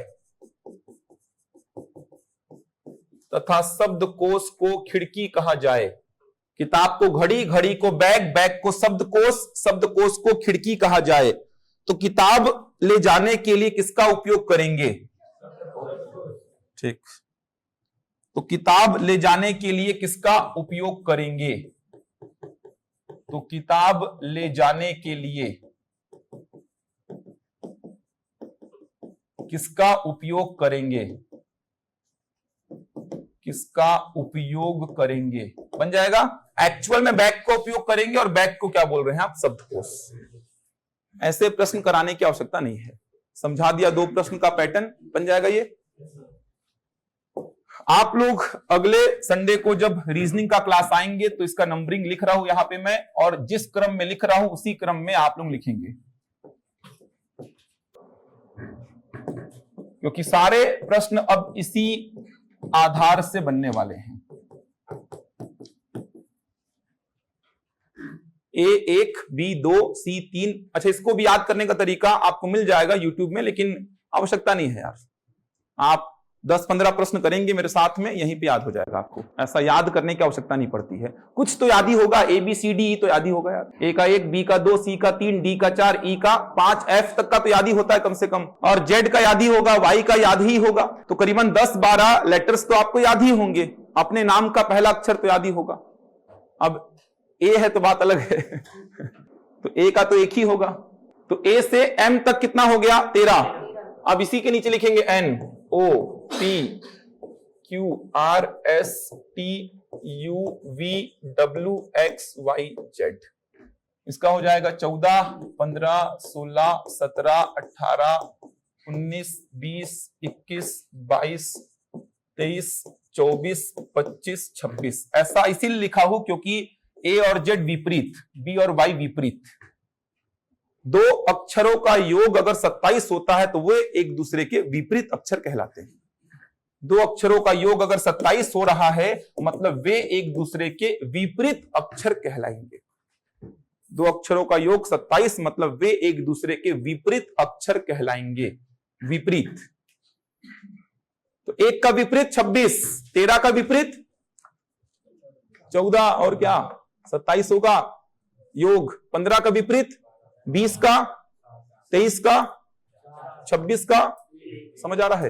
तथा शब्दकोश को खिड़की कहा जाए। किताब को घड़ी, घड़ी को बैग, बैग को शब्दकोश, शब्दकोश को खिड़की कहा जाए। तो किताब ले जाने के लिए किसका उपयोग करेंगे? ठीक, तो किताब ले जाने के लिए किसका उपयोग करेंगे? तो किताब ले जाने के लिए किसका उपयोग करेंगे? किसका उपयोग करेंगे बन जाएगा। एक्चुअल में बैग का उपयोग करेंगे और बैग को क्या बोल रहे हैं आप? शब्दकोश। ऐसे प्रश्न कराने की आवश्यकता नहीं है, समझा दिया। 2 प्रश्न का पैटर्न बन जाएगा ये। आप लोग अगले संडे को जब रीजनिंग का क्लास आएंगे तो इसका नंबरिंग लिख रहा हूं यहां पे मैं, और जिस क्रम में लिख रहा हूं उसी क्रम में आप लोग लिखेंगे, क्योंकि सारे प्रश्न अब इसी आधार से बनने वाले हैं। A1, B2, C3। अच्छा, इसको भी याद करने का तरीका आपको मिल जाएगा यूट्यूब में, लेकिन आवश्यकता नहीं है यार। आप 10-15 प्रश्न करेंगे मेरे साथ में, यहीं पे याद हो जाएगा आपको। ऐसा याद करने की आवश्यकता नहीं पड़ती है। कुछ तो याद ही होगा, ABCD तो याद ही होगा यार। A का 1, B का 2, C का 3, D का 4, E का 5, F तक का तो याद ही होता है कम से कम, और Z का याद ही होगा, Y का याद ही होगा। तो करीबन 10-12 लेटर्स तो आपको याद ही होंगे। अपने नाम का पहला अक्षर तो याद ही होगा। अब A है तो बात अलग है तो A का तो एक ही होगा। तो A से M तक कितना हो गया? 13। अब इसी के नीचे लिखेंगे N O P Q R S T U V W X Y Z। इसका हो जाएगा 14, 15, 16, 17, 18, 19, 20, 21, 22, 23, 24, 25, 26। ऐसा इसीलिए लिखा हूं क्योंकि A और Z विपरीत, B और Y विपरीत। 2 अक्षरों का योग अगर 27 होता है तो वे एक दूसरे के विपरीत अक्षर कहलाते हैं। 2 अक्षरों का योग अगर 27 हो रहा है मतलब वे एक दूसरे के विपरीत अक्षर कहलाएंगे। 2 अक्षरों का योग 27 मतलब वे एक दूसरे के विपरीत अक्षर कहलाएंगे। विपरीत, तो 1 का विपरीत 26, 13 का विपरीत 14 और क्या 27 होगा योग। 15 का विपरीत 20 का, 23 का, 26 का। समझ आ रहा है?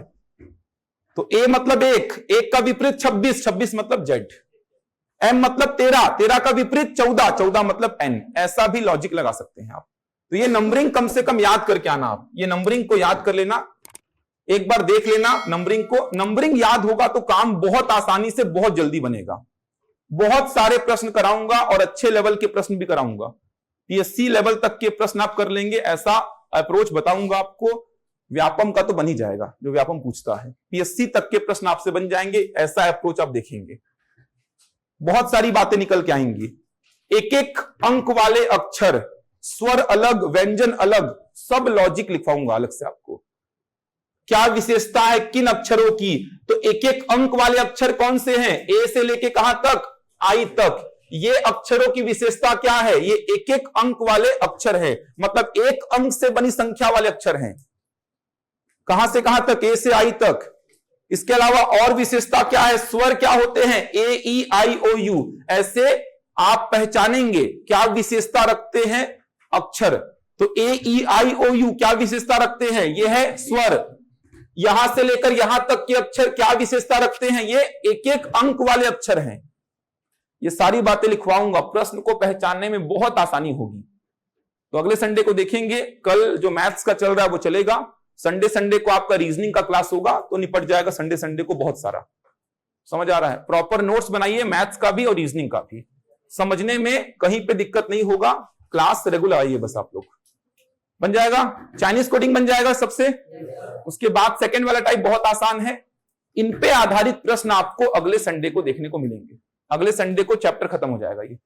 तो A मतलब 1 का विपरीत 26, 26 मतलब Z। M मतलब 13, 13 का विपरीत 14, 14 मतलब N। ऐसा भी लॉजिक लगा सकते हैं आप। तो ये नंबरिंग कम से कम याद करके आना। आप ये नंबरिंग को याद कर लेना, एक बार देख लेना नंबरिंग को। नंबरिंग याद होगा तो काम बहुत आसानी से बहुत जल्दी बनेगा। बहुत सारे प्रश्न कराऊंगा और अच्छे लेवल के प्रश्न भी कराऊंगा। PSC लेवल तक के प्रश्न आप कर लेंगे, ऐसा अप्रोच बताऊंगा आपको। व्यापम का तो बन ही जाएगा, जो व्यापम पूछता है। PSC तक के प्रश्न आपसे बन जाएंगे, ऐसा अप्रोच आप देखेंगे। बहुत सारी बातें निकल के आएंगी। एक एक अंक वाले अक्षर, स्वर अलग, व्यंजन अलग, सब लॉजिक लिखवाऊंगा अलग से आपको। क्या विशेषता है किन अक्षरों की? तो एक एक अंक वाले अक्षर कौन से हैं? A से लेके कहां तक? I तक। ये अक्षरों की विशेषता क्या है? ये एक एक अंक वाले अक्षर है, मतलब एक अंक से बनी संख्या वाले अक्षर हैं। कहां से कहां तक? A से I तक। इसके अलावा और विशेषता क्या है? स्वर क्या होते हैं? A E I O U। ऐसे आप पहचानेंगे क्या विशेषता रखते हैं अक्षर। तो A E I O U क्या विशेषता रखते हैं? ये है स्वर। यहां से लेकर यहां तक के अक्षर क्या विशेषता रखते हैं? ये एक एक अंक वाले अक्षर हैं। ये सारी बातें लिखवाऊंगा, प्रश्न को पहचानने में बहुत आसानी होगी। तो अगले संडे को देखेंगे। कल जो मैथ्स का चल रहा है वो चलेगा। संडे को आपका रीजनिंग का क्लास होगा तो निपट जाएगा संडे को बहुत सारा। समझ आ रहा है? प्रॉपर नोट्स बनाइए मैथ्स का भी और रीजनिंग का भी। समझने में कहीं पे दिक्कत नहीं होगा। क्लास रेगुलर आइए बस आप लोग। बन जाएगा। चाइनीज कोडिंग बन जाएगा सबसे। उसके बाद सेकंड वाला टाइप बहुत आसान है। इन पे आधारित प्रश्न आपको अगले संडे को देखने को मिलेंगे। अगले संडे को चैप्टर खत्म हो जाएगा ये।